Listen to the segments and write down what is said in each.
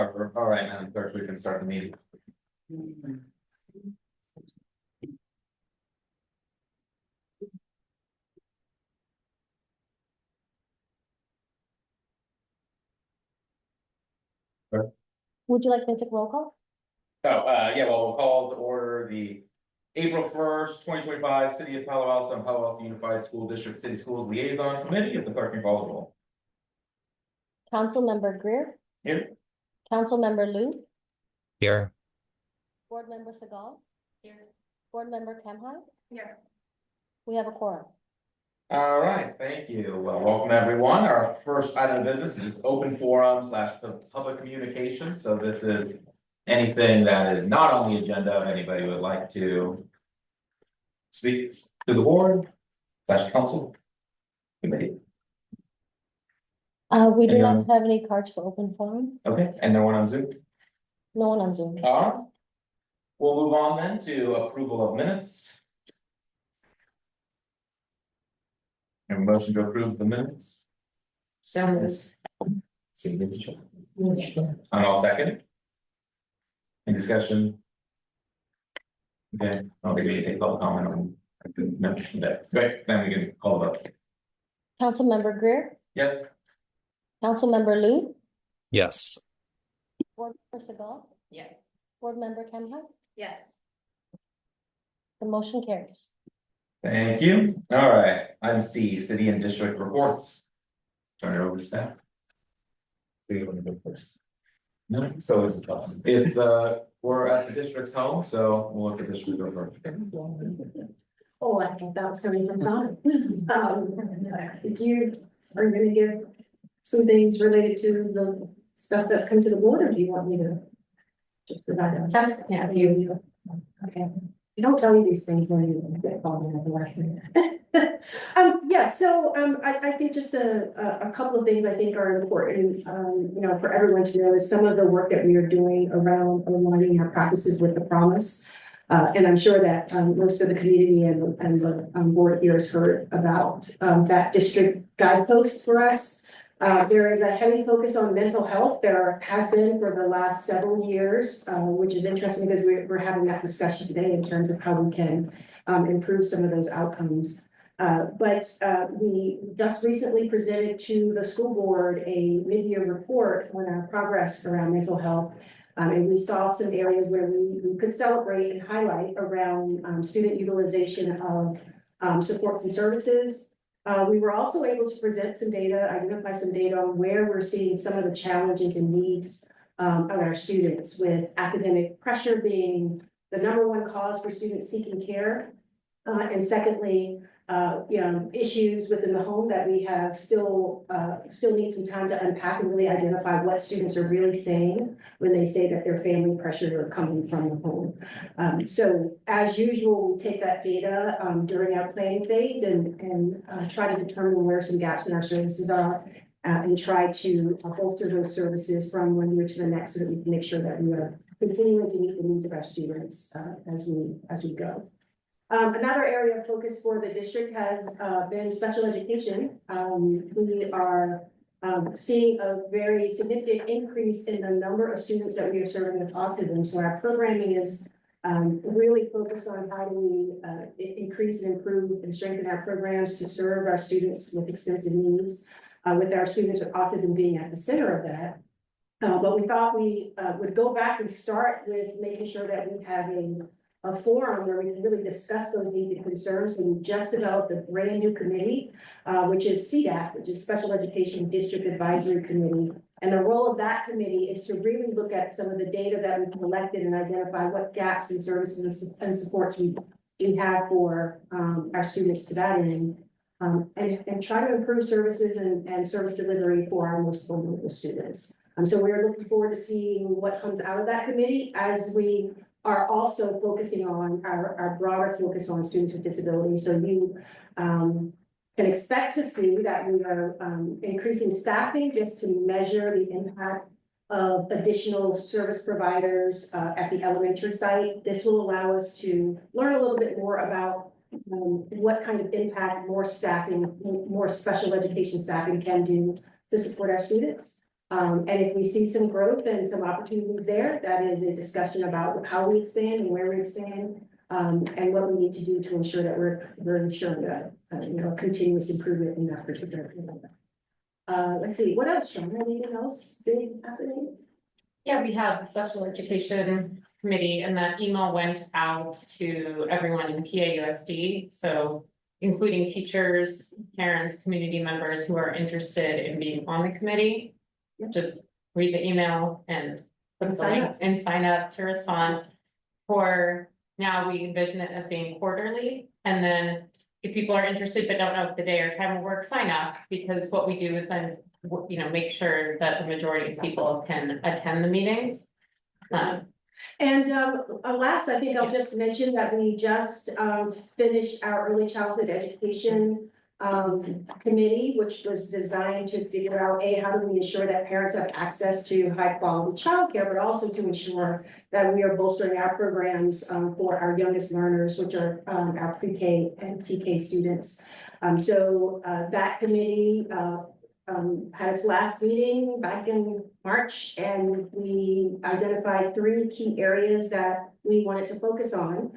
Harper. All right, Madam Clerk, we can start the meeting. Would you like me to take roll call? Yeah, well, we'll call to order the April 1st, 2025 City of Palo Alto and Palo Alto Unified School District City Schools Liaison Committee. If the clerk can call the roll. Councilmember Greer. Here. Councilmember Liu. Here. Board Member Segal. Here. Board Member Kamhai. Here. We have a quorum. All right, thank you. Well, welcome everyone. Our first item of business is open forum / public communication. So this is anything that is not on the agenda. If anybody would like to speak to the board / council committee. We do not have any cards for open forum. Okay, and no one on Zoom? No one on Zoom. All right. We'll move on then to approval of minutes. And a motion to approve the minutes. Signature. And I'll second. Any discussion? Okay, I don't think we need to take public comment on. No, okay, great, then we can call the vote. Councilmember Greer. Yes. Councilmember Liu. Yes. Board Member Segal. Yes. Board Member Kamhai. Yes. The motion carries. Thank you. All right, item C, city and district reports. Turn it over to staff. Do you want to go first? No, so is it possible? It's we're at the district's home, so we'll let the district go first. Oh, I thought that was something from Tom. Are you gonna give some things related to the stuff that's come to the board, or do you want me to just provide them? Sounds good. Yeah, you. Okay. You don't tell me these things when you get called in at the last minute. Yeah, so I think just a couple of things I think are important, for everyone to know is some of the work that we are doing around aligning our practices with the promise. And I'm sure that most of the community and the board here has heard about that district guidepost for us. There is a heavy focus on mental health. There has been for the last several years, which is interesting because we're having that discussion today in terms of how we can improve some of those outcomes. But we just recently presented to the school board a mid-year report on our progress around mental health. And we saw some areas where we could celebrate and highlight around student utilization of supports and services. We were also able to present some data, identify some data on where we're seeing some of the challenges and needs of our students, with academic pressure being the #1 cause for students seeking care. And secondly, issues within the home that we have still need some time to unpack and really identify what students are really saying when they say that their family pressures are coming from the home. So as usual, we take that data during our planning phase and try to determine where some gaps in our services are and try to bolster those services from one year to the next so that we can make sure that we are continuing to meet the needs of our students as we go. Another area of focus for the district has been special education. We are seeing a very significant increase in the number of students that we are serving with autism. So our programming is really focused on how do we increase and improve and strengthen our programs to serve our students with extensive needs, with our students with autism being at the center of that. But we thought we would go back and start with making sure that we have a forum where we can really discuss those needs and concerns. And we just developed a brand new committee, which is CDAC, which is Special Education District Advisory Committee. And the role of that committee is to really look at some of the data that we've collected and identify what gaps in services and supports we have for our students to that end, and try to improve services and service delivery for our most vulnerable students. So we're looking forward to seeing what comes out of that committee, as we are also focusing on our broader focus on students with disabilities. So you can expect to see that we are increasing staffing just to measure the impact of additional service providers at the elementary site. This will allow us to learn a little bit more about what kind of impact more staffing, more special education staffing can do to support our students. And if we see some growth and some opportunities there, that is a discussion about how we expand and where we expand. And what we need to do to ensure that we're ensuring that, continuous improvement in that particular area. Let's see, what else, Sean, anything else big happening? Yeah, we have the special education committee and that email went out to everyone in PAUSD. So including teachers, parents, community members who are interested in being on the committee. Just read the email and sign up to respond. For now, we envision it as being quarterly. And then if people are interested but don't know if the day or time will work, sign up, because what we do is then make sure that the majority of people can attend the meetings. And last, I think I'll just mention that we just finished our early childhood education committee, which was designed to figure out, how do we ensure that parents have access to high quality childcare, but also to ensure that we are bolstering our programs for our youngest learners, which are our pre-K and TK students. So that committee had its last meeting back in March, and we identified 3 key areas that we wanted to focus on.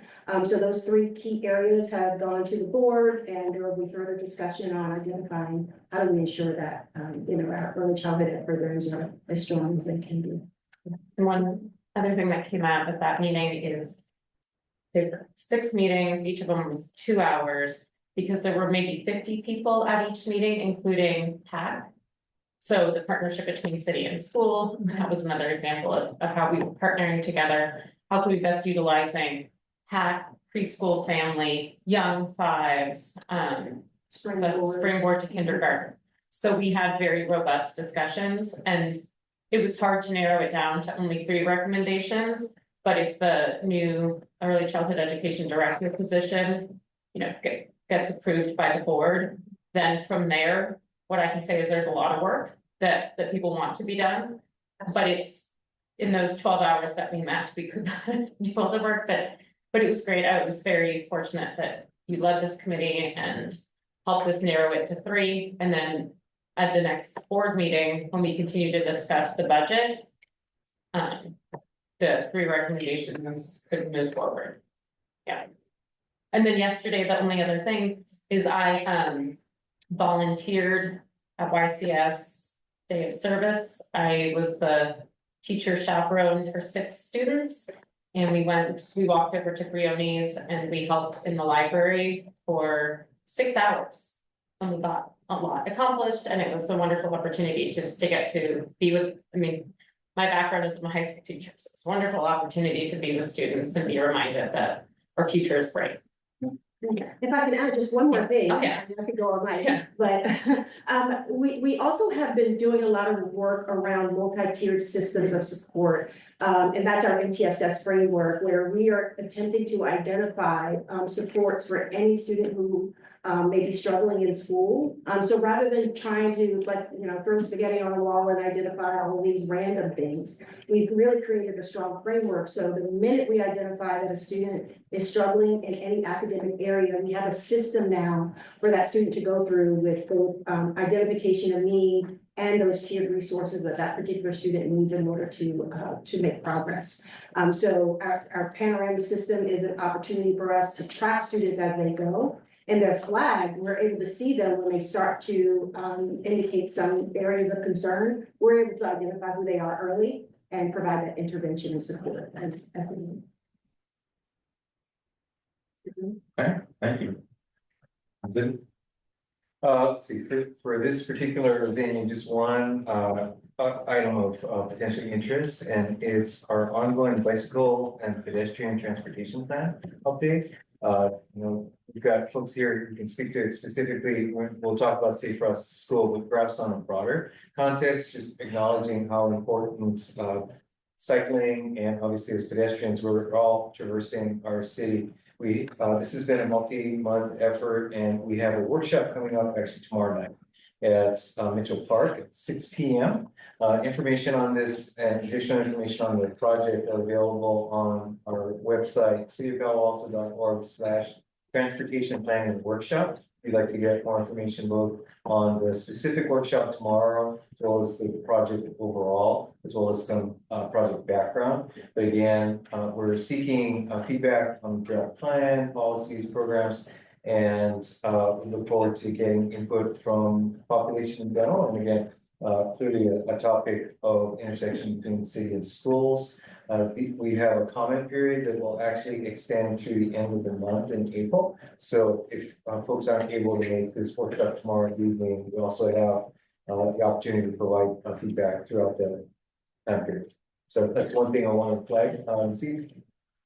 So those 3 key areas have gone to the board, and there will be further discussion on identifying how do we ensure that our early childhood ed programs are as strong as they can be. One other thing that came out at that meeting is there's 6 meetings, each of them was 2 hours, because there were maybe 50 people at each meeting, including PAC. So the partnership between city and school, that was another example of how we were partnering together. How can we best utilizing PAC, preschool family, young fives, springboard to kindergarten. So we had very robust discussions, and it was hard to narrow it down to only 3 recommendations. But if the new early childhood education director position, gets approved by the board, then from there, what I can say is there's a lot of work that people want to be done. But it's in those 12 hours that we met, we could not do all the work, but it was great. I was very fortunate that you led this committee and helped us narrow it to 3. And then at the next board meeting, when we continue to discuss the budget, the 3 recommendations could move forward. Yeah. And then yesterday, the only other thing is I volunteered at YCS Day of Service. I was the teacher chaperone for 6 students. And we walked over to Brioni's and we helped in the library for 6 hours. And we got a lot accomplished, and it was a wonderful opportunity to get to be with, my background is I'm a high school teacher, so it's a wonderful opportunity to be with students and be reminded that our future is bright. If I can add just one more thing, yeah. I could go all night, Yeah. but we also have been doing a lot of work around multi-tiered systems of support. And that's our MTSS framework, where we are attempting to identify supports for any student who may be struggling in school. So rather than trying to throw spaghetti on the wall and identify all these random things, we've really created a strong framework. So the minute we identify that a student is struggling in any academic area, we have a system now for that student to go through with both identification of need and those tiered resources that particular student needs in order to make progress. So our panorama system is an opportunity for us to track students as they go. And they're flagged, we're able to see them when they start to indicate some areas of concern. We're able to identify who they are early and provide that intervention and support as we need. Okay, thank you. Let's see, for this particular venue, just one item of potential interest, and it's our ongoing bicycle and pedestrian transportation plan update. We've got folks here who can speak to it specifically. We'll talk about Safe Routes to School, but perhaps on a broader context, just acknowledging how important cycling and obviously as pedestrians, we're all traversing our city. This has been a multi-month effort, and we have a workshop coming up actually tomorrow night at Mitchell Park at 6 p.m. Information on this and additional information on the project are available on our website, cityofpaloalto.org/transportation planning workshop. you'd like to get more information both on the specific workshop tomorrow, as well as the project overall, as well as some project background. But again, we're seeking feedback on draft plan, policies, programs, and we look forward to getting input from population in general. And again, clearly a topic of intersection between city and schools. We have a comment period that will actually extend through the end of the month in April. So if folks aren't able to make this workshop tomorrow evening, we also have the opportunity to provide feedback throughout the time period. So that's one thing I want to flag. See,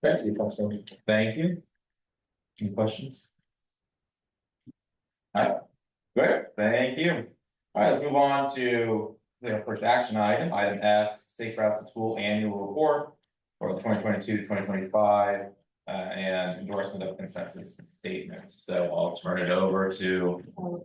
back to you, Councilman. Thank you. Any questions? All right, great, thank you. All right, let's move on to the first action item, item F, Safe Routes to School Annual Report for the 2022-2025, and endorsement of consensus statements. So I'll turn it over to,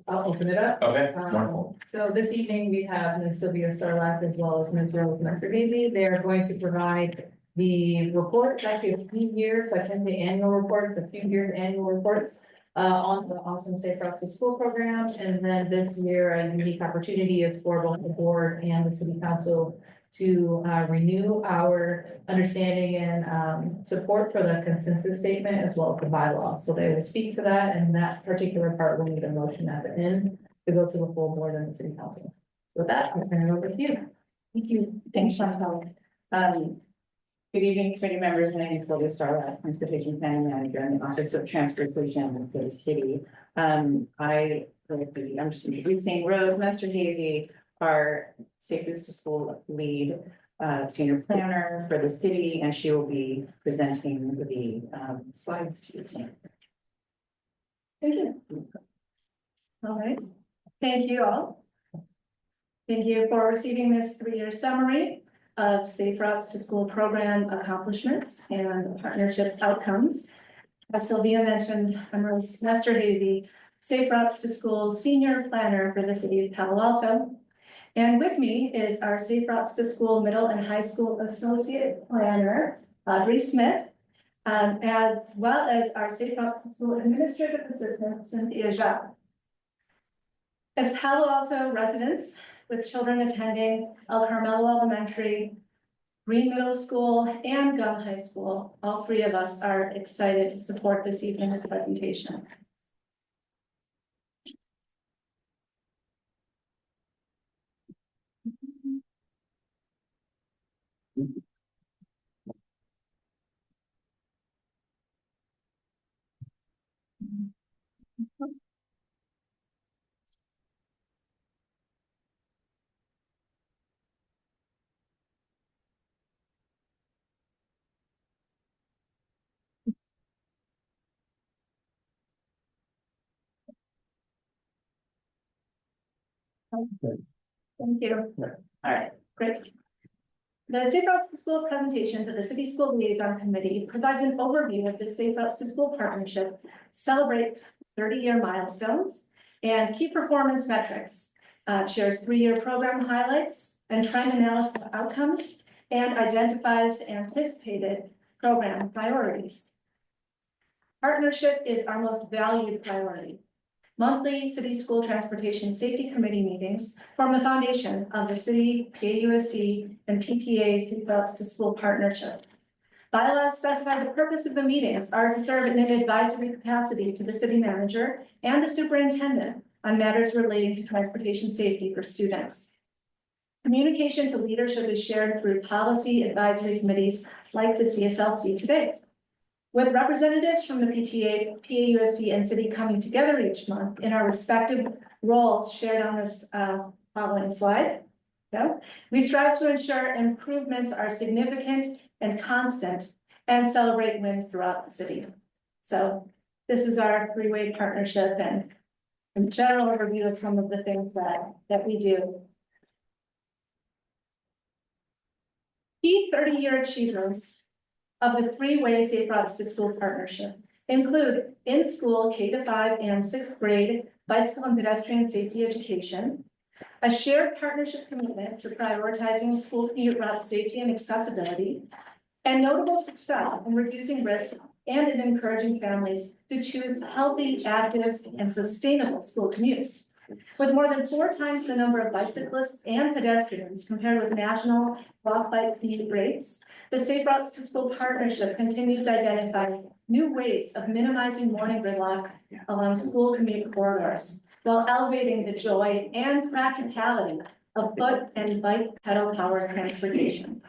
I'll open it up. okay, wonderful. So this evening, we have Ms. Sylvia Starlack as well as Ms. Rose Masterhazy. They are going to provide the report. It's actually a few years, I can say annual reports, a few years annual reports on the awesome Safe Routes to School program. And then this year, a unique opportunity is for both the board and the city council to renew our understanding and support for the consensus statement as well as the bylaws. So they will speak to that, and that particular part will need a motion at the end to go to the full board and the city council. So with that, I'll turn it over to you. Thank you. Thanks, Chantal. Good evening, committee members. My name is Sylvia Starlack, Transportation Planning Manager in the Office of Transportation for the city. I'm just introducing Rose Masterhazy, our Safest to School lead senior planner for the city, and she will be presenting the slides to you. Thank you. All right, thank you all. Thank you for receiving this 3-year summary of Safe Routes to School program accomplishments and partnership outcomes. As Sylvia mentioned, I'm Rose Masterhazy, Safe Routes to School senior planner for the city of Palo Alto. And with me is our Safe Routes to School middle and high school associate planner, Audrey Smith, as well as our Safe Routes to School administrative assistant, Cynthia Zhao. As Palo Alto residents with children attending El Carmelo Elementary, Green Middle School, and Gum High School, all 3 of us are excited to support this evening's presentation. Thank you. All right, great. The Safe Routes to School presentation to the City School Liaison Committee provides an overview of the Safe Routes to School partnership, celebrates 30-year milestones and key performance metrics, shares 3-year program highlights and trend analysis of outcomes, and identifies anticipated program priorities. Partnership is our most valued priority. Monthly City School Transportation Safety Committee meetings form the foundation of the city, PAUSD, and PTA Safe Routes to School partnership. Bylaws specify the purpose of the meetings are to serve in an advisory capacity to the city manager and the superintendent on matters relating to transportation safety for students. Communication to leadership is shared through policy advisory committees like the CSLC today. With representatives from the PTA, PAUSD, and city coming together each month in our respective roles shared on this following slide, we strive to ensure improvements are significant and constant and celebrate wins throughout the city. So this is our 3-way partnership and a general overview of some of the things that we do. Key 30-year achievements of the 3-way Safe Routes to School partnership include in-school K-5 and 6th grade bicycle and pedestrian safety education, a shared partnership commitment to prioritizing school commute route safety and accessibility, and notable success in reducing risk and in encouraging families to choose healthy, active, and sustainable school commutes. With more than 4 times the number of bicyclists and pedestrians compared with national walk bike fee rates, the Safe Routes to School Partnership continues to identify new ways of minimizing morning gridlock along school commute corridors, while elevating the joy and practicality of foot and bike pedal powered transportation.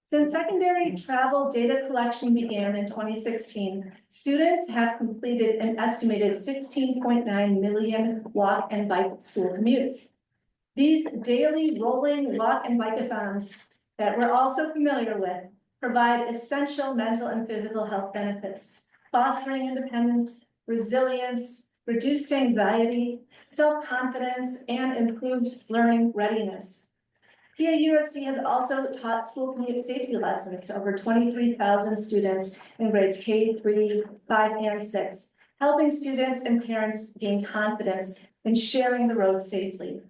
Since secondary travel data collection began in 2016, students have completed an estimated 16.9 million walk and bike school commutes. These daily rolling walk and bike-a-thons that we're also familiar with provide essential mental and physical health benefits, fostering independence, resilience, reduced anxiety, self-confidence, and improved learning readiness. PAUSD has also taught school commute safety lessons to over 23,000 students in grades K, 3, 5, and 6, helping students and parents gain confidence in sharing the road safely.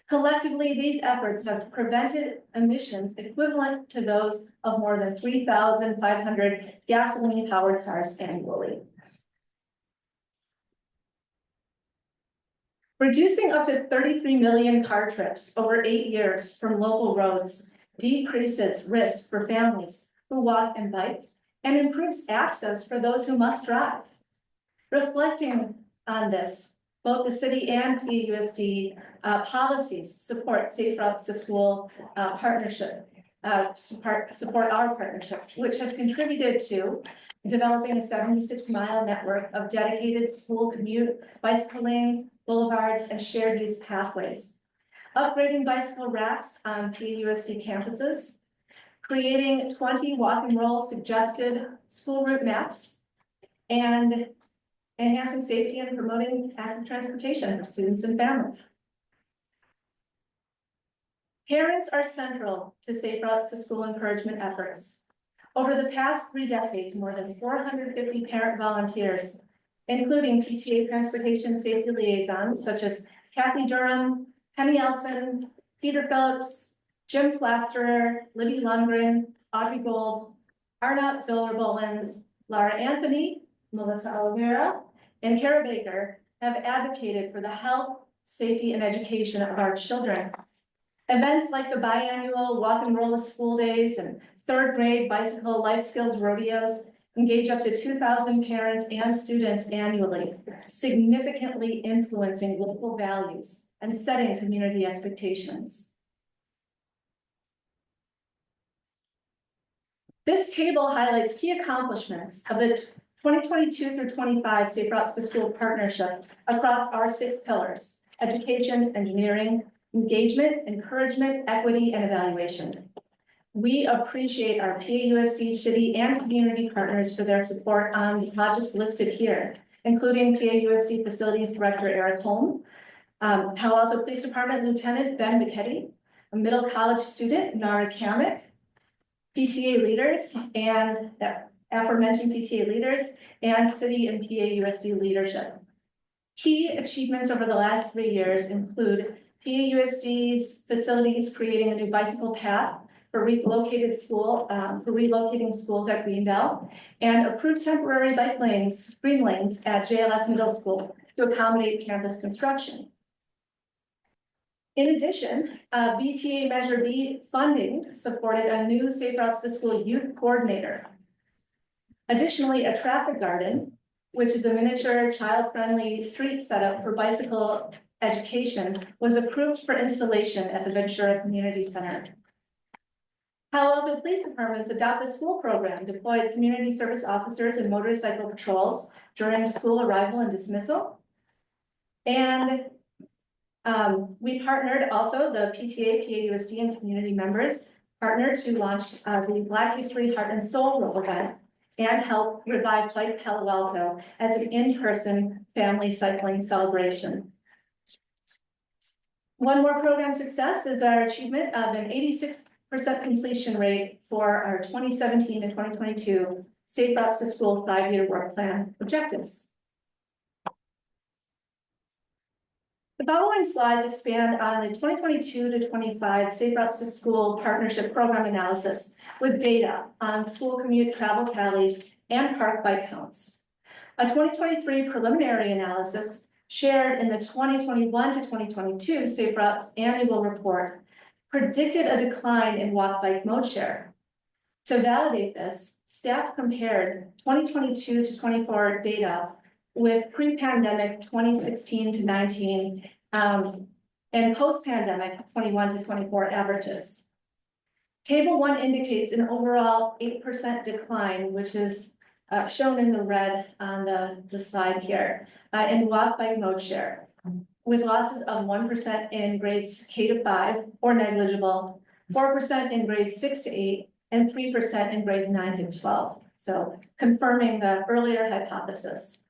Collectively, these efforts have prevented emissions equivalent to those of more than 3,500 gasoline-powered cars annually. Reducing up to 33 million car trips over 8 years from local roads decreases risk for families who walk and bike and improves access for those who must drive. Reflecting on this, both the city and PAUSD policies support Safe Routes to School partnership, support our partnership, which has contributed to developing a 76-mile network of dedicated school commute, bicycle lanes, boulevards, and shared use pathways, upgrading bicycle racks on PAUSD campuses, creating 20 walk and roll suggested school route maps, and enhancing safety and promoting active transportation for students and families. Parents are central to Safe Routes to School encouragement efforts. Over the past 3 decades, more than 450 parent volunteers, including PTA transportation safety liaisons such as Kathy Durham, Penny Elson, Peter Phillips, Jim Flasterer, Libby Lundgren, Audrey Gold, Arnott Zoller-Bolins, Laura Anthony, Melissa Oliveira, and Kara Baker have advocated for the health, safety, and education of our children. Events like the biannual Walk and Roll to School Days and 3rd grade bicycle life skills rodeos engage up to 2,000 parents and students annually, significantly influencing local values and setting community expectations. This table highlights key accomplishments of the 2022 through 25 Safe Routes to School partnership across our 6 pillars: education, engineering, engagement, encouragement, equity, and evaluation. We appreciate our PAUSD city and community partners for their support on the projects listed here, including PAUSD Facilities Director Eric Holm, Palo Alto Police Department Lieutenant Ben McKetty, a middle college student, Nara Kamek, PTA leaders, and aforementioned PTA leaders, and city and PAUSD leadership. Key achievements over the last 3 years include PAUSD's facilities creating a new bicycle path for relocating schools at Greendale, and approved temporary bike lanes, green lanes at JLS Middle School to accommodate campus construction. In addition, VTA Measure B funding supported a new Safe Routes to School youth coordinator. Additionally, a traffic garden, which is a miniature child-friendly street setup for bicycle education, was approved for installation at the Ventura Community Center. Palo Alto Police Department's Adopt a School program deployed community service officers and motorcycle patrols during school arrival and dismissal. And we partnered also, the PTA, PAUSD, and community members partnered to launch the Black History Heart and Soul Roll event and help revive Bike Palo Alto as an in-person family cycling celebration. One more program success is our achievement of an 86% completion rate for our 2017 to 2022 Safe Routes to School 5-year work plan objectives. The following slides expand on the 2022 to 25 Safe Routes to School Partnership Program analysis with data on school commute travel tallies and park bike counts. A 2023 preliminary analysis shared in the 2021 to 2022 Safe Routes Annual Report predicted a decline in walk bike mode share. To validate this, staff compared 2022 to 24 data with pre-pandemic 2016 to 19 and post-pandemic 21 to 24 averages. Table 1 indicates an overall 8% decline, which is shown in the red on the slide here, in walk bike mode share, with losses of 1% in grades K to 5 or negligible, 4% in grades 6 to 8, and 3% in grades 9 to 12. So confirming the earlier hypothesis.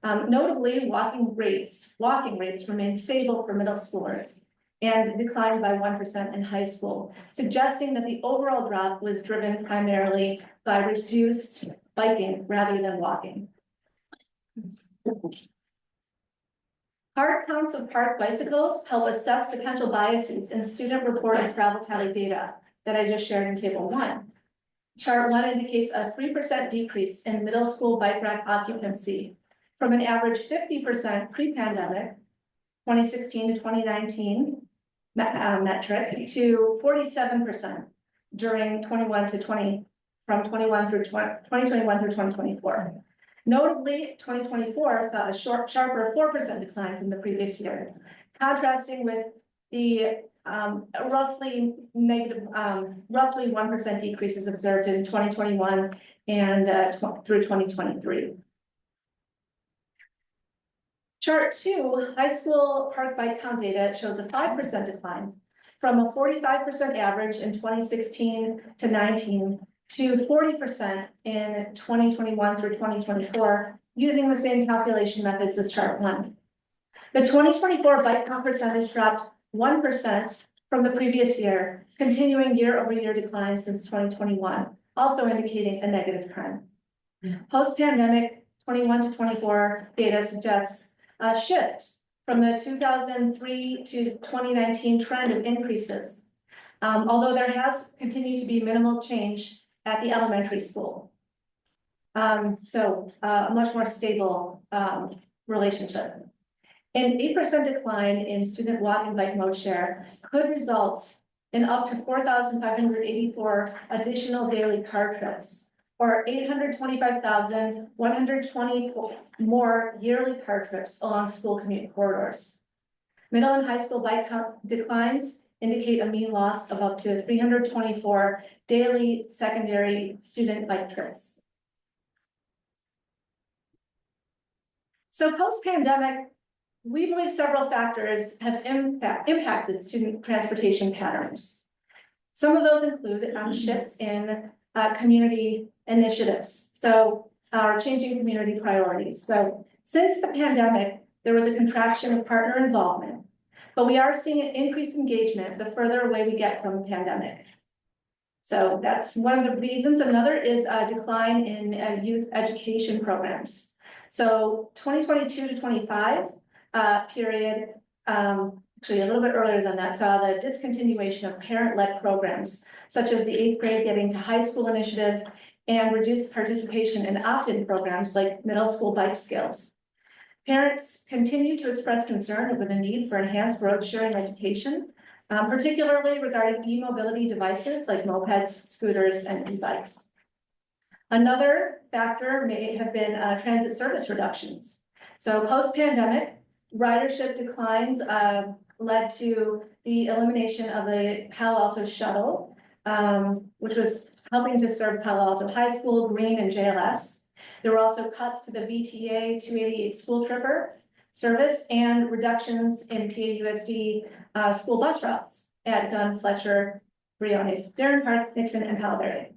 Notably, walking rates remain stable for middle schoolers and declined by 1% in high school, suggesting that the overall drop was driven primarily by reduced biking rather than walking. Hard counts of park bicycles help assess potential biases in student-reported travel tally data that I just shared in Table 1. Chart 1 indicates a 3% decrease in middle school bike rack occupancy from an average 50% pre-pandemic, 2016 to 2019 metric, to 47% during 2021 through 2024. Notably, 2024 saw a sharper 4% decline from the previous year, contrasting with the roughly 1% decreases observed in 2021 and through 2023. Chart 2, high school park bike count data shows a 5% decline from a 45% average in 2016 to 19 to 40% in 2021 through 2024, using the same calculation methods as chart 1. The 2024 bike count percentage dropped 1% from the previous year, continuing year-over-year decline since 2021, also indicating a negative trend. Post-pandemic 21 to 24 data suggests a shift from the 2003 to 2019 trend of increases, although there has continued to be minimal change at the elementary school. So a much more stable relationship. An 8% decline in student walk and bike mode share could result in up to 4,584 additional daily car trips, or 825,124 more yearly car trips along school commute corridors. Middle and high school bike count declines indicate a mean loss of up to 324 daily secondary student bike trips. So post-pandemic, we believe several factors have impacted student transportation patterns. Some of those include shifts in community initiatives, so our changing community priorities. So since the pandemic, there was a contraction of partner involvement, but we are seeing an increased engagement the further away we get from the pandemic. So that's one of the reasons. Another is a decline in youth education programs. So 2022 to 25 period, actually a little bit earlier than that, saw the discontinuation of parent-led programs, such as the 8th grade Getting to High School initiative and reduced participation in opt-in programs like middle school bike skills. Parents continue to express concern over the need for enhanced road sharing education, particularly regarding e-mobility devices like mopeds, scooters, and e-bikes. Another factor may have been transit service reductions. So post-pandemic, ridership declines led to the elimination of the Palo Alto shuttle, which was helping to serve Palo Alto High School, Green, and JLS. There were also cuts to the VTA 288 school tripper service and reductions in PAUSD school bus routes at Gunn, Fletcher, Briones, Darren Park, Nixon, and Palo Verde.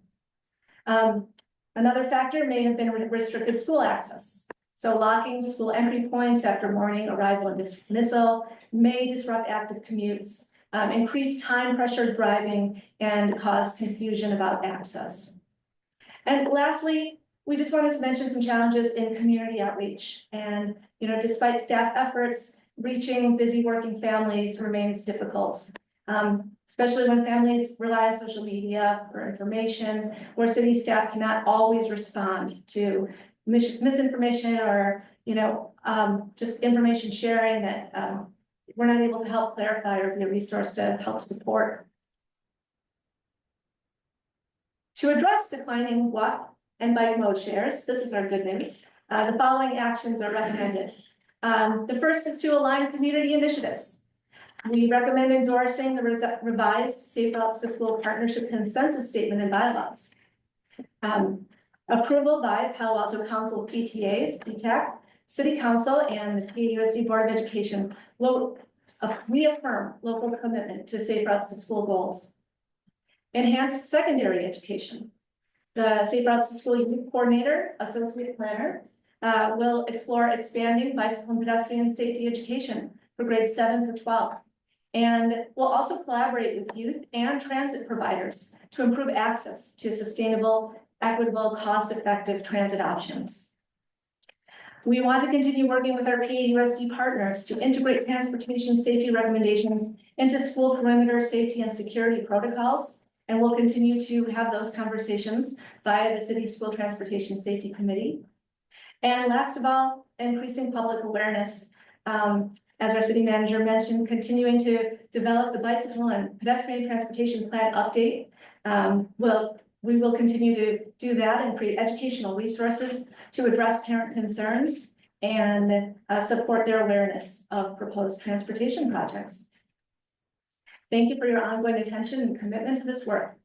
Another factor may have been restricted school access. So locking school entry points after morning arrival and dismissal may disrupt active commutes, increase time pressure driving, and cause confusion about access. And lastly, we just wanted to mention some challenges in community outreach. And, despite staff efforts, reaching busy working families remains difficult. Especially when families rely on social media for information, where city staff cannot always respond to misinformation or, just information sharing that, we're not able to help clarify or be a resource to help support. To address declining walk and bike mode shares, this is our good news. The following actions are recommended. The first is to align community initiatives. We recommend endorsing the revised Safe Routes to School Partnership Consensus Statement and Bylaws. Approval by Palo Alto Council PTAs, PTAC, City Council, and the PAUSD Board of Education will reaffirm local commitment to Safe Routes to School goals. Enhance secondary education. The Safe Routes to School Youth Coordinator, Associate Planner, will explore expanding bicycle and pedestrian safety education for grades 7 through 12. And we'll also collaborate with youth and transit providers to improve access to sustainable, equitable, cost-effective transit options. We want to continue working with our PAUSD partners to integrate transportation safety recommendations into school perimeter safety and security protocols. And we'll continue to have those conversations via the City School Transportation Safety Committee. And last of all, increasing public awareness. As our city manager mentioned, continuing to develop the bicycle and pedestrian transportation plan update. We will continue to do that and create educational resources to address parent concerns and support their awareness of proposed transportation projects. Thank you for your ongoing attention and commitment to this work.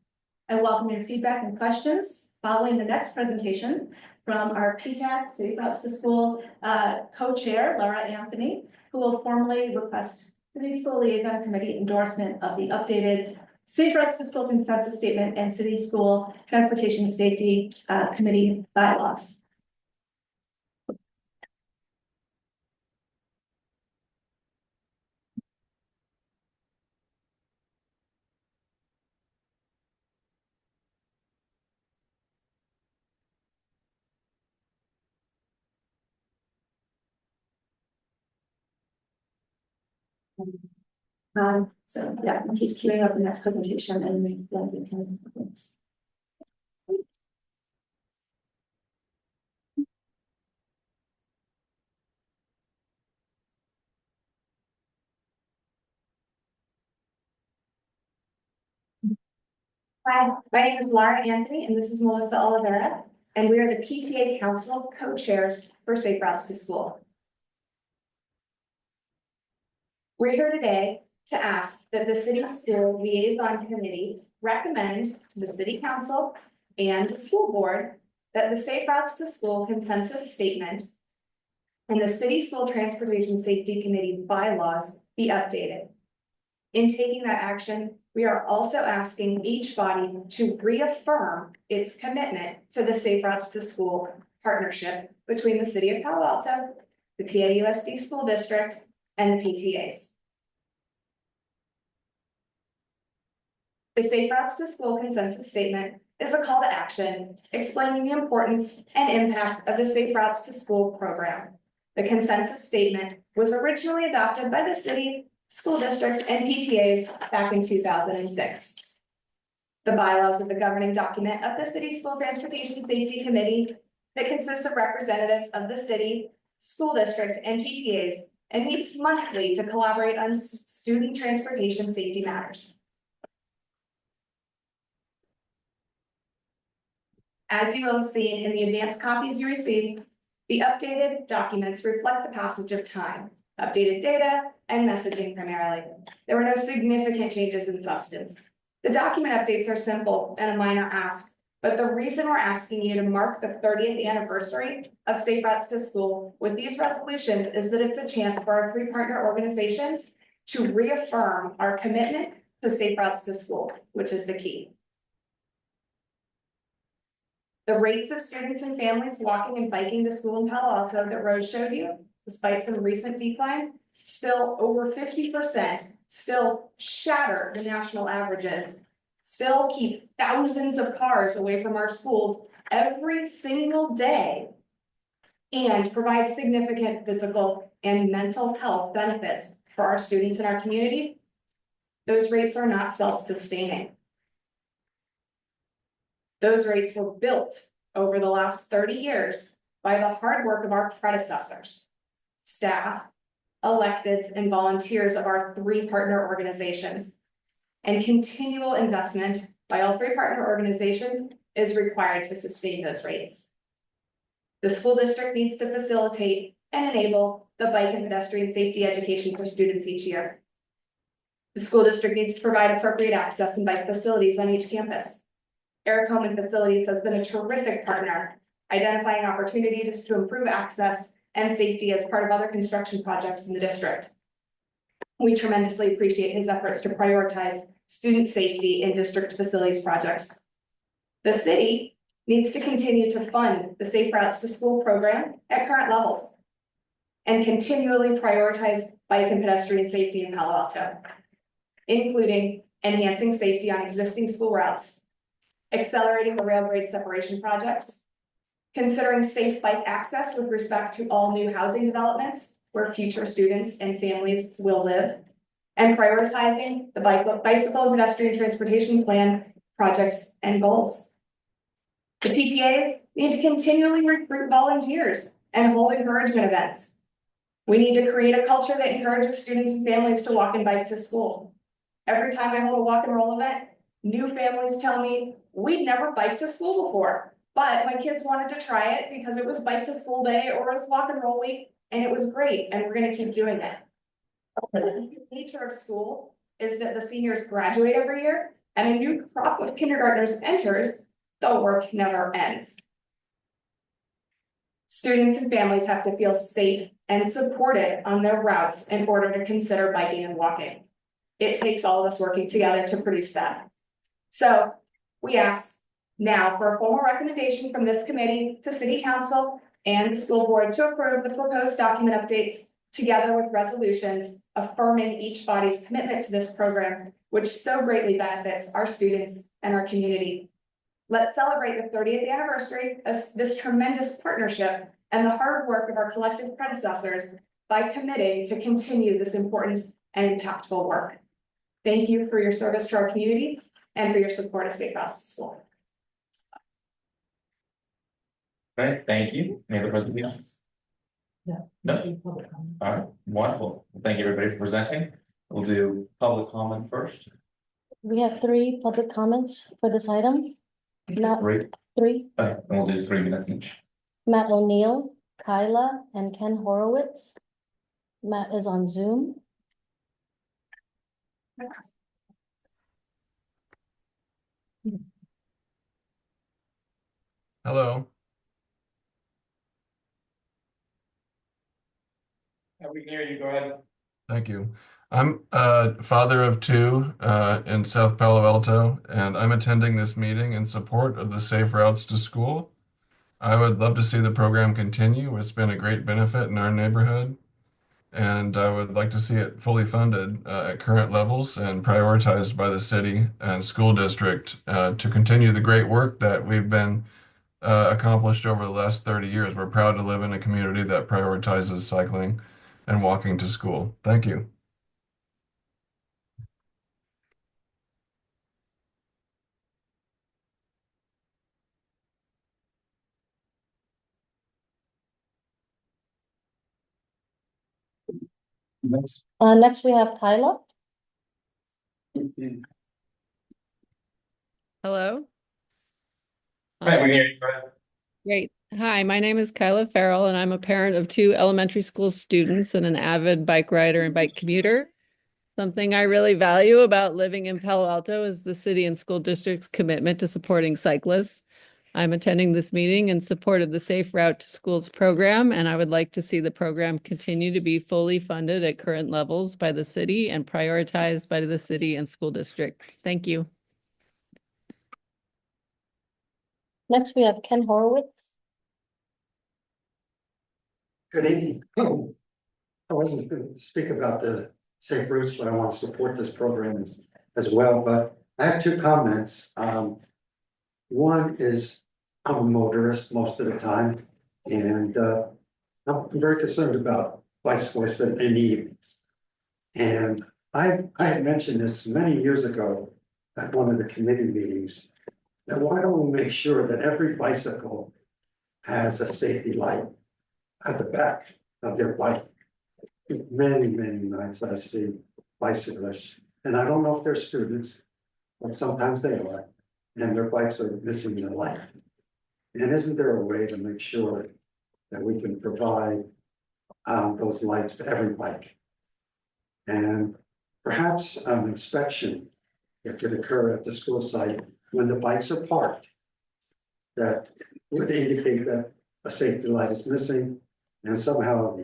I welcome your feedback and questions following the next presentation from our PTAC Safe Routes to School co-chair, Laura Anthony, who will formally request City School Liaison Committee endorsement of the updated Safe Routes to School Consensus Statement and City School Transportation Safety Committee bylaws. So yeah, he's queuing up the next presentation and we can. Hi, my name is Laura Anthony and this is Melissa Oliveira, and we are the PTA Council co-chairs for Safe Routes to School. We're here today to ask that the City School Liaison Committee recommend to the City Council and the School Board that the Safe Routes to School Consensus Statement and the City School Transportation Safety Committee bylaws be updated. In taking that action, we are also asking each body to reaffirm its commitment to the Safe Routes to School partnership between the City of Palo Alto, the PAUSD School District, and the PTAs. The Safe Routes to School Consensus Statement is a call to action explaining the importance and impact of the Safe Routes to School program. The consensus statement was originally adopted by the City School District and PTAs back in 2006. The bylaws of the governing document of the City School Transportation Safety Committee that consists of representatives of the City, School District, and PTAs and meets monthly to collaborate on student transportation safety matters. As you have seen in the advanced copies you received, the updated documents reflect the passage of time, updated data, and messaging primarily. There were no significant changes in substance. The document updates are simple and a minor ask, but the reason we're asking you to mark the 30th anniversary of Safe Routes to School with these resolutions is that it's a chance for our three partner organizations to reaffirm our commitment to Safe Routes to School, which is the key. The rates of students and families walking and biking to school in Palo Alto that Rose showed you, despite some recent declines, still over 50%, still shatter the national averages, still keep thousands of cars away from our schools every single day. and provide significant physical and mental health benefits for our students in our community, those rates are not self-sustaining. Those rates were built over the last 30 years by the hard work of our predecessors, staff, electeds, and volunteers of our 3 partner organizations. And continual investment by all 3 partner organizations is required to sustain those rates. The school district needs to facilitate and enable the bike and pedestrian safety education for students each year. The school district needs to provide appropriate access and bike facilities on each campus. Eric Home Facilities has been a terrific partner, identifying opportunities to improve access and safety as part of other construction projects in the district. We tremendously appreciate his efforts to prioritize student safety in district facilities projects. The city needs to continue to fund the Safe Routes to School program at current levels and continually prioritize bike and pedestrian safety in Palo Alto, including enhancing safety on existing school routes, accelerating the rail grade separation projects, considering safe bike access with respect to all new housing developments where future students and families will live, and prioritizing the bicycle and pedestrian transportation plan projects and goals. The PTAs need to continually recruit volunteers and hold encouragement events. We need to create a culture that encourages students and families to walk and bike to school. Every time I hold a walk and roll event, new families tell me, we'd never biked to school before, but my kids wanted to try it because it was bike to school day or it was walk and roll week, and it was great, and we're gonna keep doing it. The nature of school is that the seniors graduate every year and a new crop of kindergartners enters, the work never ends. Students and families have to feel safe and supported on their routes in order to consider biking and walking. It takes all of us working together to produce that. So we ask now for a formal recommendation from this committee to City Council and the school board to approve the proposed document updates together with resolutions affirming each body's commitment to this program, which so greatly benefits our students and our community. Let's celebrate the 30th anniversary of this tremendous partnership and the hard work of our collective predecessors by committing to continue this important and impactful work. Thank you for your service to our community and for your support of Safe Routes to School. Okay, thank you. Any other presentations? No. No? All right, wonderful. Well, thank you everybody for presenting. We'll do public comment first. We have 3 public comments for this item. Matt, Great. 3, Okay, and we'll do 3 minutes each. Matt O'Neill, Kyla, and Ken Horowitz. Matt is on Zoom. Hello. We can hear you, go ahead. Thank you. I'm a father of 2 in South Palo Alto, and I'm attending this meeting in support of the Safe Routes to School. I would love to see the program continue. It's been a great benefit in our neighborhood, and I would like to see it fully funded at current levels and prioritized by the city and school district to continue the great work that we've been accomplished over the last 30 years. We're proud to live in a community that prioritizes cycling and walking to school. Thank you. Next we have Kyla. Hello. Hi, we can hear you, go ahead. Great. Hi, my name is Kyla Farrell, and I'm a parent of 2 elementary school students and an avid bike rider and bike commuter. Something I really value about living in Palo Alto is the city and school district's commitment to supporting cyclists. I'm attending this meeting in support of the Safe Route to Schools program, and I would like to see the program continue to be fully funded at current levels by the city and prioritized by the city and school district. Thank you. Next we have Ken Horowitz. Good evening. I wasn't going to speak about the safe routes, but I want to support this program as well. But I have 2 comments. One is I'm a motorist most of the time, and I'm very concerned about bicyclists in the evenings. And I had mentioned this many years ago at one of the committee meetings, that why don't we make sure that every bicycle has a safety light at the back of their bike? Many, many nights I see bicyclists, and I don't know if they're students, but sometimes they are, and their bikes are missing the light. And isn't there a way to make sure that we can provide those lights to every bike? And perhaps an inspection that could occur at the school site when the bikes are parked, that would indicate that a safety light is missing, and somehow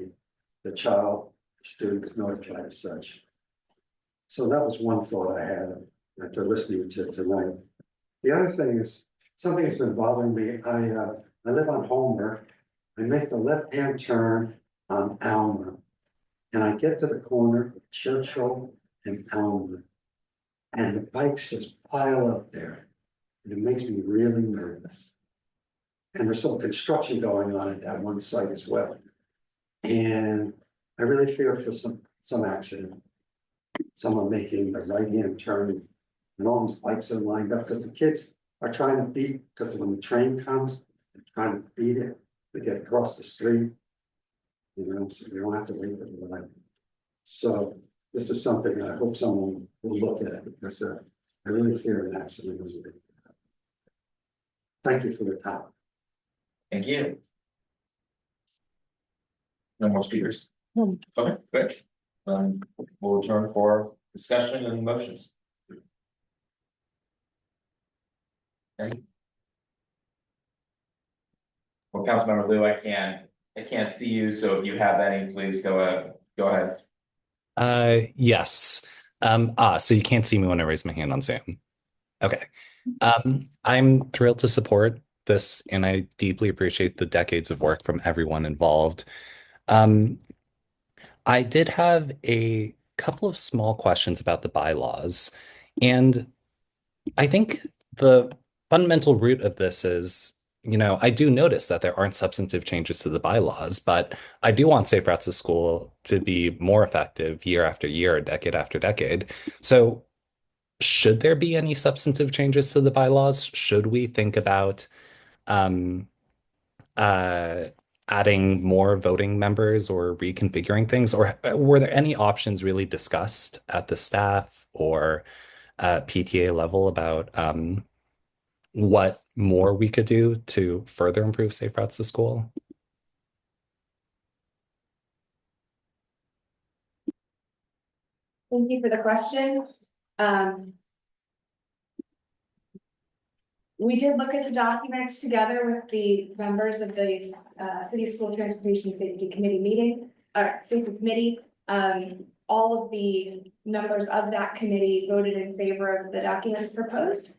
the child, student is notified as such. So that was one thought I had after listening to tonight. The other thing is, something that's been bothering me. I live on Homer. I make the left-hand turn on Alma, and I get to the corner of Churchill and Alma, and the bikes just pile up there, and it makes me really nervous. And there's some construction going on at that one site as well, and I really fear for some accident. Someone making the right-hand turn, and all these bikes are lined up because the kids are trying to beat, because when the train comes, they're trying to beat it to get across the street. You know, so you don't have to wait for the light. So this is something I hope someone will look at, because I really fear an accident as well. Thank you for the time. Thank you. No more speakers? No. Okay, good. We'll return for discussion and motions. Okay. Well, Councilmember Lou, I can't see you, so if you have any, please go ahead. Yes. So you can't see me when I raise my hand on Zoom. Okay. I'm thrilled to support this, and I deeply appreciate the decades of work from everyone involved. I did have a couple of small questions about the bylaws, and I think the fundamental root of this is, I do notice that there aren't substantive changes to the bylaws, but I do want Safe Routes to School to be more effective year after year, decade after decade. So should there be any substantive changes to the bylaws? Should we think about um, uh, adding more voting members or reconfiguring things? Or were there any options really discussed at the staff or PTA level about what more we could do to further improve Safe Routes to School? Thank you for the question. We did look at the documents together with the members of the City School Transportation Safety Committee meeting, Safety Committee. All of the members of that committee voted in favor of the documents proposed.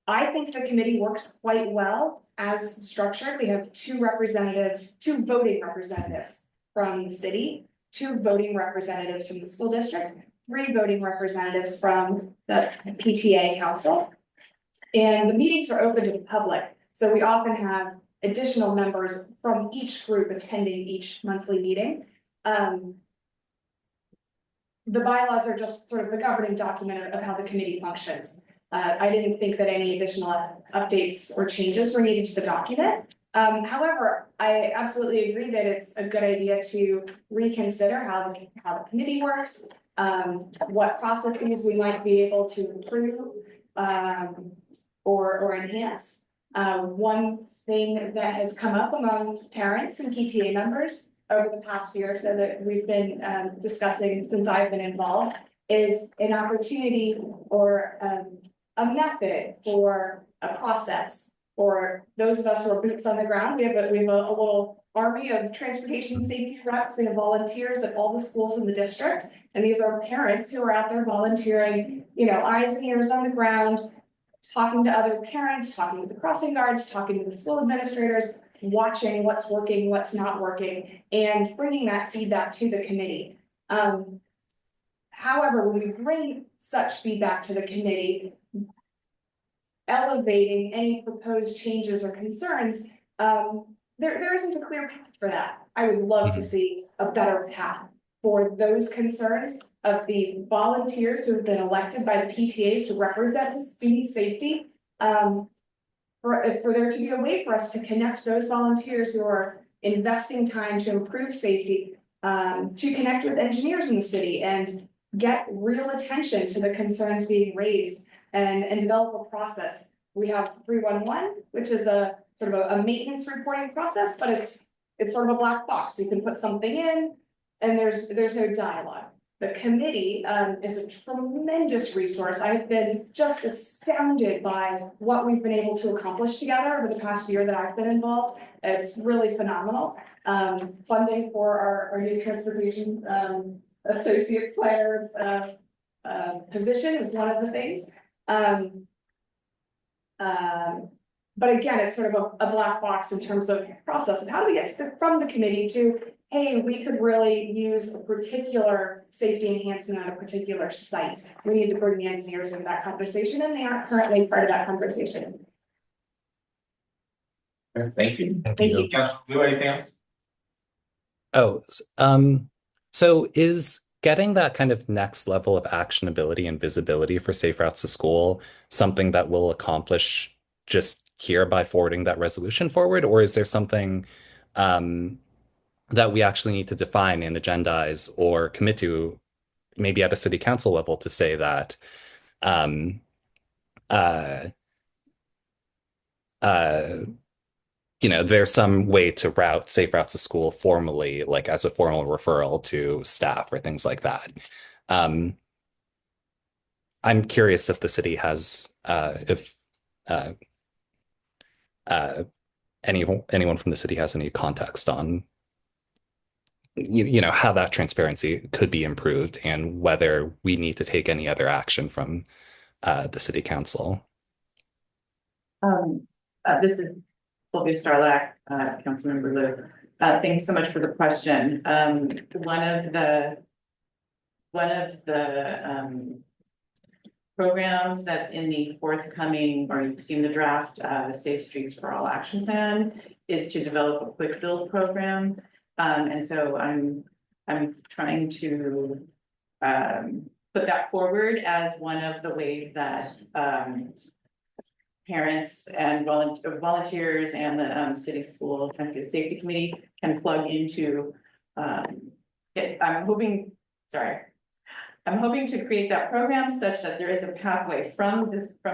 I think the committee works quite well as structured. We have two voting representatives from the city, 2 voting representatives from the school district, 3 voting representatives from the PTA council. And the meetings are open to the public. So we often have additional members from each group attending each monthly meeting. The bylaws are just sort of the governing document of how the committee functions. I didn't think that any additional updates or changes were needed to the document. However, I absolutely agree that it's a good idea to reconsider how the committee works, what processes we might be able to improve or enhance. One thing that has come up among parents and PTA members over the past year or so that we've been discussing since I've been involved is an opportunity or a method for a process for those of us who are boots on the ground. We have a little army of transportation safety reps. We have volunteers at all the schools in the district, and these are parents who are out there volunteering, eyes and ears on the ground, talking to other parents, talking to the crossing guards, talking to the school administrators, watching what's working, what's not working, and bringing that feedback to the committee. However, when we bring such feedback to the committee, elevating any proposed changes or concerns there isn't a clear path for that. I would love to see a better path for those concerns of the volunteers who have been elected by the PTAs to represent the speed safety. For there to be a way for us to connect those volunteers who are investing time to improve safety, to connect with engineers in the city and get real attention to the concerns being raised and develop a process. We have 311, which is a sort of a maintenance reporting process, but it's sort of a black box. You can put something in and there's no dialogue. The committee is a tremendous resource. I've been just astounded by what we've been able to accomplish together over the past year that I've been involved. It's really phenomenal. Funding for our new transportation associate planner's position is one of the things. But again, it's sort of a black box in terms of process and how do we get from the committee to, hey, we could really use a particular safety enhancement at a particular site. We need to bring the engineers into that conversation, and they aren't currently part of that conversation. Thank you. Thank you. Josh, do anything else? So is getting that kind of next level of actionability and visibility for safe routes to school something that we'll accomplish just here by forwarding that resolution forward, or is there something that we actually need to define and agendize or commit to, maybe at a city council level, to say that there's some way to route safe routes to school formally, like as a formal referral to staff or things like that. I'm curious if the city has, anyone from the city has any context on how that transparency could be improved and whether we need to take any other action from the city council. This is Sylvia Starlack, Councilmember Liu. Thank you so much for the question. One of the programs that's in the forthcoming, or you've seen the draft, Safe Streets for All action plan, is to develop a quick build program. And so I'm trying to put that forward as one of the ways that parents and volunteers and the city school transportation safety committee can plug into. I'm hoping to create that program such that there is a pathway from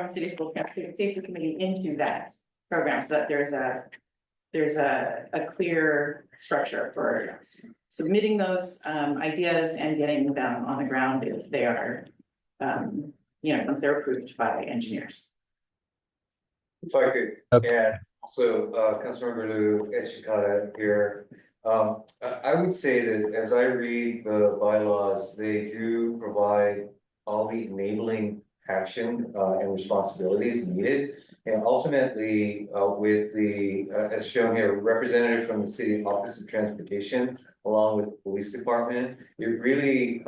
city school transportation safety committee into that program, so that there's a clear structure for submitting those ideas and getting them on the ground if they are, once they're approved by engineers. If I could add, also, Councilmember Liu, Eshikata here. I would say that as I read the bylaws, they do provide all the enabling action and responsibilities needed. And ultimately, with the, as shown here, representative from the City Office of Transportation, along with the police department, it really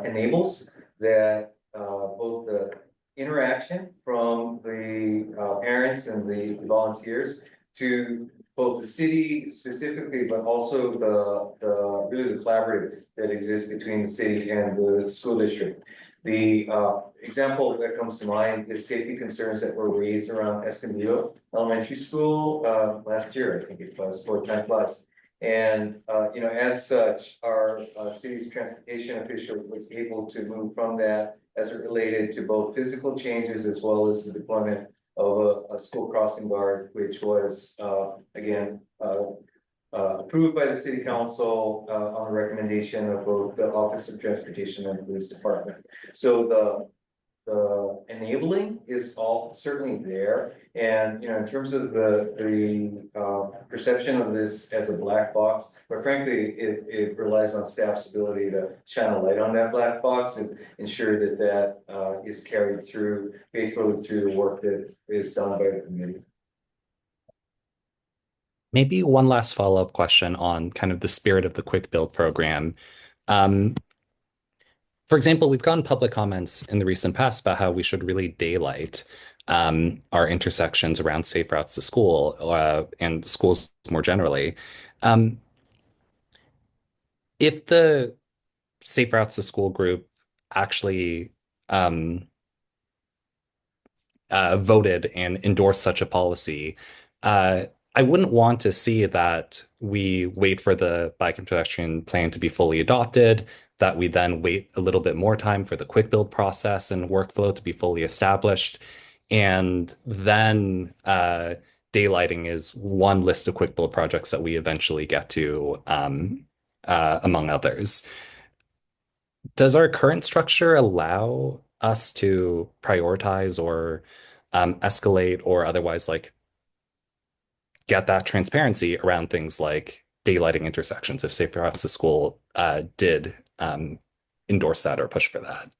enables that both the interaction from the parents and the volunteers to both the city specifically, but also the really the collaborative that exists between the city and the school district. The example that comes to mind is safety concerns that were raised around Escondido Elementary School last year, I think it was, for 10 plus. And as such, our city's transportation official was able to move from that as it related to both physical changes as well as the deployment of a school crossing guard, which was again approved by the city council on the recommendation of both the Office of Transportation and Police Department. So the enabling is all certainly there, and in terms of the perception of this as a black box, but frankly, it relies on staff's ability to shine a light on that black box and ensure that is carried through faithfully through the work that is done by the committee. Maybe one last follow-up question on kind of the spirit of the quick build program. For example, we've gotten public comments in the recent past about how we should really daylight our intersections around safe routes to school, and schools more generally. If the safe routes to school group actually voted and endorsed such a policy, I wouldn't want to see that we wait for the bike and pedestrian plan to be fully adopted, that we then wait a little bit more time for the quick build process and workflow to be fully established. And then daylighting is one list of quick build projects that we eventually get to, among others. Does our current structure allow us to prioritize or escalate or otherwise like get that transparency around things like daylighting intersections if Safe Routes to School did endorse that or push for that?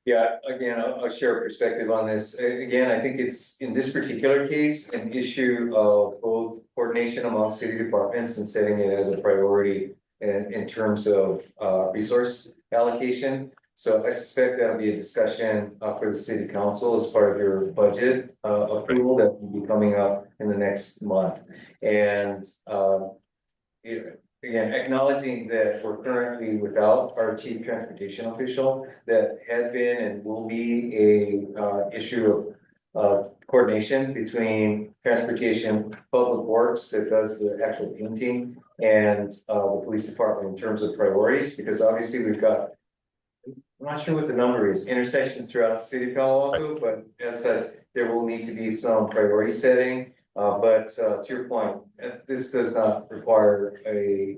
Yeah, again, I'll share a perspective on this. Again, I think it's in this particular case, an issue of both coordination among city departments and setting it as a priority in terms of resource allocation. So I suspect that'll be a discussion for the city council as part of your budget approval that will be coming up in the next month. And again, acknowledging that we're currently without our chief transportation official, that had been and will be a issue of coordination between transportation, public works that does the actual painting, and the police department in terms of priorities, because obviously we've got, I'm not sure what the number is, intersections throughout the city of Palo Alto, but as such, there will need to be some priority setting. But to your point, this does not require a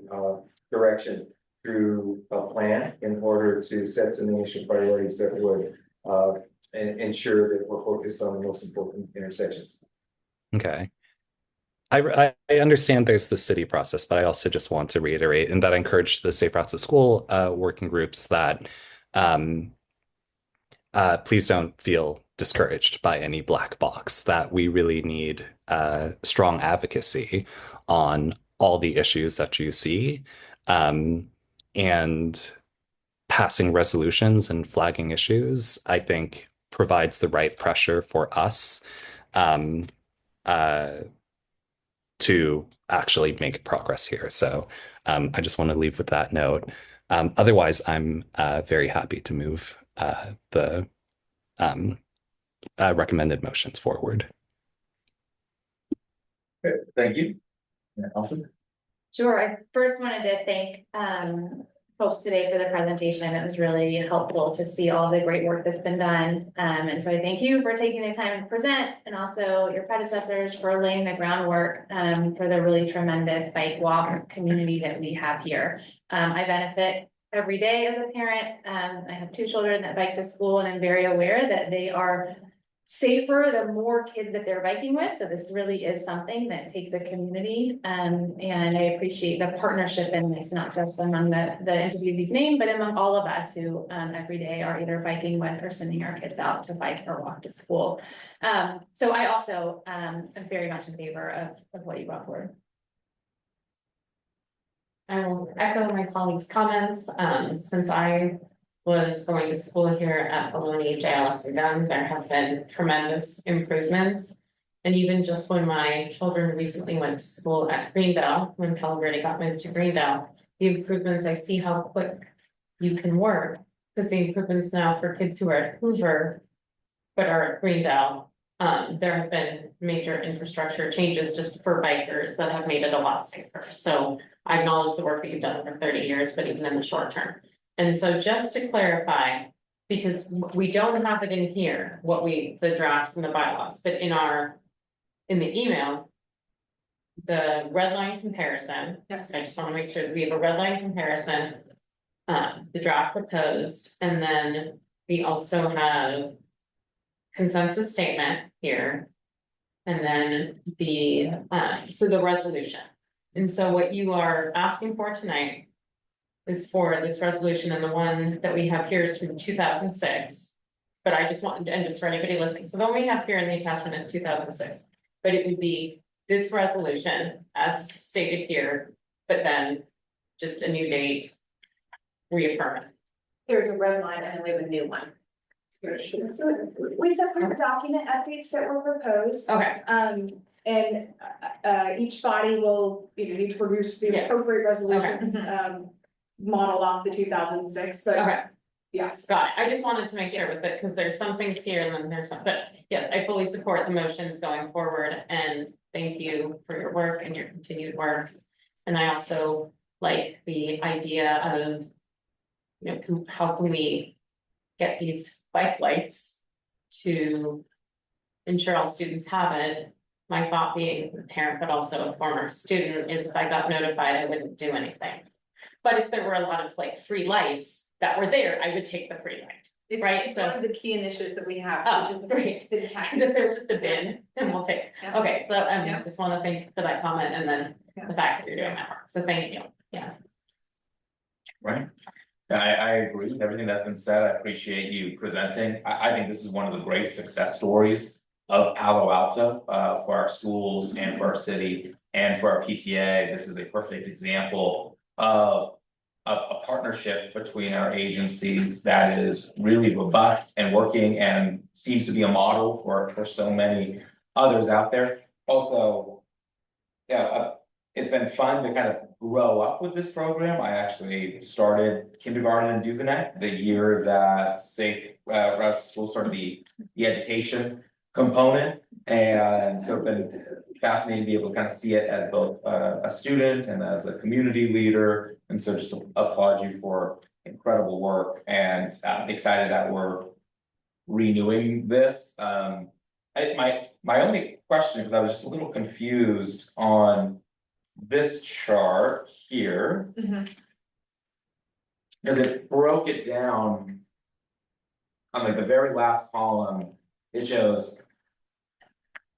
direction through a plan in order to set some initial priorities that would ensure that we're focused on the most important intersections. Okay. I understand there's the city process, but I also just want to reiterate and that I encourage the Safe Routes to School working groups that please don't feel discouraged by any black box, that we really need strong advocacy on all the issues that you see, and passing resolutions and flagging issues, I think provides the right pressure for us to actually make progress here. So I just want to leave with that note. Otherwise, I'm very happy to move the recommended motions forward. Good, thank you. Allison? Sure, I first wanted to thank folks today for the presentation. It was really helpful to see all the great work that's been done. And so I thank you for taking the time to present, and also your predecessors for laying the groundwork for the really tremendous bike walk community that we have here. I benefit every day as a parent. I have 2 children that bike to school, and I'm very aware that they are safer the more kids that they're biking with. So this really is something that takes a community. And I appreciate the partnership in this, not just among the entities you've named, but among all of us who every day are either biking with or sending our kids out to bike or walk to school. So I also am very much in favor of what you brought forward. I will echo my colleagues' comments. Since I was going to school here at Bologna JLS again, there have been tremendous improvements. And even just when my children recently went to school at Greendale, when Palo Verde got moved to Greendale, the improvements, I see how quick you can work, because the improvements now for kids who are at Hoover but are at Greendale, there have been major infrastructure changes just for bikers that have made it a lot safer. So I acknowledge the work that you've done for 30 years, but even in the short term. And so just to clarify, because we don't have it in here, the drafts and the bylaws, but in the email, the red line comparison, yes, I just want to make sure that we have a red line comparison, the draft proposed, and then we also have consensus statement here, and then so the resolution. And so what you are asking for tonight is for this resolution, and the one that we have here is from 2006. But I just want, and just for anybody listening, so the one we have here in the attachment is 2006. But it would be this resolution as stated here, but then just a new date, reaffirm it. There's a red line and then we have a new one. We sent through the document updates that were proposed. Okay, And each body will, need to produce the Yeah. appropriate resolutions, Okay. modeled off the 2006, but okay, yes. got it. I just wanted to make sure with it, because there's some things here and then there's some, but yes, I fully support the motions going forward and thank you for your work and your continued work. And I also like the idea of, how can we get these bike lights to ensure all students have it? My thought being a parent, but also a former student, is if I got notified, I wouldn't do anything. But if there were a lot of like free lights that were there, I would take the free light. It's, Right, it's so- one of the key initiatives that we have, Oh, which is great. been hacked. And if there's just a bin, then we'll take it. Yeah. Okay, so Yeah. just want to thank you for that comment and then Yeah. the fact that you're doing that work. So thank you. Yeah. Right. I agree with everything that's been said. I appreciate you presenting. I think this is one of the great success stories of Palo Alto, for our schools and for our city and for our PTA. This is a perfect example of a partnership between our agencies that is really robust and working and seems to be a model for so many others out there. Also, yeah, it's been fun to kind of grow up with this program. I actually started kindergarten in Duvenet the year that Safe Routes to School started the education component. And so it's been fascinating to be able to kind of see it as both a student and as a community leader. And so just applaud you for incredible work and excited that we're renewing this. My only question, because I was just a little confused on this chart here. Because it broke it down on like the very last column, it shows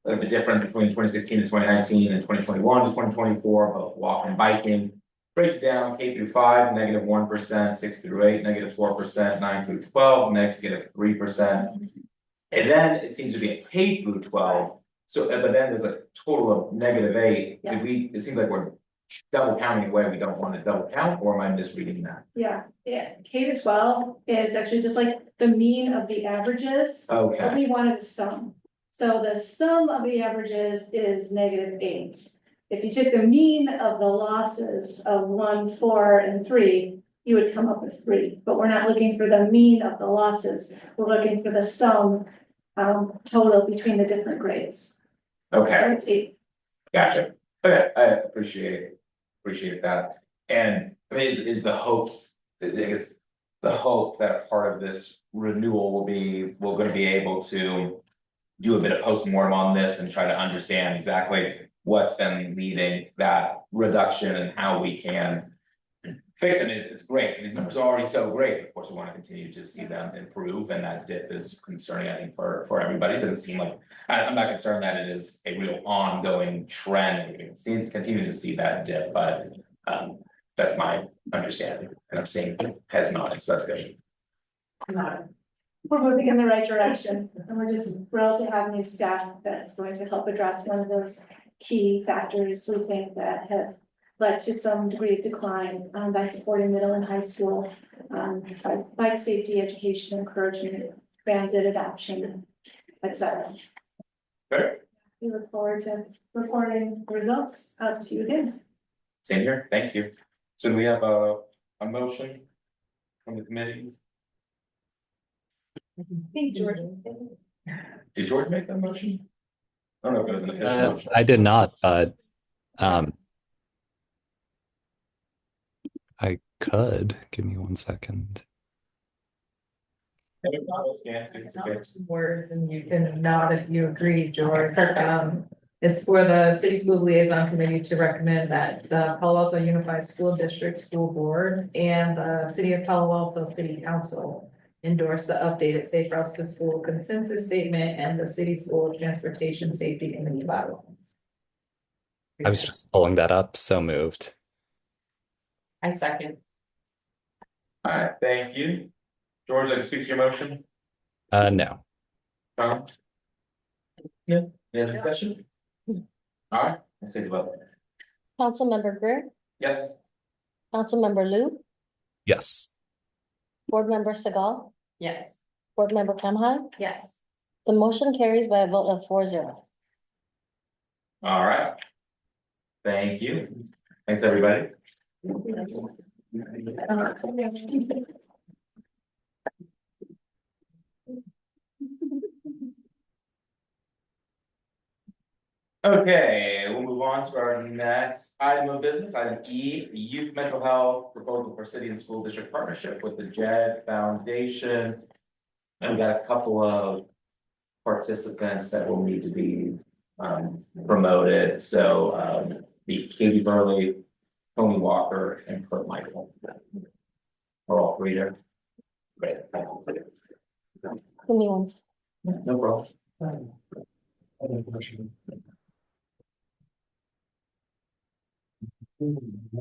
like the difference between 2016 to 2019 and 2021 to 2024, both walk and biking. Breaks down K through 5, -1%, 6 through 8, -4%, 9 through 12, -3%. And then it seems to be a K through 12. So, but then there's a total of -8. Yeah. It seems like we're double counting away. We don't want to double count, or am I misreading that? Yeah, K to 12 is actually just like the mean of the averages. But Okay, we wanted to sum. So the sum of the averages is -8. If you took the mean of the losses of 1, 4, and 3, you would come up with 3. But we're not looking for the mean of the losses. We're looking for the sum total between the different grades. okay. So it's 8. Gotcha. Okay, I appreciate that. And I mean, is the hopes, I guess, the hope that a part of this renewal will be, we're gonna be able to do a bit of postmortem on this and try to understand exactly what's been leading that reduction and how we can fix it. It's great, because these numbers are already so great. Of course, we want to continue to see them improve, and that dip is concerning, I think, for everybody. It doesn't seem like, I'm not concerned that it is a real ongoing trend. We can continue to see that dip, but that's my understanding, and I'm seeing heads nodding, so that's good. We're moving in the right direction, and we're just thrilled to have new staff that's going to help address one of those key factors we think that have led to some degree of decline by supporting middle and high school bike safety, education, encouragement, transit adoption, etc. Great. We look forward to reporting the results out to you again. Same here, thank you. So we have a motion from the committee. Thank you, George. Did George make that motion? I don't know if it was an official motion. I did not, but I could. Give me 1 second. Words and you can nod if you agree, George. It's for the City Schools Liaison Committee to recommend that the Palo Alto Unified School District School Board and the City of Palo Alto City Council endorse the updated Safe Routes to School consensus statement and the City School Transportation Safety Committee bylaws. I was just pulling that up, so moved. I second. All right, thank you. George, like to speak to your motion? No. Tom? Yeah, any other discussion? All right, let's take a vote. Councilmember Greer, Yes. Councilmember Lou, Yes. Board Member Segal, Yes. Board Member Kamhan. Yes. The motion carries by a vote of 4-0. All right. Thank you. Thanks, everybody. Okay, we'll move on to our next item of business, item E, youth mental health proposal for city and school district partnership with the JED Foundation. And we got a couple of participants that will need to be promoted, so the Katie Burley, Tony Walker, and Clerk Michael. Are all three there? Great. Give me one. No problem. Okay,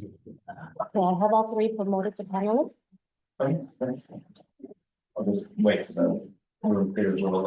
I have all three promoted to panelists. I'll just wait, so. There's a little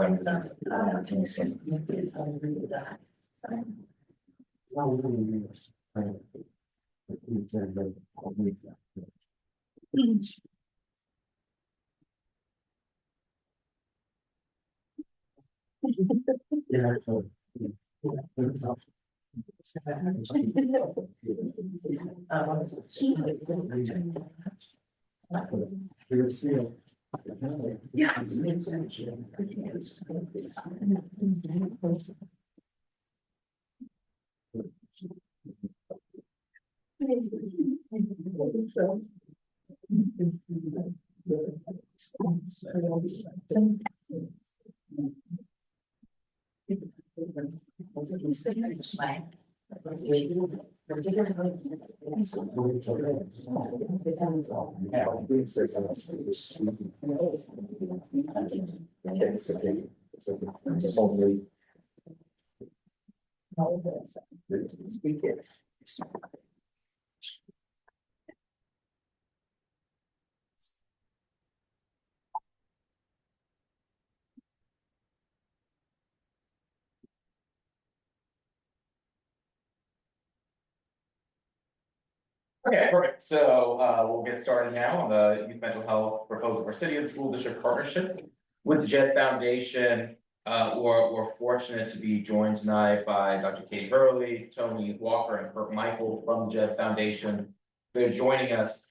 Okay, perfect. So we'll get started now on the youth mental health proposal for city and school district partnership with the JED Foundation. We're fortunate to be joined tonight by Dr. Kate Hurley, Tony Walker, and Clerk Michael from the JED Foundation. They're joining us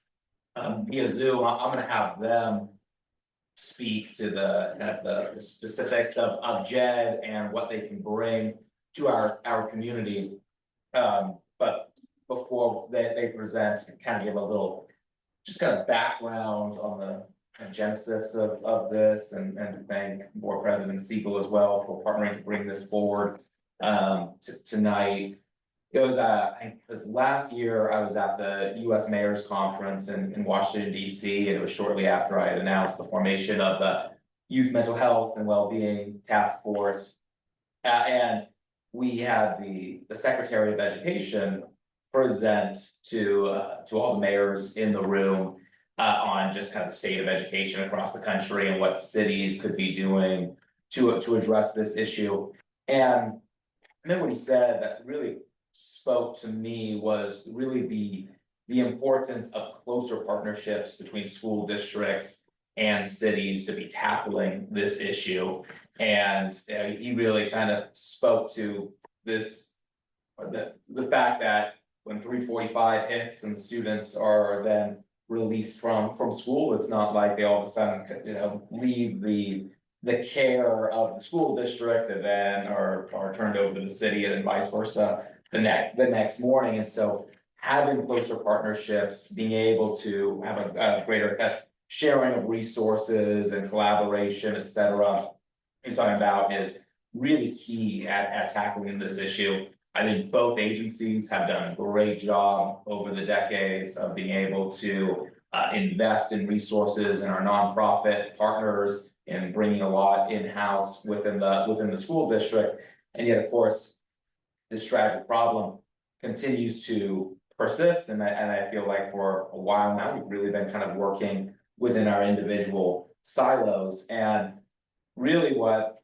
via Zoom. I'm going to have them speak to the specifics of JED and what they can bring to our community. But before they present, kind of give a little, just kind of background on the genesis of this, and thank Board President Siegel as well for partnering to bring this forward tonight. It was I think it was last year I was at the U.S. Mayor's Conference in Washington, D.C., and it was shortly after I had announced the formation of the Youth Mental Health and Wellbeing Task Force. And we had the Secretary of Education present to all the mayors in the room on just kind of the state of education across the country and what cities could be doing to address this issue. And then what he said that really spoke to me was really the importance of closer partnerships between school districts and cities to be tackling this issue. And he really kind of spoke to this, the fact that when 3:45 hits and students are then released from school, it's not like they all of a sudden, leave the care of the school district and then are turned over to the city and then vice versa the next morning. And so having closer partnerships, being able to have a greater sharing of resources and collaboration, et cetera, he's talking about is really key at tackling this issue. I think both agencies have done a great job over the decades of being able to invest in resources and our nonprofit partners and bringing a lot in-house within the school district. And yet, of course, this tragic problem continues to persist. And I feel like for a while now, we've really been kind of working within our individual silos. And really what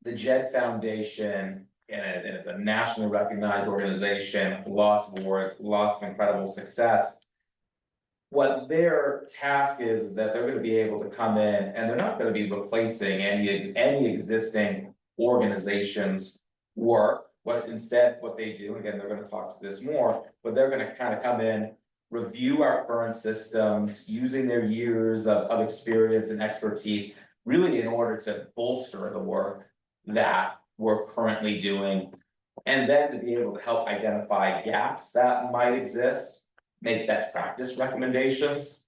the JED Foundation and it's a nationally recognized organization, lots of awards, lots of incredible success. What their task is that they're gonna be able to come in and they're not gonna be replacing any existing organization's work. What instead, what they do, again, they're gonna talk to this more, but they're gonna kind of come in, review our current systems, using their years of experience and expertise, really in order to bolster the work that we're currently doing. And then to be able to help identify gaps that might exist, make best practice recommendations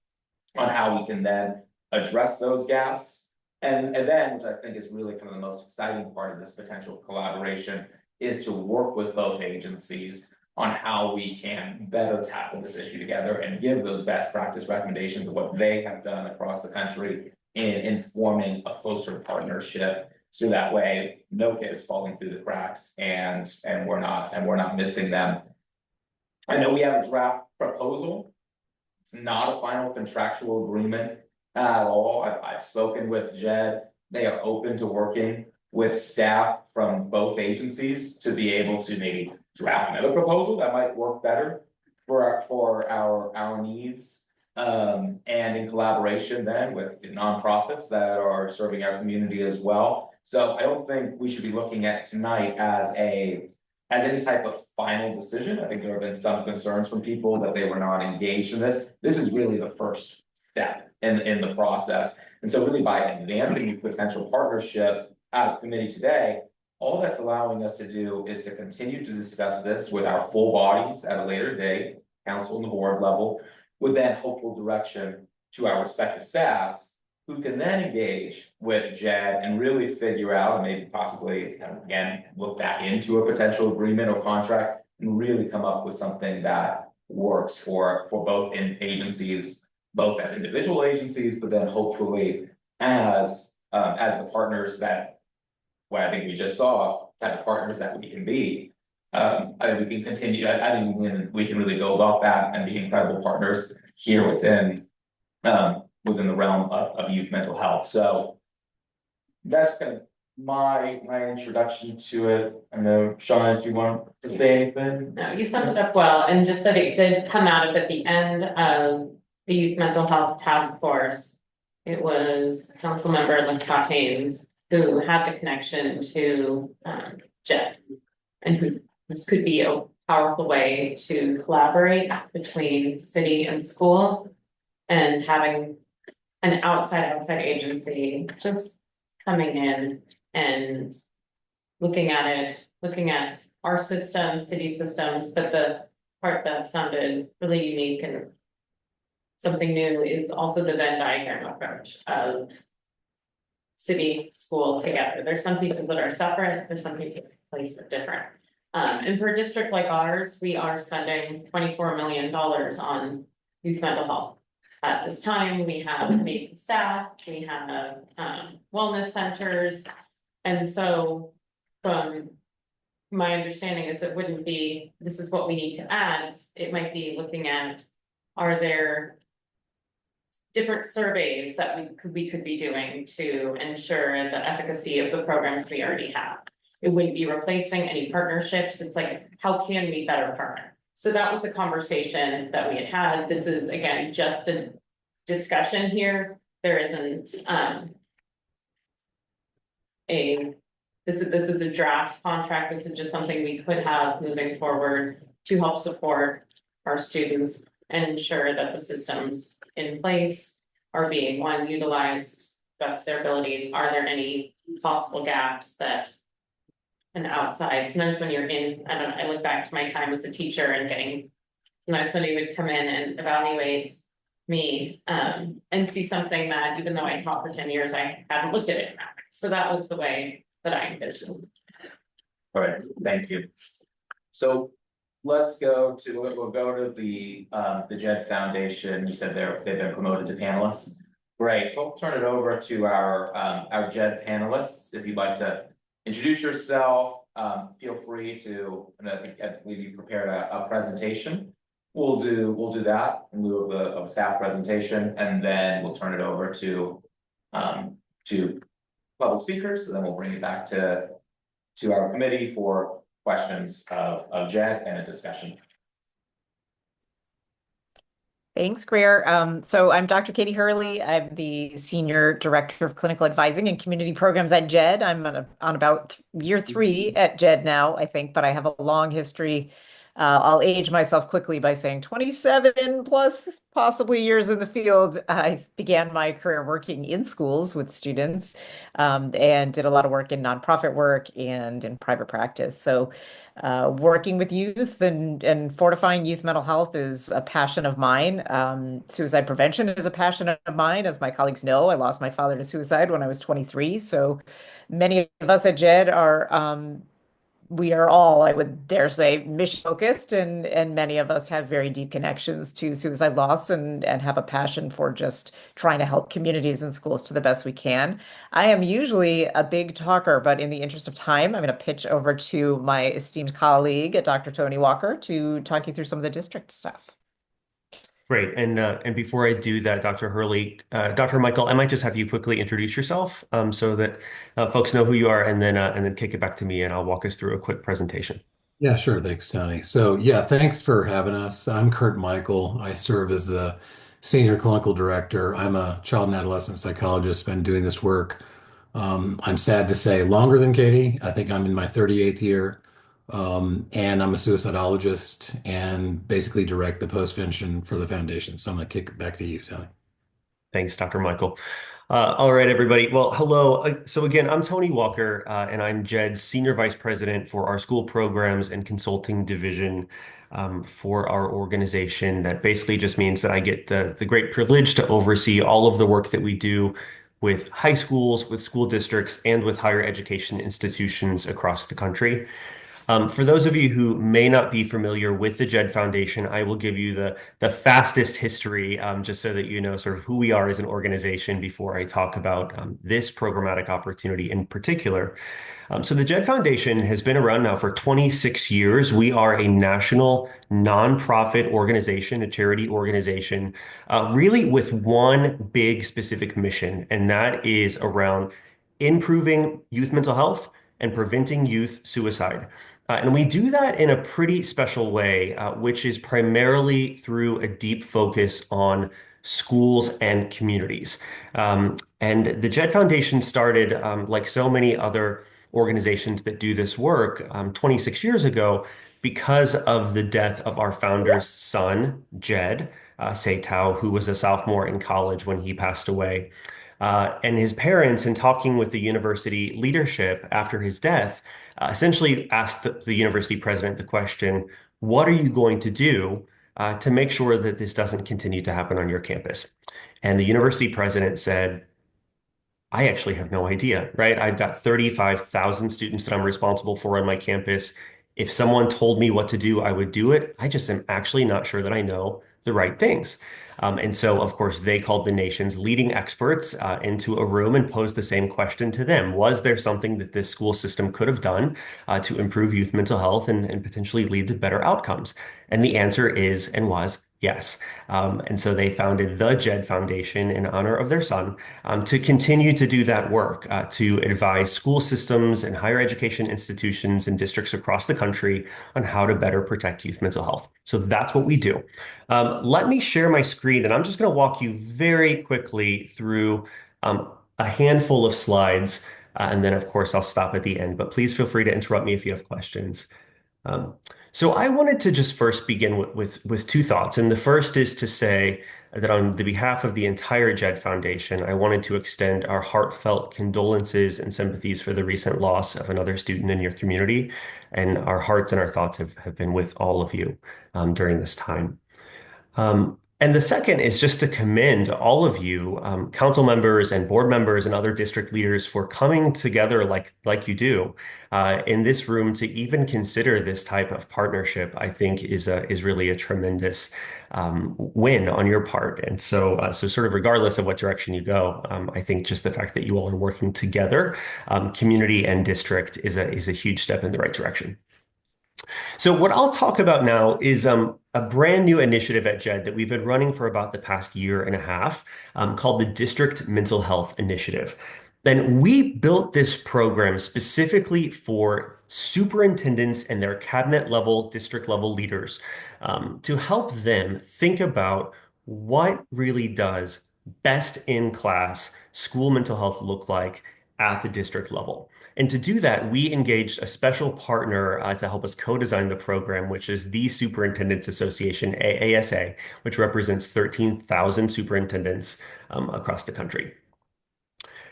on how we can then address those gaps. And then, which I think is really kind of the most exciting part of this potential collaboration, is to work with both agencies on how we can better tackle this issue together and give those best practice recommendations of what they have done across the country in forming a closer partnership. So that way, no kid is falling through the cracks and we're not missing them. I know we have a draft proposal. It's not a final contractual agreement at all. I've spoken with Jed. They are open to working with staff from both agencies to be able to maybe draft another proposal that might work better for our needs. And in collaboration then with the nonprofits that are serving our community as well. So I don't think we should be looking at tonight as any type of final decision. I think there have been some concerns from people that they were not engaged in this. This is really the first step in the process. And so really by advancing the potential partnership out of committee today, all that's allowing us to do is to continue to discuss this with our full bodies at a later date, council and the board level, with then hopeful direction to our respective staffs, who can then engage with Jed and really figure out, and maybe possibly, again, look back into a potential agreement or contract and really come up with something that works for both agencies, both as individual agencies, but then hopefully as the partners that, what I think we just saw, type of partners that we can be. I think we can continue, I think we can really build off that and be incredible partners here within the realm of youth mental health. So that's kind of my introduction to it. I know, Sean, if you want to say anything? No, you summed it up well, and just that it did come out of at the end of the Youth Mental Health Task Force. It was Councilmember Lithcott Haynes who had the connection to Jed, and who this could be a powerful way to collaborate between city and school, and having an outside agency just coming in and looking at our system, city systems, but the part that sounded really unique and something new is also the Venn diagram approach of city, school together. There's some pieces that are separate, there's some places that are different. And for a district like ours, we are spending $24 million on youth mental health. At this time, we have amazing staff, we have wellness centers. And so from my understanding is it wouldn't be, this is what we need to add. It might be looking at, are there different surveys that we could be doing to ensure the efficacy of the programs we already have. It wouldn't be replacing any partnerships. It's like, how can we better partner? So that was the conversation that we had. This is, again, just a discussion here. There isn't this is a draft contract. This is just something we could have moving forward to help support our students and ensure that the systems in place are being utilized, best their abilities. Are there any possible gaps that an outside, sometimes when you're in, I look back to my time as a teacher and getting, somebody would come in and evaluate me and see something that even though I taught for 10 years, I hadn't looked at it. So that was the way that I envisioned. All right, thank you. So we'll go to the Jed Foundation. You said they've been promoted to panelists. Great, so I'll turn it over to our Jed panelists. If you'd like to introduce yourself, feel free to, and I believe you prepared a presentation. We'll do that in lieu of a staff presentation, and then we'll turn it over to public speakers, and then we'll bring it back to to our committee for questions of Jed and a discussion. Thanks, Greer. So I'm Dr. Katie Hurley. I'm the Senior Director of Clinical Advising and Community Programs at JED. I'm on about year 3 at JED now, I think, but I have a long history. I'll age myself quickly by saying 27 plus possibly years in the field. I began my career working in schools with students and did a lot of work in nonprofit work and in private practice. So working with youth and fortifying youth mental health is a passion of mine. Suicide prevention is a passion of mine. As my colleagues know, I lost my father to suicide when I was 23. So many of us at JED we are all, I would dare say, mission focused, and many of us have very deep connections to suicide loss and have a passion for just trying to help communities and schools to the best we can. I am usually a big talker, but in the interest of time, I'm going to pitch over to my esteemed colleague, Dr. Tony Walker, to talk you through some of the district stuff. Great. And before I do that, Dr. Hurley, Dr. Michael, I might just have you quickly introduce yourself so that folks know who you are, and then kick it back to me, and I'll walk us through a quick presentation. Yeah, sure. Thanks, Tony. So yeah, thanks for having us. I'm Kurt Michael. I serve as the Senior Clinical Director. I'm a child and adolescent psychologist, been doing this work. I'm sad to say longer than Katie. I think I'm in my 38th year. And I'm a suicidologist and basically direct the postvention for the foundation. So I'm going to kick it back to you, Tony. Thanks, Dr. Michael. All right, everybody. Well, hello. So again, I'm Tony Walker, and I'm JED's Senior Vice President for our School Programs and Consulting Division for our organization. That basically just means that I get the great privilege to oversee all of the work that we do with high schools, with school districts, and with higher education institutions across the country. For those of you who may not be familiar with the JED Foundation, I will give you the fastest history, just so that you know sort of who we are as an organization before I talk about this programmatic opportunity in particular. So the JED Foundation has been around now for 26 years. We are a national nonprofit organization, a charity organization, really with one big specific mission, and that is around improving youth mental health and preventing youth suicide. And we do that in a pretty special way, which is primarily through a deep focus on schools and communities. And the JED Foundation started, like so many other organizations that do this work, 26 years ago, because of the death of our founder's son, Jed Seitao, who was a sophomore in college when he passed away. And his parents, in talking with the university leadership after his death, essentially asked the university president the question, what are you going to do to make sure that this doesn't continue to happen on your campus? And the university president said, I actually have no idea, right? I've got 35,000 students that I'm responsible for on my campus. If someone told me what to do, I would do it. I just am actually not sure that I know the right things. And so, of course, they called the nation's leading experts into a room and posed the same question to them. Was there something that this school system could have done to improve youth mental health and potentially lead to better outcomes? And the answer is and was yes. And so they founded the JED Foundation in honor of their son to continue to do that work, to advise school systems and higher education institutions and districts across the country on how to better protect youth mental health. So that's what we do. Let me share my screen, and I'm just going to walk you very quickly through a handful of slides, and then, of course, I'll stop at the end. But please feel free to interrupt me if you have questions. So I wanted to just first begin with two thoughts. And the first is to say that on the behalf of the entire JED Foundation, I wanted to extend our heartfelt condolences and sympathies for the recent loss of another student in your community. And our hearts and our thoughts have been with all of you during this time. And the second is just to commend all of you, council members and board members and other district leaders for coming together like you do in this room to even consider this type of partnership. I think is really a tremendous win on your part. And so sort of regardless of what direction you go, I think just the fact that you all are working together, community and district, is a huge step in the right direction. So what I'll talk about now is a brand new initiative at JED that we've been running for about the past year and a half, called the District Mental Health Initiative. Then we built this program specifically for superintendents and their cabinet level, district level leaders to help them think about what really does best in class school mental health look like at the district level. And to do that, we engaged a special partner to help us co-design the program, which is the Superintendents Association, AASA, which represents 13,000 superintendents across the country.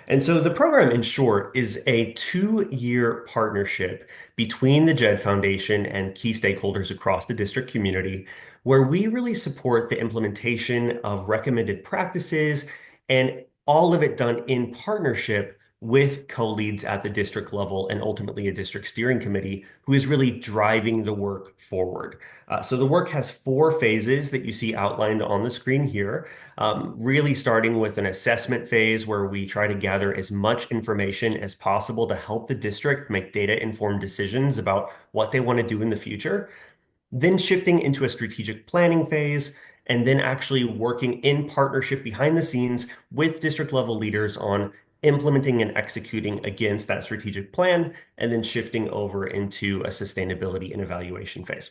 And so the program, in short, is a 2-year partnership between the JED Foundation and key stakeholders across the district community, where we really support the implementation of recommended practices and all of it done in partnership with co-leads at the district level and ultimately a district steering committee who is really driving the work forward. So the work has 4 phases that you see outlined on the screen here. Really starting with an assessment phase where we try to gather as much information as possible to help the district make data-informed decisions about what they want to do in the future. Then shifting into a strategic planning phase, and then actually working in partnership behind the scenes with district level leaders on implementing and executing against that strategic plan, and then shifting over into a sustainability and evaluation phase.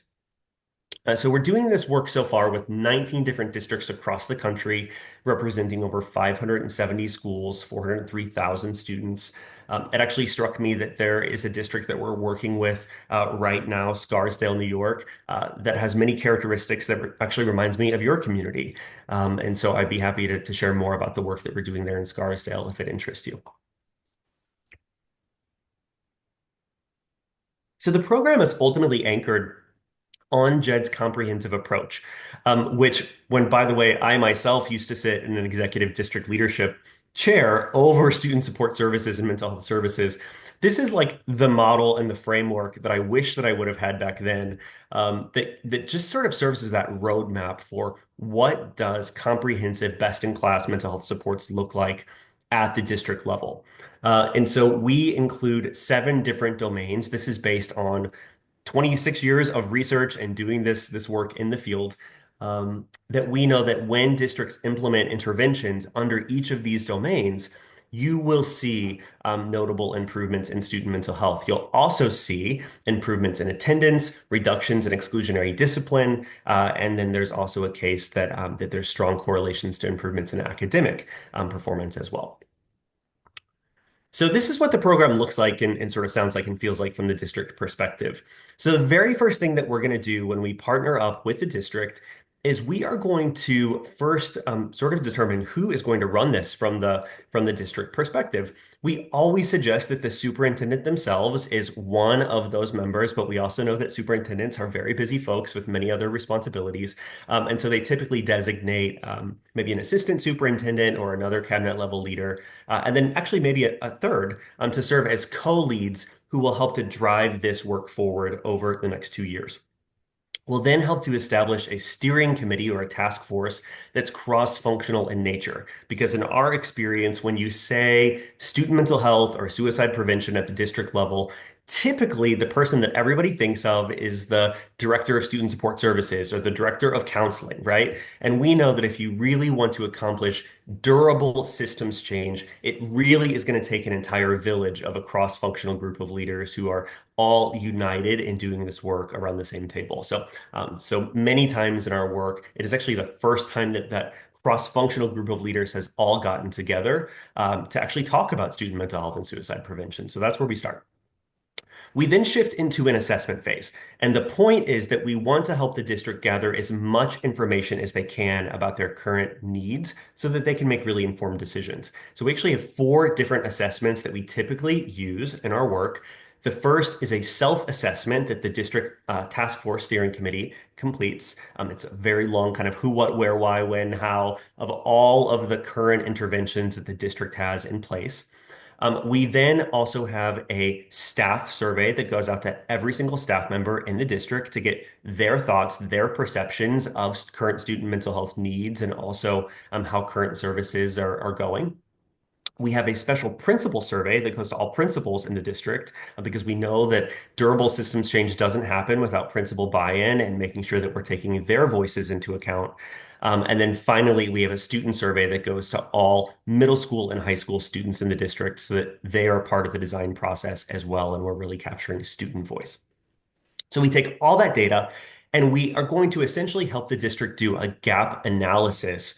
So we're doing this work so far with 19 different districts across the country, representing over 570 schools, 403,000 students. It actually struck me that there is a district that we're working with right now, Scarsdale, New York, that has many characteristics that actually reminds me of your community. And so I'd be happy to share more about the work that we're doing there in Scarsdale if it interests you. So the program is ultimately anchored on JED's comprehensive approach, which, when, by the way, I myself used to sit in an executive district leadership chair over student support services and mental health services. This is like the model and the framework that I wish that I would have had back then, that just sort of serves as that roadmap for what does comprehensive best-in-class mental health supports look like at the district level. And so we include 7 different domains. This is based on 26 years of research and doing this work in the field, that we know that when districts implement interventions under each of these domains, you will see notable improvements in student mental health. You'll also see improvements in attendance, reductions in exclusionary discipline, and then there's also a case that there's strong correlations to improvements in academic performance as well. So this is what the program looks like and sort of sounds like and feels like from the district perspective. So the very first thing that we're going to do when we partner up with the district is we are going to first sort of determine who is going to run this from the district perspective. We always suggest that the superintendent themselves is one of those members, but we also know that superintendents are very busy folks with many other responsibilities. And so they typically designate maybe an assistant superintendent or another cabinet level leader, and then actually maybe a third to serve as co-leads who will help to drive this work forward over the next 2 years. We'll then help to establish a steering committee or a task force that's cross-functional in nature. Because in our experience, when you say student mental health or suicide prevention at the district level, typically the person that everybody thinks of is the director of student support services or the director of counseling, right? And we know that if you really want to accomplish durable systems change, it really is going to take an entire village of a cross-functional group of leaders who are all united in doing this work around the same table. So many times in our work, it is actually the first time that cross-functional group of leaders has all gotten together to actually talk about student mental health and suicide prevention. So that's where we start. We then shift into an assessment phase. And the point is that we want to help the district gather as much information as they can about their current needs so that they can make really informed decisions. So we actually have 4 different assessments that we typically use in our work. The first is a self-assessment that the district task force steering committee completes. It's a very long kind of who, what, where, why, when, how of all of the current interventions that the district has in place. We then also have a staff survey that goes out to every single staff member in the district to get their thoughts, their perceptions of current student mental health needs, and also how current services are going. We have a special principal survey that goes to all principals in the district because we know that durable systems change doesn't happen without principal buy-in and making sure that we're taking their voices into account. And then finally, we have a student survey that goes to all middle school and high school students in the district so that they are part of the design process as well, and we're really capturing student voice. So we take all that data and we are going to essentially help the district do a gap analysis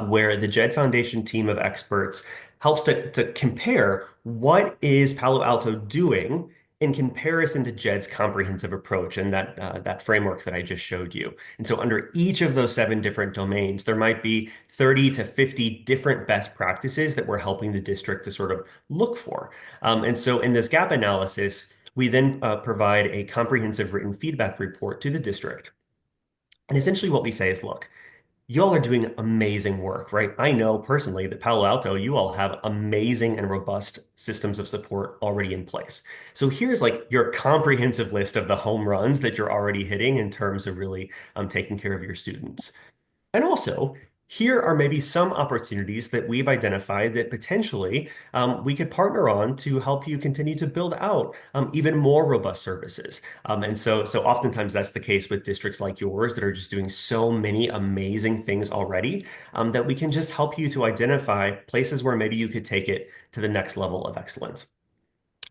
where the JED Foundation team of experts helps to compare what is Palo Alto doing in comparison to JED's comprehensive approach and that framework that I just showed you. And so under each of those 7 different domains, there might be 30 to 50 different best practices that we're helping the district to sort of look for. And so in this gap analysis, we then provide a comprehensive written feedback report to the district. And essentially what we say is, look, you all are doing amazing work, right? I know personally that Palo Alto, you all have amazing and robust systems of support already in place. So here's like your comprehensive list of the home runs that you're already hitting in terms of really taking care of your students. And also, here are maybe some opportunities that we've identified that potentially we could partner on to help you continue to build out even more robust services. And so oftentimes that's the case with districts like yours that are just doing so many amazing things already that we can just help you to identify places where maybe you could take it to the next level of excellence.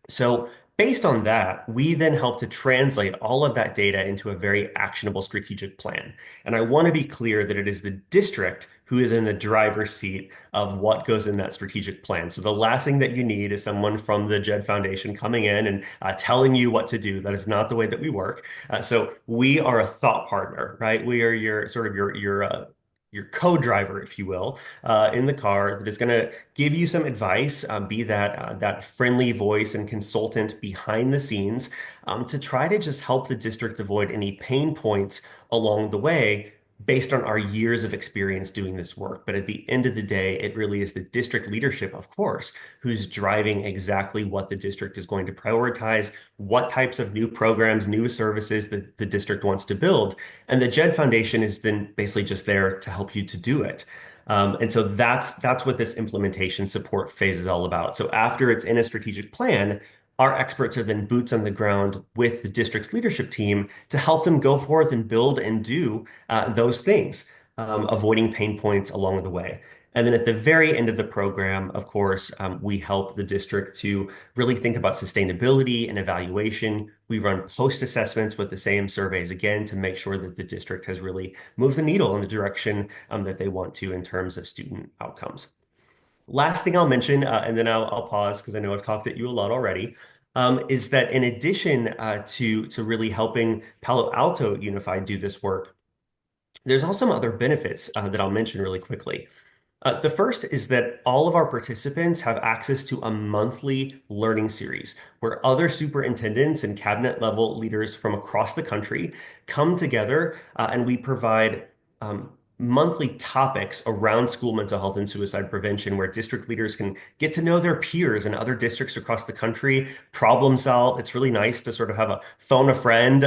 So based on that, we then help to translate all of that data into a very actionable strategic plan. And I want to be clear that it is the district who is in the driver's seat of what goes in that strategic plan. So the last thing that you need is someone from the JED Foundation coming in and telling you what to do. That is not the way that we work. So we are a thought partner, right? We are your sort of your co-driver, if you will, in the car that is going to give you some advice, be that friendly voice and consultant behind the scenes to try to just help the district avoid any pain points along the way based on our years of experience doing this work. But at the end of the day, it really is the district leadership, of course, who's driving exactly what the district is going to prioritize, what types of new programs, new services that the district wants to build. And the JED Foundation is then basically just there to help you to do it. And so that's what this implementation support phase is all about. So after it's in a strategic plan, our experts are then boots on the ground with the district's leadership team to help them go forth and build and do those things, avoiding pain points along the way. And then at the very end of the program, of course, we help the district to really think about sustainability and evaluation. We run post assessments with the same surveys again to make sure that the district has really moved the needle in the direction that they want to in terms of student outcomes. Last thing I'll mention, and then I'll pause because I know I've talked at you a lot already, is that in addition to really helping Palo Alto Unified do this work, there's also some other benefits that I'll mention really quickly. The first is that all of our participants have access to a monthly learning series where other superintendents and cabinet level leaders from across the country come together and we provide monthly topics around school mental health and suicide prevention where district leaders can get to know their peers in other districts across the country, problem solve. It's really nice to sort of have a phone a friend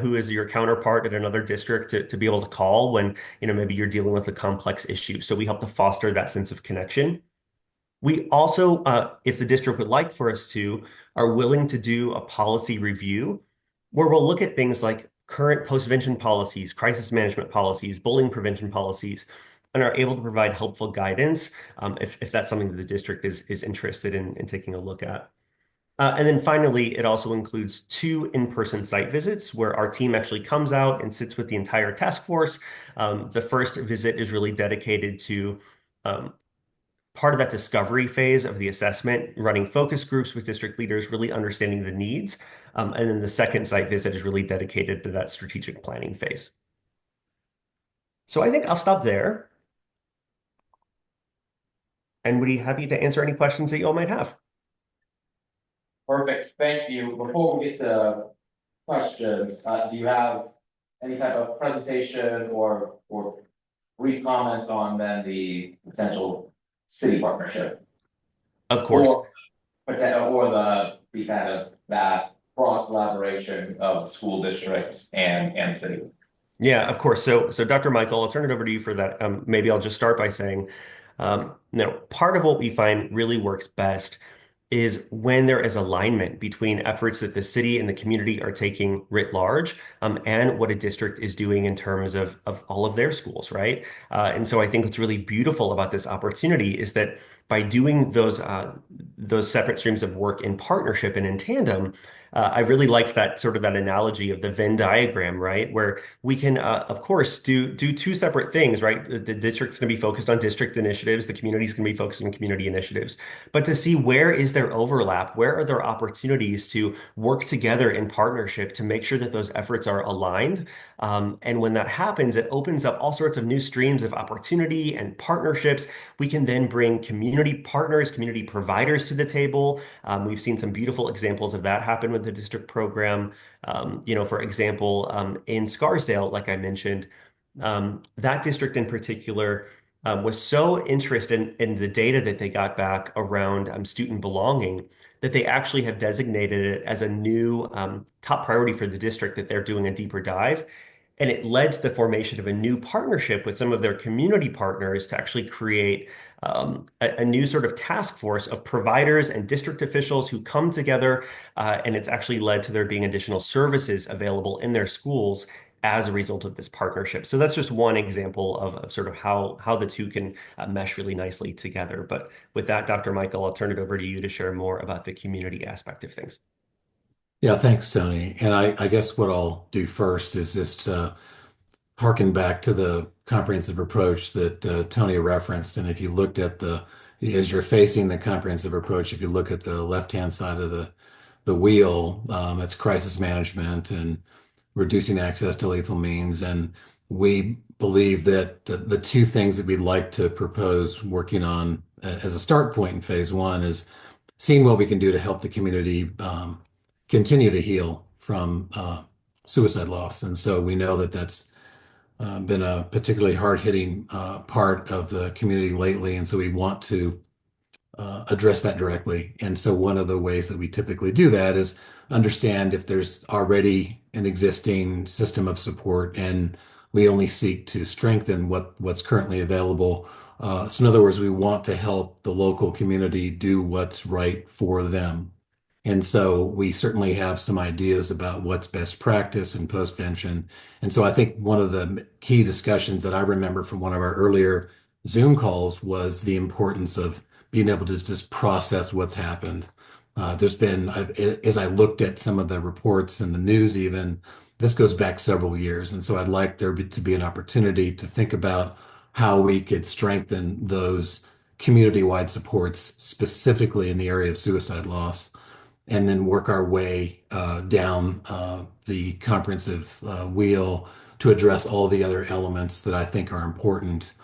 who is your counterpart at another district to be able to call when, you know, maybe you're dealing with a complex issue. So we help to foster that sense of connection. We also, if the district would like for us to, are willing to do a policy review where we'll look at things like current postvention policies, crisis management policies, bullying prevention policies, and are able to provide helpful guidance if that's something that the district is interested in taking a look at. And then finally, it also includes 2 in-person site visits where our team actually comes out and sits with the entire task force. The first visit is really dedicated to part of that discovery phase of the assessment, running focus groups with district leaders, really understanding the needs. And then the second site visit is really dedicated to that strategic planning phase. So I think I'll stop there. And would be happy to answer any questions that you all might have. Perfect, thank you. Before we get to questions, do you have any type of presentation or brief comments on then the potential city partnership? Of course. Or the kind of that cross collaboration of school district and city. Yeah, of course. So Dr. Michael, I'll turn it over to you for that. Maybe I'll just start by saying Now, part of what we find really works best is when there is alignment between efforts that the city and the community are taking writ large, and what a district is doing in terms of all of their schools, right? And so I think what's really beautiful about this opportunity is that by doing those separate streams of work in partnership and in tandem, I really like that sort of that analogy of the Venn diagram, right? Where we can, of course, do two separate things, right? The district's going to be focused on district initiatives, the community's going to be focused on community initiatives, but to see where is there overlap, where are there opportunities to work together in partnership to make sure that those efforts are aligned. And when that happens, it opens up all sorts of new streams of opportunity and partnerships. We can then bring community partners, community providers to the table. We've seen some beautiful examples of that happen with the district program. For example, in Scarsdale, like I mentioned, that district in particular was so interested in the data that they got back around student belonging that they actually have designated it as a new top priority for the district that they're doing a deeper dive. And it led to the formation of a new partnership with some of their community partners to actually create a new sort of task force of providers and district officials who come together. And it's actually led to there being additional services available in their schools as a result of this partnership. So that's just one example of sort of how the two can mesh really nicely together. But with that, Dr. Michael, I'll turn it over to you to share more about the community aspect of things. Yeah, thanks, Tony. And I guess what I'll do first is just harken back to the comprehensive approach that Tony referenced. And if you looked at as you're facing the comprehensive approach, if you look at the left-hand side of the wheel, it's crisis management and reducing access to lethal means. And we believe that the two things that we'd like to propose working on as a start point in phase one is seeing what we can do to help the community continue to heal from suicide loss. And so we know that that's been a particularly hard-hitting part of the community lately. And so we want to address that directly. And so one of the ways that we typically do that is understand if there's already an existing system of support, and we only seek to strengthen what's currently available. So in other words, we want to help the local community do what's right for them. And so we certainly have some ideas about what's best practice and postvention. And so I think one of the key discussions that I remember from one of our earlier Zoom calls was the importance of being able to just process what's happened. As I looked at some of the reports in the news even, this goes back several years. And so I'd like there to be an opportunity to think about how we could strengthen those community-wide supports, specifically in the area of suicide loss, and then work our way down the comprehensive wheel to address all the other elements that I think are important.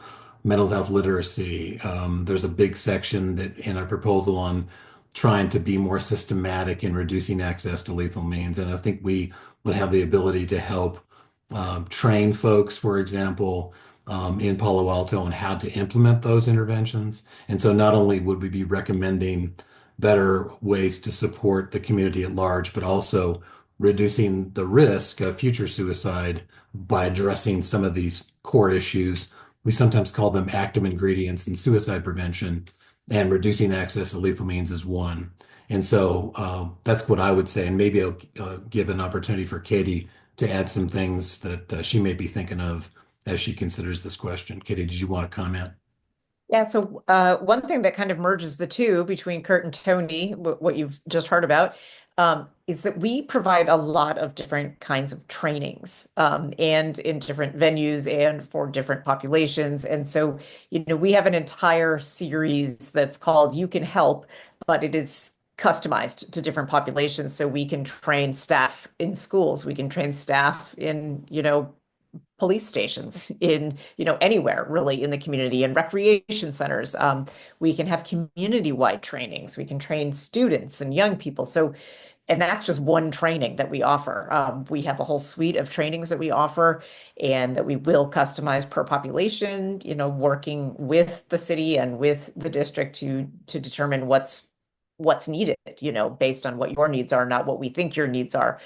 Mental health literacy. There's a big section that in our proposal on trying to be more systematic in reducing access to lethal means. And I think we would have the ability to help train folks, for example, in Palo Alto on how to implement those interventions. And so not only would we be recommending better ways to support the community at large, but also reducing the risk of future suicide by addressing some of these core issues. We sometimes call them active ingredients in suicide prevention, and reducing access to lethal means is one. And so that's what I would say. And maybe I'll give an opportunity for Katie to add some things that she may be thinking of as she considers this question. Katie, did you want to comment? Yeah, so one thing that kind of merges the two between Kurt and Tony, what you've just heard about, is that we provide a lot of different kinds of trainings, and in different venues and for different populations. And so, we have an entire series that's called You Can Help, but it is customized to different populations. So we can train staff in schools, we can train staff in, police stations, in anywhere really in the community, and recreation centers. We can have community-wide trainings, we can train students and young people. And that's just one training that we offer. We have a whole suite of trainings that we offer and that we will customize per population, working with the city and with the district to determine what's what's needed, based on what your needs are, not what we think your needs are.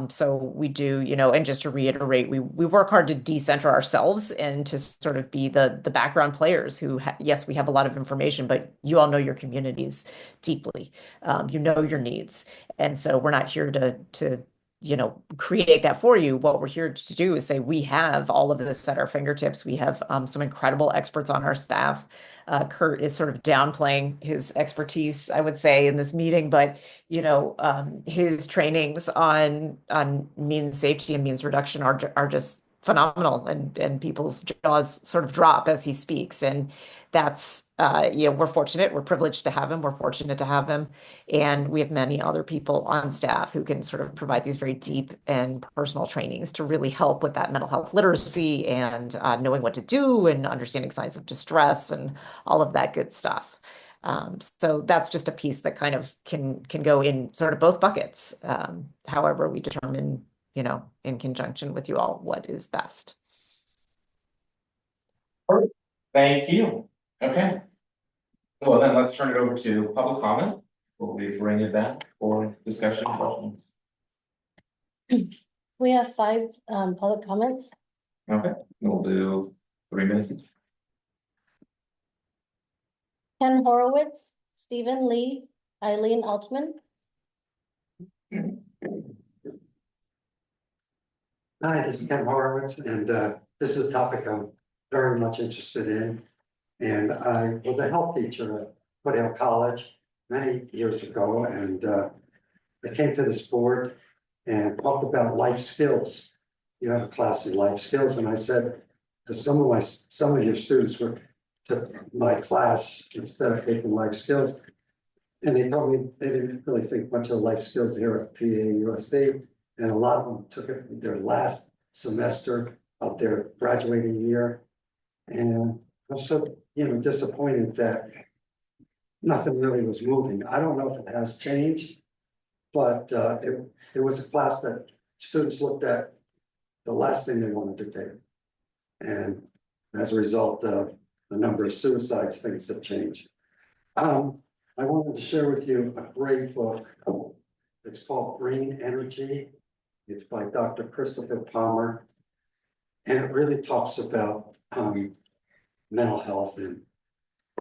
So we do, and just to reiterate, we work hard to decenter ourselves and to sort of be the background players who, yes, we have a lot of information, but you all know your communities deeply. You know your needs. And so we're not here to create that for you. What we're here to do is say we have all of this at our fingertips. We have some incredible experts on our staff. Kurt is sort of downplaying his expertise, I would say, in this meeting, but his trainings on means safety and means reduction are just phenomenal, and people's jaws sort of drop as he speaks. And that's we're fortunate, we're privileged to have him, we're fortunate to have him. And we have many other people on staff who can sort of provide these very deep and personal trainings to really help with that mental health literacy and knowing what to do and understanding signs of distress and all of that good stuff. So that's just a piece that kind of can go in sort of both buckets, however we determine, in conjunction with you all, what is best. Perfect. Thank you. Okay. Well, then let's turn it over to public comment. We'll be bringing it back for discussion. We have 5 public comments. Okay, we'll do 3 minutes each. Ken Horowitz, Stephen Lee, Eileen Altman. Hi, this is Ken Horowitz, and this is a topic I'm very much interested in. And I was a health teacher at Foothill College many years ago, and I came to this board and talked about life skills. You have a class in life skills, and I said to some of your students took my class instead of taking life skills, and they told me they didn't really think much of life skills here at PAUSD. And a lot of them took it in their last semester of their graduating year. And I'm so, disappointed that nothing really was moving. I don't know if it has changed, but it was a class that students looked at the last thing they wanted to take. And as a result of the number of suicides, things have changed. I wanted to share with you a great book. It's called Green Energy. It's by Dr. Christopher Palmer. And it really talks about mental health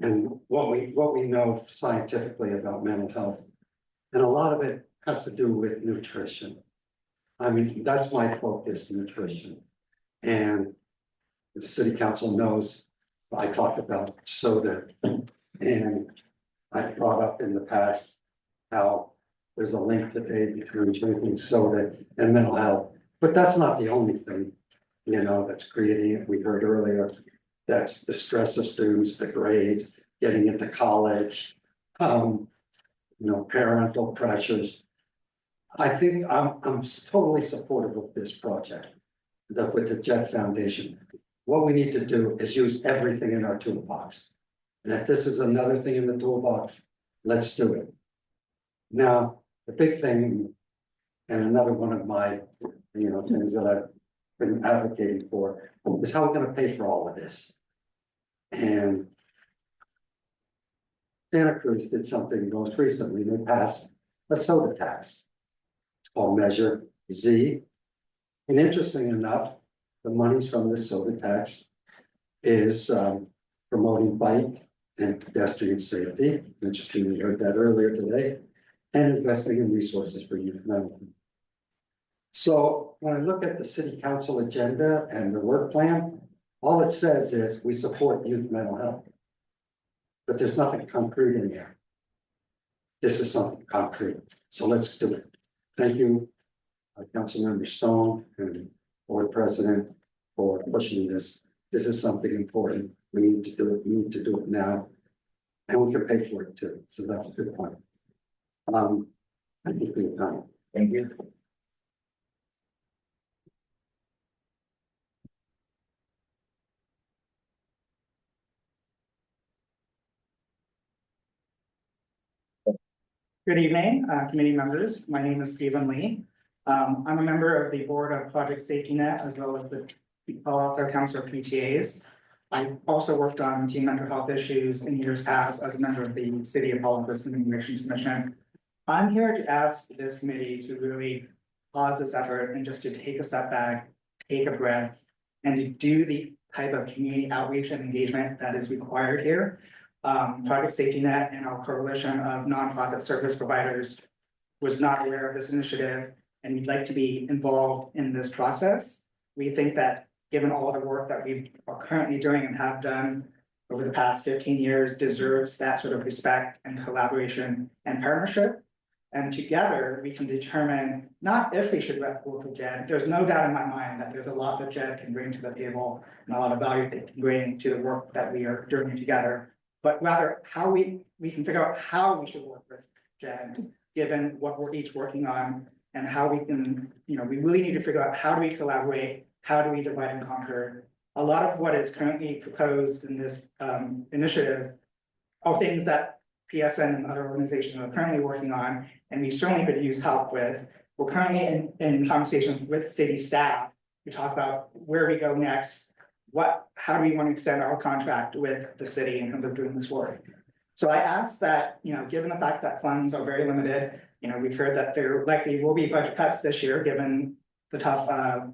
and what we know scientifically about mental health. And a lot of it has to do with nutrition. I mean, that's my focus, nutrition. And the city council knows I talked about soda, and I brought up in the past how there's a link today between drinking soda and mental health. But that's not the only thing, that's creating it. We heard earlier, that's the stress of students, the grades, getting into college, parental pressures. I think I'm totally supportive of this project with the Jet Foundation. What we need to do is use everything in our toolbox. And if this is another thing in the toolbox, let's do it. Now, the big thing, and another one of my, things that I've been advocating for, is how we're going to pay for all of this. And Santa Cruz did something most recently. They passed a soda tax. It's called Measure Z. And interesting enough, the monies from the soda tax is promoting bike and pedestrian safety. Interesting, we heard that earlier today, and investing in resources for youth mental health. So when I look at the city council agenda and the work plan, all it says is we support youth mental health. But there's nothing concrete in there. This is something concrete, so let's do it. Thank you, Councilmember Stone and Board President, for pushing this. This is something important. We need to do it. We need to do it now, and we can pay for it too. So that's a good point. Thank you for your time. Thank you. Good evening, committee members. My name is Stephen Lee. I'm a member of the board of Project Safety Net, as well as the Palo Alto Council of PTAs. I also worked on teen mental health issues in years past as a member of the City of Holland Risk Communications Commission. I'm here to ask this committee to really pause this effort and just to take a step back, take a breath, and to do the type of community outreach and engagement that is required here. Project Safety Net and our coalition of nonprofit service providers was not aware of this initiative, and we'd like to be involved in this process. We think that given all the work that we are currently doing and have done over the past 15 years, deserves that sort of respect and collaboration and partnership. And together we can determine not if we should work with JED. There's no doubt in my mind that there's a lot that JED can bring to the table and a lot of value they can bring to the work that we are doing together. But rather how we can figure out how we should work with JED, given what we're each working on and how we can, we really need to figure out how do we collaborate, how do we divide and conquer. A lot of what is currently proposed in this initiative are things that PSN and other organizations are currently working on, and we certainly could use help with. We're currently in conversations with city staff to talk about where we go next, how do we want to extend our contract with the city in terms of doing this work. So I ask that, given the fact that funds are very limited, we've heard that there likely will be budget cuts this year, given the tough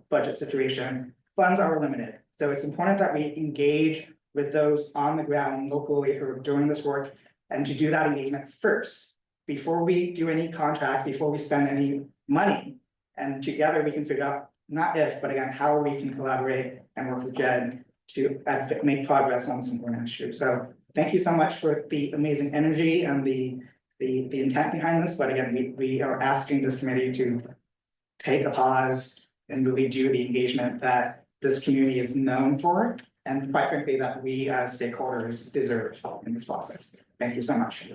budget situation. Funds are limited. So it's important that we engage with those on the ground locally who are doing this work, and to do that engagement first, before we do any contracts, before we spend any money. And together we can figure out, not if, but again, how we can collaborate and work with JED to make progress on some important issues. So thank you so much for the amazing energy and the intent behind this. But again, we are asking this committee to take a pause and really do the engagement that this community is known for, and quite frankly, that we as stakeholders deserve in this process. Thank you so much.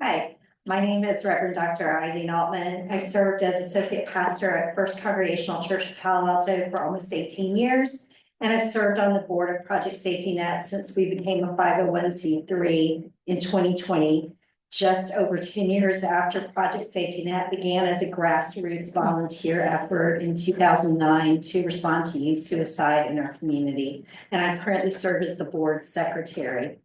Hi, my name is Reverend Dr. Eileen Altman. I served as associate pastor at First Congregational Church of Palo Alto for almost 18 years. And I've served on the board of Project Safety Net since we became a 501c3 in 2020, just over 10 years after Project Safety Net began as a grassroots volunteer effort in 2009 to respond to youth suicide in our community. And I currently serve as the board secretary.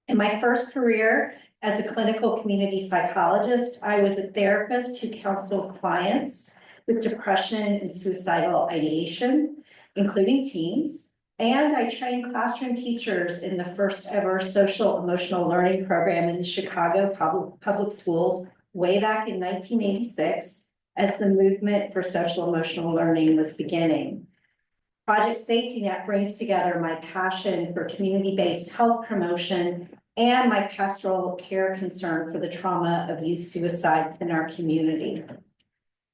In my first career as a clinical community psychologist, I was a therapist who counseled clients with depression and suicidal ideation, including teens. And I trained classroom teachers in the first ever social emotional learning program in the Chicago public schools way back in 1986, as the movement for social emotional learning was beginning. Project Safety Net brings together my passion for community-based health promotion and my pastoral care concern for the trauma of youth suicide in our community.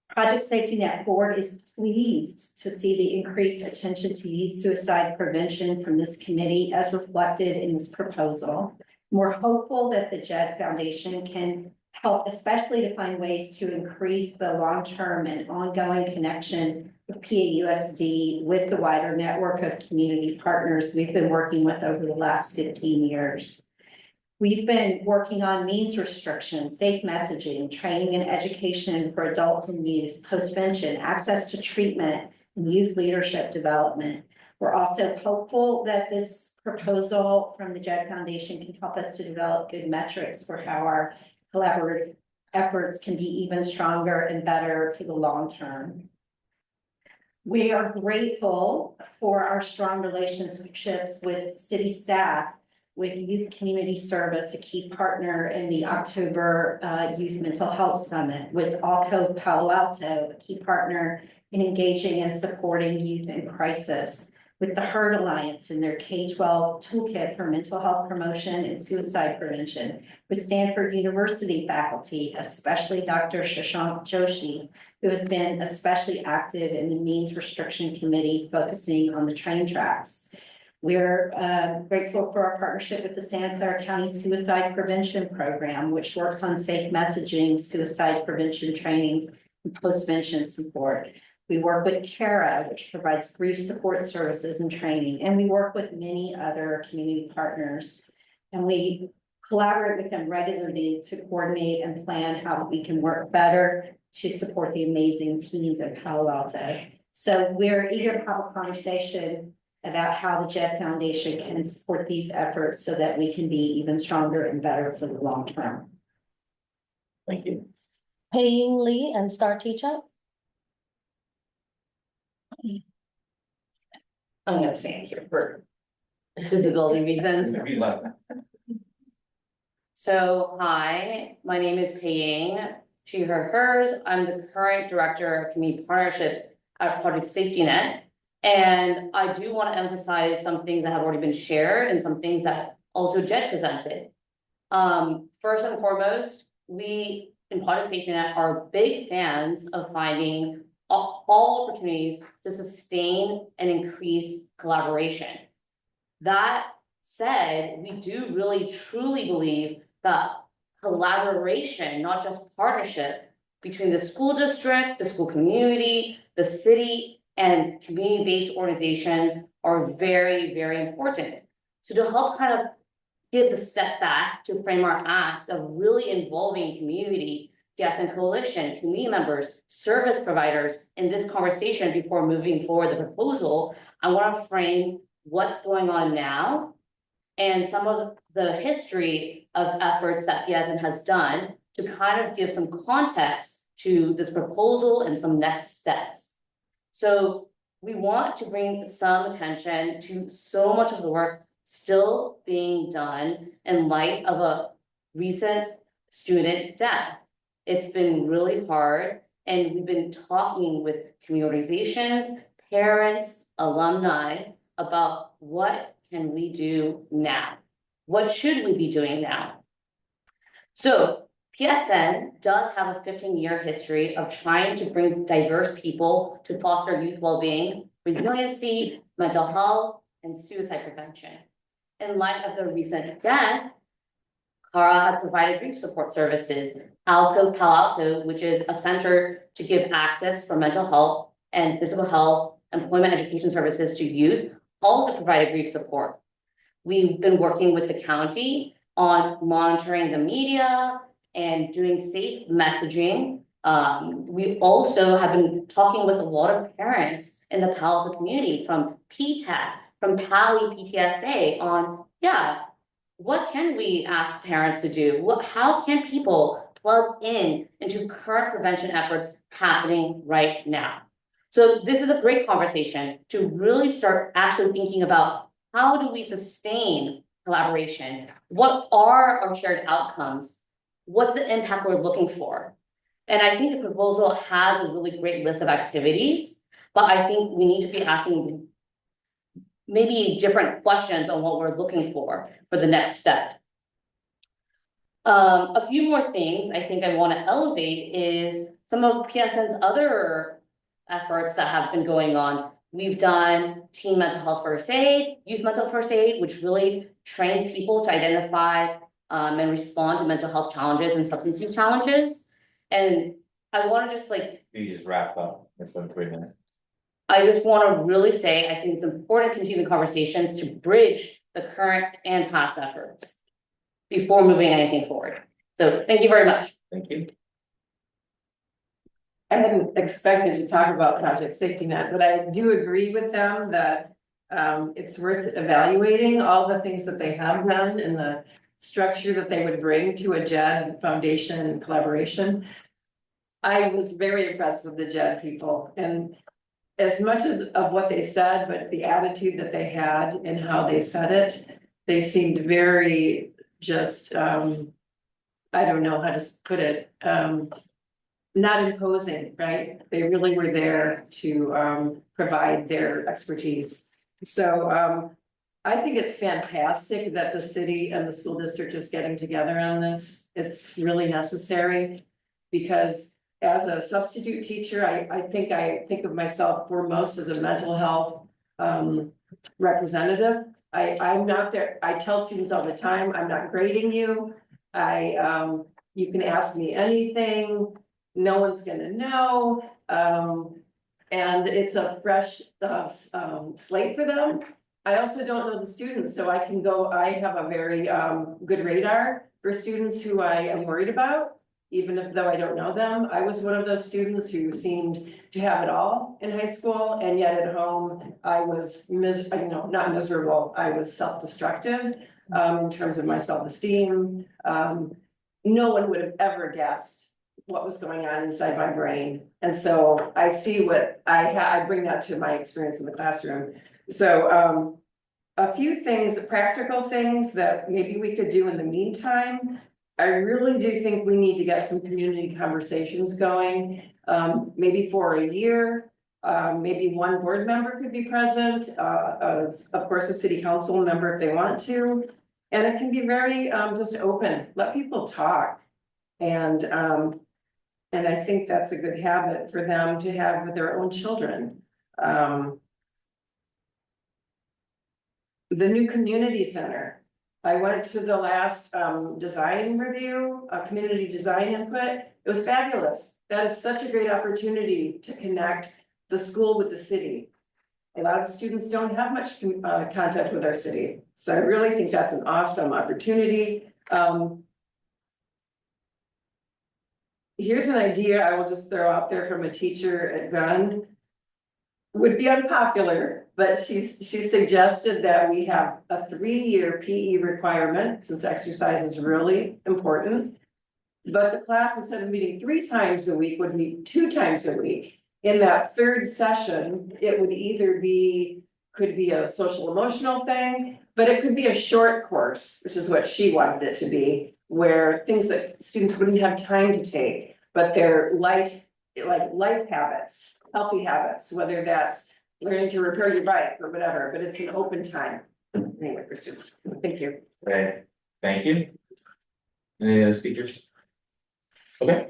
Project Safety Net board is pleased to see the increased attention to youth suicide prevention from this committee as reflected in this proposal. We're hopeful that the JED Foundation can help, especially to find ways to increase the long-term and ongoing connection of PAUSD with the wider network of community partners we've been working with over the last 15 years. We've been working on means restrictions, safe messaging, training and education for adults and youth, postvention, access to treatment, and youth leadership development. We're also hopeful that this proposal from the JED Foundation can help us to develop good metrics for how our collaborative efforts can be even stronger and better for the long term. We are grateful for our strong relationships with city staff, with Youth Community Service, a key partner in the October Youth Mental Health Summit, with Alcove Palo Alto, a key partner in engaging and supporting youth in crisis, with the Herd Alliance and their K-12 toolkit for mental health promotion and suicide prevention, with Stanford University faculty, especially Dr. Shashank Joshi, who has been especially active in the Means Restriction Committee focusing on the train tracks. We're grateful for our partnership with the Santa Clara County Suicide Prevention Program, which works on safe messaging, suicide prevention trainings, and postvention support. We work with CARA, which provides grief support services and training, and we work with many other community partners. And we collaborate with them regularly to coordinate and plan how we can work better to support the amazing teams in Palo Alto. So we're eager to have a conversation about how the JED Foundation can support these efforts so that we can be even stronger and better for the long term. Thank you. Paying Lee and Star Teacher. I'm gonna stand here for visibility reasons. If you like. So, hi, my name is Pei, she, her, hers. I'm the current director of community partnerships at Project Safety Net. And I do want to emphasize some things that have already been shared and some things that also Jed presented. First and foremost, we in Project Safety Net are big fans of finding all opportunities to sustain and increase collaboration. That said, we do really truly believe that collaboration, not just partnership, between the school district, the school community, the city, and community-based organizations are very, very important. So to help kind of give the step back to frame our ask of really involving community, and coalition, community members, service providers in this conversation before moving forward the proposal, I want to frame what's going on now and some of the history of efforts that Liaison has done to kind of give some context to this proposal and some next steps. So we want to bring some attention to so much of the work still being done in light of a recent student death. It's been really hard, and we've been talking with community organizations, parents, alumni about what can we do now? What should we be doing now? So PSN does have a 15-year history of trying to bring diverse people to foster youth well-being, resiliency, mental health, and suicide prevention. In light of the recent death, Cara has provided grief support services. Alcove Palo Alto, which is a center to give access for mental health and physical health, employment, education services to youth, also provided grief support. We've been working with the county on monitoring the media and doing safe messaging. We also have been talking with a lot of parents in the Palo Alto community, from PTAC, from Pali PTSA, on, what can we ask parents to do? How can people plug in into current prevention efforts happening right now? So this is a great conversation to really start actually thinking about, how do we sustain collaboration? What are our shared outcomes? What's the impact we're looking for? And I think the proposal has a really great list of activities, but I think we need to be asking maybe different questions on what we're looking for the next step. A few more things I think I want to elevate is some of PSN's other efforts that have been going on. We've done teen mental health first aid, youth mental first aid, which really trains people to identify and respond to mental health challenges and substance use challenges. And I want to just You just wrap up. It's been 3 minutes. I just want to really say, I think it's important to continue the conversations to bridge the current and past efforts before moving anything forward. So thank you very much. Thank you. I hadn't expected to talk about Project Safety Net, but I do agree with them that it's worth evaluating all the things that they have done and the structure that they would bring to a JED Foundation collaboration. I was very impressed with the JED people, and as much as of what they said, but the attitude that they had and how they said it, they seemed very just, I don't know how to put it, not imposing, right? They really were there to provide their expertise. So I think it's fantastic that the city and the school district is getting together on this. It's really necessary, because as a substitute teacher, I think of myself foremost as a mental health representative. I'm not there. I tell students all the time, I'm not grading you. You can ask me anything. No one's gonna know. And it's a fresh slate for them. I also don't know the students, so I have a very good radar for students who I am worried about. Even though I don't know them, I was one of those students who seemed to have it all in high school, and yet at home, I was not miserable, I was self-destructive in terms of my self-esteem. No one would have ever guessed what was going on inside my brain. And so I see what I bring that to my experience in the classroom. So a few things, practical things that maybe we could do in the meantime. I really do think we need to get some community conversations going, maybe for a year. Maybe one board member could be present, of course, a city council member if they want to. And it can be very just open, let people talk. And I think that's a good habit for them to have with their own children. The new community center. I went to the last design review, community design input. It was fabulous. That is such a great opportunity to connect the school with the city. A lot of students don't have much contact with our city. So I really think that's an awesome opportunity. Here's an idea I will just throw out there from a teacher at Gunn. Would be unpopular, but she suggested that we have a 3-year PE requirement, since exercise is really important. But the class, instead of meeting 3 times a week, would meet 2 times a week. In that 3rd session, it would either could be a social emotional thing, but it could be a short course, which is what she wanted it to be, where things that students wouldn't have time to take, but their life habits, healthy habits, whether that's learning to repair your bike or whatever, but it's an open time. Anyway, for students. Thank you. Great, thank you. Any other speakers? Okay.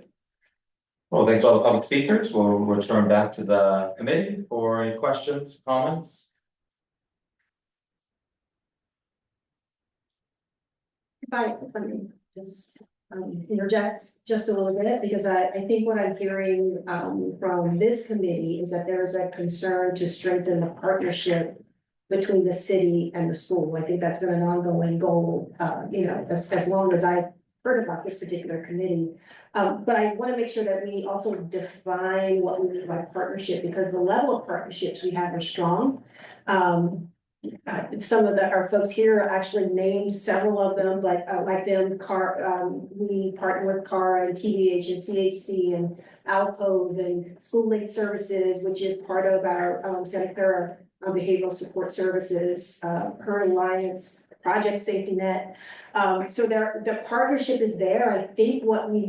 Well, thanks to all the public speakers. We'll return back to the committee for any questions, comments. If I just interject just a little bit, because I think what I'm hearing from this committee is that there is a concern to strengthen the partnership between the city and the school. I think that's been an ongoing goal, as long as I've heard about this particular committee. But I want to make sure that we also define what we mean by partnership, because the level of partnerships we have are strong. Some of our folks here actually named several of them, like them, we partner with CAR and TBH and CHC and Alcove and School Link Services, which is part of our Santa Clara Behavioral Support Services, Her Alliance, Project Safety Net. So the partnership is there. I think what we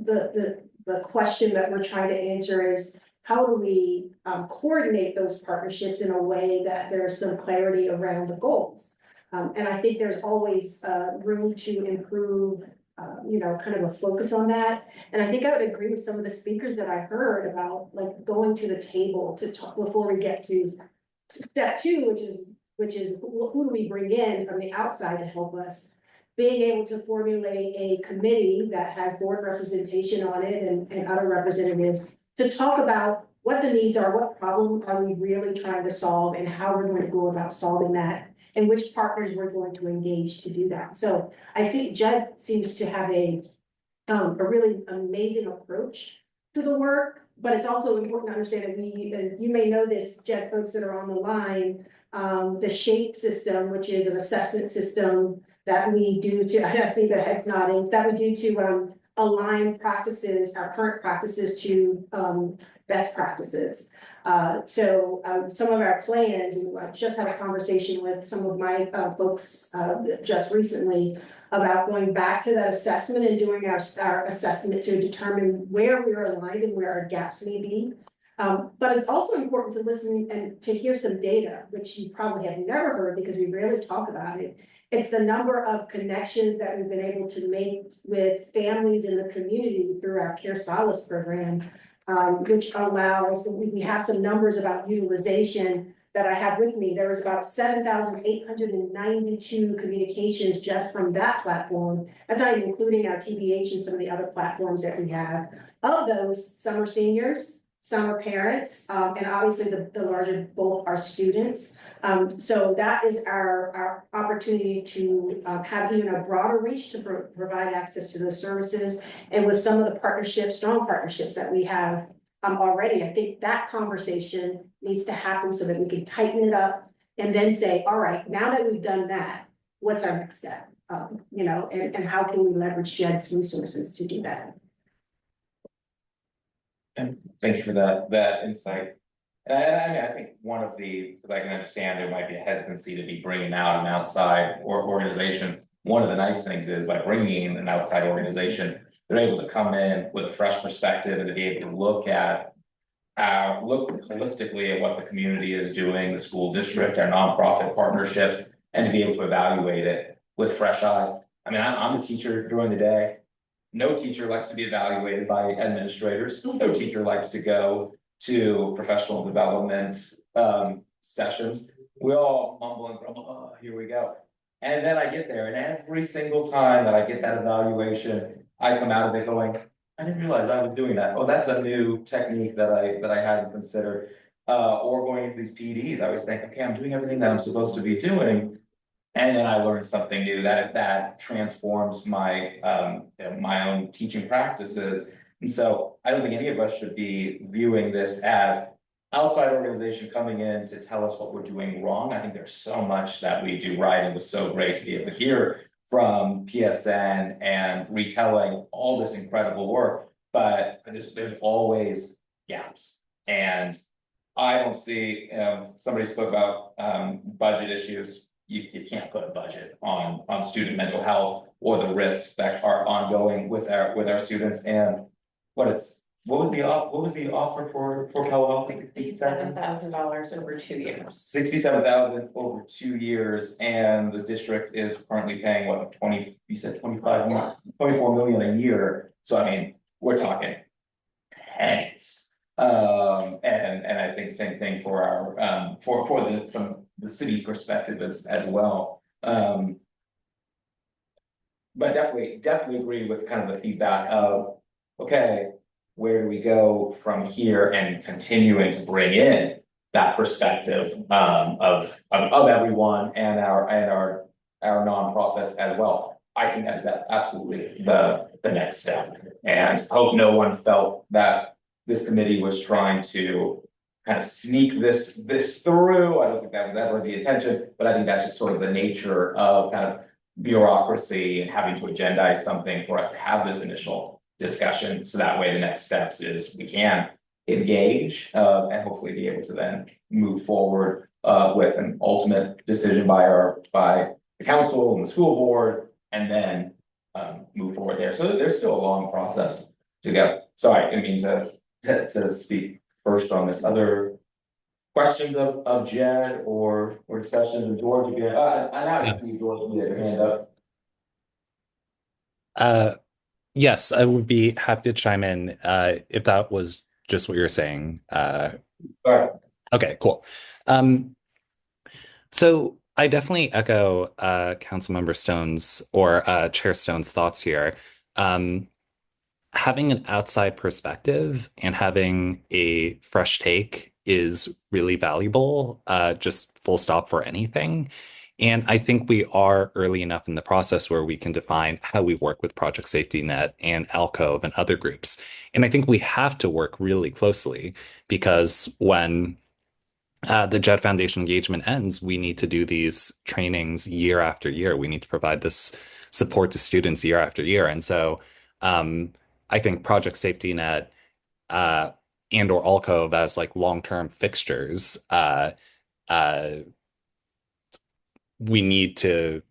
the question that we're trying to answer is, how do we coordinate those partnerships in a way that there's some clarity around the goals? And I think there's always room to improve, kind of a focus on that. And I think I would agree with some of the speakers that I heard about, like, going to the table to talk before we get to step 2, which is who do we bring in from the outside to help us? Being able to formulate a committee that has board representation on it and other representatives to talk about what the needs are, what problem are we really trying to solve, and how we're going to go about solving that, and which partners we're going to engage to do that. So I see Jed seems to have a really amazing approach to the work, but it's also important to understand that you may know this, Jed, folks that are on the line, the SHAPE system, which is an assessment system that we do I see the heads nodding, that we do to align practices, our current practices, to best practices. So some of our plans, and I just had a conversation with some of my folks just recently about going back to that assessment and doing our assessment to determine where we are aligned and where our gaps may be. But it's also important to listen and to hear some data, which you probably have never heard because we rarely talk about it. It's the number of connections that we've been able to make with families in the community through our Care Solace program, which allows, we have some numbers about utilization that I have with me. There was about 7,892 communications just from that platform. That's not even including our TBH and some of the other platforms that we have. Of those, some are seniors, some are parents, and obviously the larger bulk are students. So that is our opportunity to have even a broader reach to provide access to those services. And with some of the partnerships, strong partnerships that we have already, I think that conversation needs to happen so that we can tighten it up and then say, all right, now that we've done that, what's our next step? You know, and how can we leverage JED's resources to do that? And thank you for that insight. And I mean, I think one of the, because I can understand there might be a hesitancy to be bringing out an outside organization. One of the nice things is by bringing in an outside organization, they're able to come in with a fresh perspective and to be able to look holistically at what the community is doing, the school district, our nonprofit partnerships, and to be able to evaluate it with fresh eyes. I mean, I'm a teacher during the day. No teacher likes to be evaluated by administrators. No teacher likes to go to professional development sessions. We all mumble and grumble, oh, here we go. And then I get there, and every single time that I get that evaluation, I come out of it going, I didn't realize I was doing that. Oh, that's a new technique that I hadn't considered. Or going into these PDs, I always think, okay, I'm doing everything that I'm supposed to be doing. And then I learned something new that transforms my my own teaching practices. And so I don't think any of us should be viewing this as outside organization coming in to tell us what we're doing wrong. I think there's so much that we do right, and it was so great to be able to hear from PSN and retelling all this incredible work. But there's always gaps, and I don't see. Somebody spoke about budget issues. You can't put a budget on student mental health or the risks that are ongoing with our students. And what was the offer for Palo Alto? $67,000 over 2 years. 67,000 over 2 years, and the district is currently paying what, 20, you said 24 million a year. So I mean, we're talking pennies. And I think same thing for our from the city's perspective as well. But definitely agree with kind of the feedback of, okay, where do we go from here, and continuing to bring in that perspective of everyone and our nonprofits as well. I think that is absolutely the next step, and hope no one felt that this committee was trying to kind of sneak this through. I don't think that was ever the intention, but I think that's just sort of the nature of kind of bureaucracy and having to agendize something for us to have this initial discussion. So that way the next steps is we can engage and hopefully be able to then move forward with an ultimate decision by the council and the school board, and then move forward there. So there's still a long process to go. Sorry, I mean to speak first on this. Other questions of Jed or discussions of George again? I didn't see George get your hand up. Yes, I would be happy to chime in if that was just what you're saying. Okay, cool. So I definitely echo Councilmember Stone's or Chair Stone's thoughts here. Having an outside perspective and having a fresh take is really valuable, just full stop for anything. And I think we are early enough in the process where we can define how we work with Project Safety Net and Alcove and other groups. And I think we have to work really closely, because when the JED Foundation engagement ends, we need to do these trainings year after year. We need to provide this support to students year after year. And so I think Project Safety Net and or Alcove as like long-term fixtures, we need to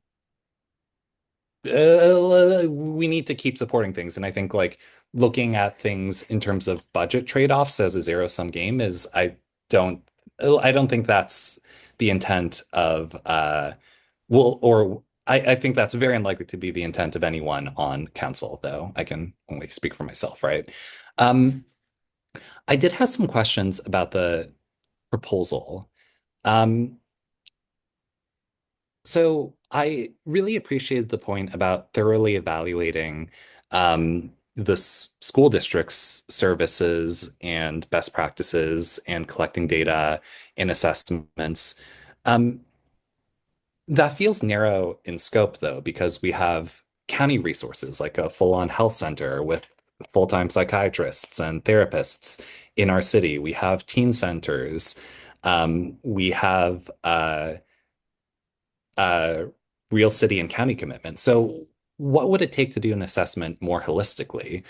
keep supporting things. And I think like looking at things in terms of budget trade-offs as a zero-sum game is I don't think that's the intent of I think that's very unlikely to be the intent of anyone on council, though I can only speak for myself, right? I did have some questions about the proposal. So I really appreciated the point about thoroughly evaluating school district's services and best practices and collecting data and assessments. Um, that feels narrow in scope, though, because we have county resources like a full-on health center with full-time psychiatrists and therapists in our city. We have teen centers. We have uh, real city and county commitment. So, what would it take to do an assessment more holistically,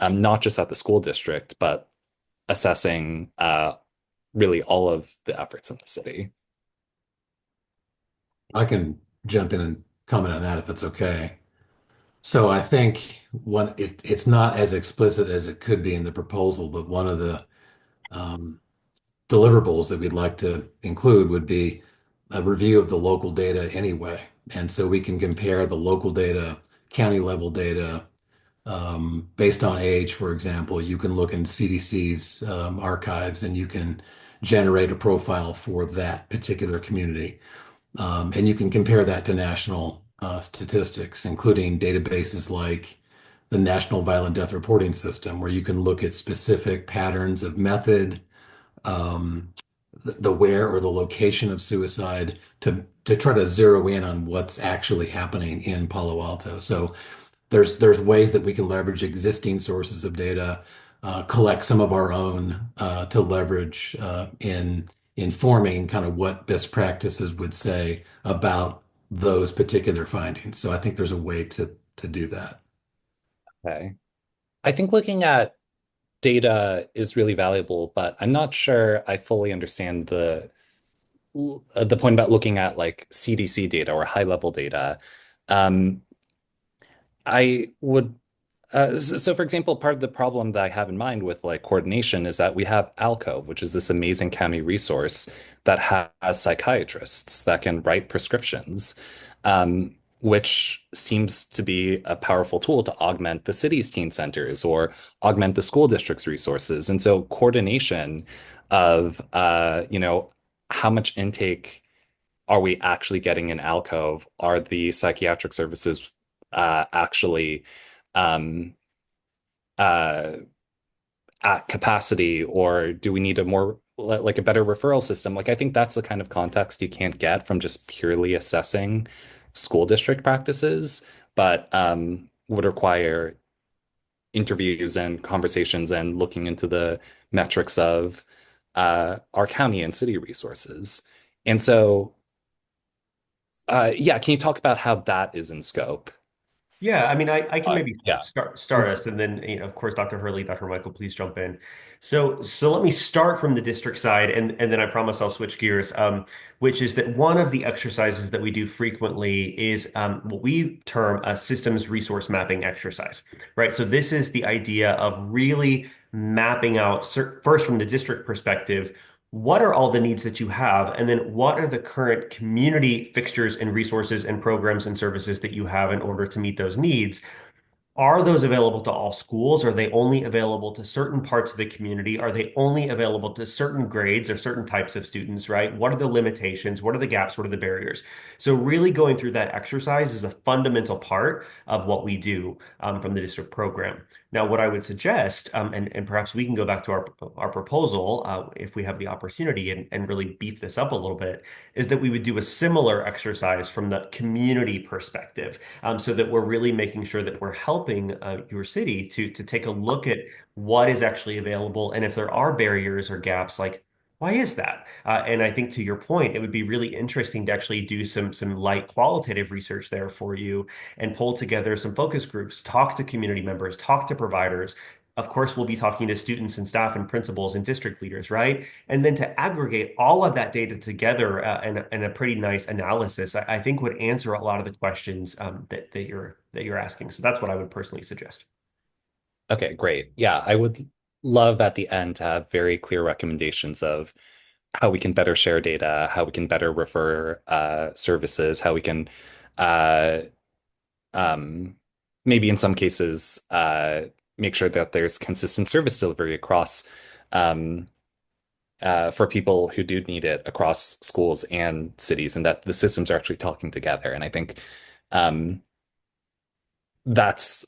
not just at the school district, but assessing really all of the efforts in the city? I can jump in and comment on that if that's okay. So I think it's not as explicit as it could be in the proposal, but one of the um, deliverables that we'd like to include would be a review of the local data anyway. And so we can compare the local data, county level data, based on age, for example. You can look in CDC's archives and you can generate a profile for that particular community. And you can compare that to national statistics, including databases like the National Violent Death Reporting System, where you can look at specific patterns of method, the where or the location of suicide to try to zero in on what's actually happening in Palo Alto. So there's ways that we can leverage existing sources of data, collect some of our own to leverage in informing kind of what best practices would say about those particular findings. So I think there's a way to do that. Okay. I think looking at data is really valuable, but I'm not sure I fully understand the point about looking at like CDC data or high level data. Um, I would so for example, part of the problem that I have in mind with like coordination is that we have Alcove, which is this amazing county resource that has psychiatrists that can write prescriptions, which seems to be a powerful tool to augment the city's teen centers or augment the school district's resources. And so coordination of how much intake are we actually getting in Alcove? Are the psychiatric services actually um, uh, at capacity, or do we need a more like a better referral system? Like, I think that's the kind of context you can't get from just purely assessing school district practices, but would require interviews and conversations and looking into the metrics of our county and city resources. And so, yeah, can you talk about how that is in scope? Yeah, I mean, I can maybe Yeah. start us, and then of course, Dr. Hurley, Dr. Michael, please jump in. So let me start from the district side, and then I promise I'll switch gears. Which is that one of the exercises that we do frequently is what we term a systems resource mapping exercise, right? So this is the idea of really mapping out first from the district perspective. What are all the needs that you have? And then what are the current community fixtures and resources and programs and services that you have in order to meet those needs? Are those available to all schools? Are they only available to certain parts of the community? Are they only available to certain grades or certain types of students, right? What are the limitations? What are the gaps? What are the barriers? So really going through that exercise is a fundamental part of what we do from the district program. Now, what I would suggest, and perhaps we can go back to our proposal if we have the opportunity and really beef this up a little bit, is that we would do a similar exercise from the community perspective, so that we're really making sure that we're helping your city to take a look at what is actually available, and if there are barriers or gaps, like why is that? And I think to your point, it would be really interesting to actually do some light qualitative research there for you and pull together some focus groups, talk to community members, talk to providers. Of course, we'll be talking to students and staff and principals and district leaders, right? And then to aggregate all of that data together in a pretty nice analysis, I think would answer a lot of the questions that you're asking. So that's what I would personally suggest. Okay, great. Yeah, I would love at the end to have very clear recommendations of how we can better share data, how we can better refer services, how we can uh, um, maybe in some cases make sure that there's consistent service delivery across um, for people who do need it across schools and cities, and that the systems are actually talking together. And I think um, that's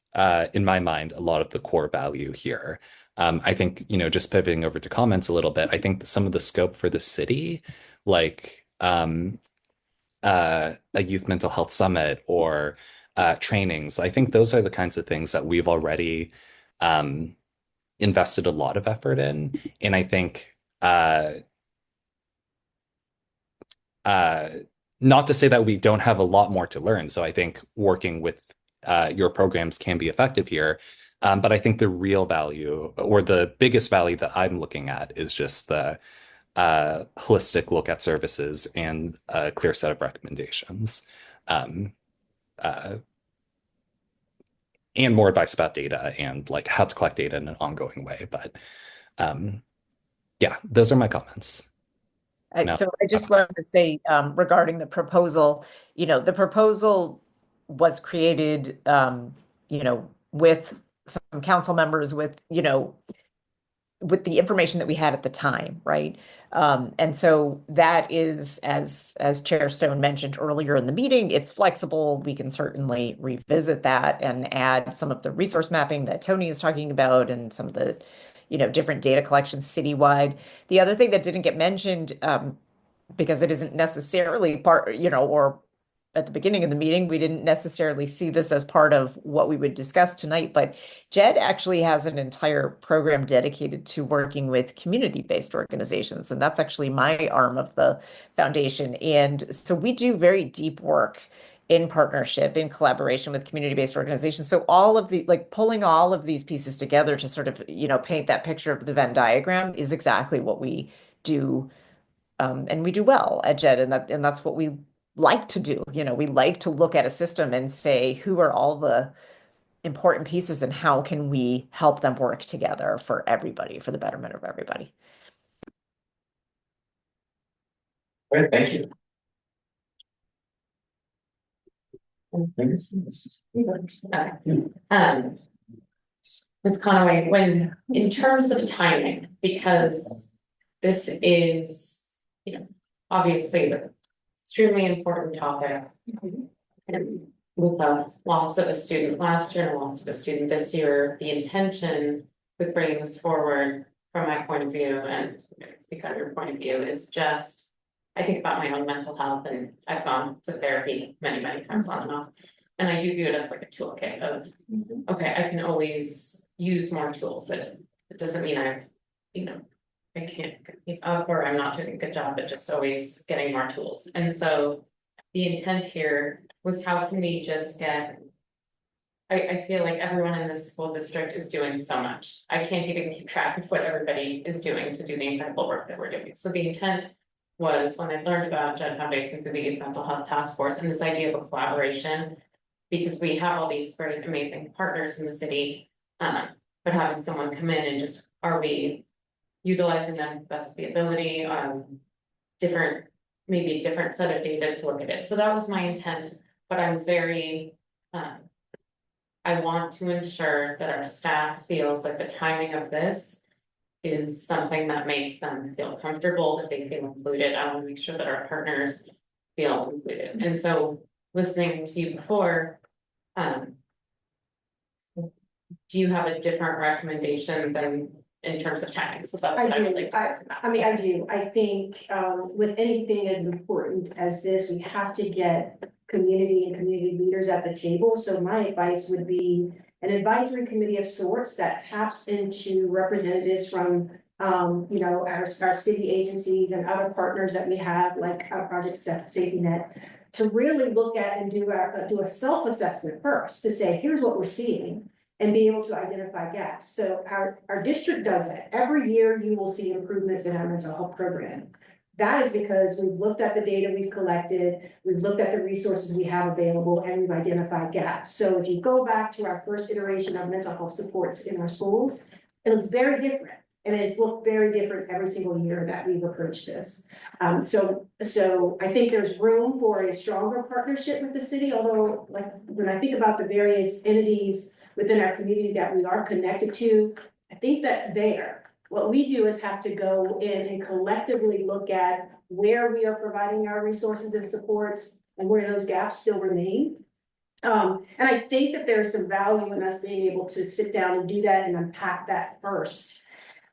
in my mind a lot of the core value here. I think, just pivoting over to comments a little bit, I think some of the scope for the city, like a youth mental health summit or trainings, I think those are the kinds of things that we've already invested a lot of effort in. And I think uh, not to say that we don't have a lot more to learn. So I think working with your programs can be effective here. But I think the real value or the biggest value that I'm looking at is just the holistic look at services and a clear set of recommendations. Um, uh, and more advice about data and like how to collect data in an ongoing way. But yeah, those are my comments. No. So I just wanted to say regarding the proposal, the proposal was created, with some council members with the information that we had at the time, right? And so that is, as Chair Stone mentioned earlier in the meeting, it's flexible. We can certainly revisit that and add some of the resource mapping that Tony is talking about and some of the, different data collections citywide. The other thing that didn't get mentioned, because it isn't necessarily part, or at the beginning of the meeting, we didn't necessarily see this as part of what we would discuss tonight, but JED actually has an entire program dedicated to working with community-based organizations, and that's actually my arm of the foundation. And so we do very deep work in partnership, in collaboration with community-based organizations. So all of the, like pulling all of these pieces together to sort of, paint that picture of the Venn diagram is exactly what we do. And we do well at JED, and that's what we like to do. We like to look at a system and say, who are all the important pieces and how can we help them work together for everybody, for the betterment of everybody. Great, thank you. Ms. Conaway, when, in terms of timing, because this is, obviously an extremely important topic. And with the loss of a student last year and loss of a student this year, the intention with bringing this forward from my point of view and speak on your point of view is just, I think about my own mental health and I've gone to therapy many, many times on and off. And I do view it as like a toolkit of, okay, I can always use more tools. That it doesn't mean I can't keep up or I'm not doing a good job, but just always getting more tools. And so the intent here was how can we just get, I feel like everyone in this school district is doing so much. I can't even keep track of what everybody is doing to do the incredible work that we're doing. So the intent was when I learned about JED Foundation through the Youth Mental Health Task Force and this idea of a collaboration, because we have all these great, amazing partners in the city, but having someone come in and just, are we utilizing them to the best of the ability, maybe a different set of data to look at it. So that was my intent, but I'm very, I want to ensure that our staff feels like the timing of this is something that makes them feel comfortable, that they feel included. I want to make sure that our partners feel included. And so listening to you before, do you have a different recommendation than in terms of timing? So that's what I would like to. I do. I think with anything as important as this, we have to get community and community leaders at the table. So my advice would be an advisory committee of sorts that taps into representatives from our city agencies and other partners that we have, like Project Safety Net, to really look at and do a self-assessment first to say, here's what we're seeing, and be able to identify gaps. So our district does that. Every year you will see improvements in our mental health program. That is because we've looked at the data we've collected, we've looked at the resources we have available, and we've identified gaps. So if you go back to our first iteration of mental health supports in our schools, it looks very different. And it's looked very different every single year that we've approached this. So I think there's room for a stronger partnership with the city, although like when I think about the various entities within our community that we are connected to, I think that's there. What we do is have to go in and collectively look at where we are providing our resources and supports and where those gaps still remain. And I think that there's some value in us being able to sit down and do that and unpack that first.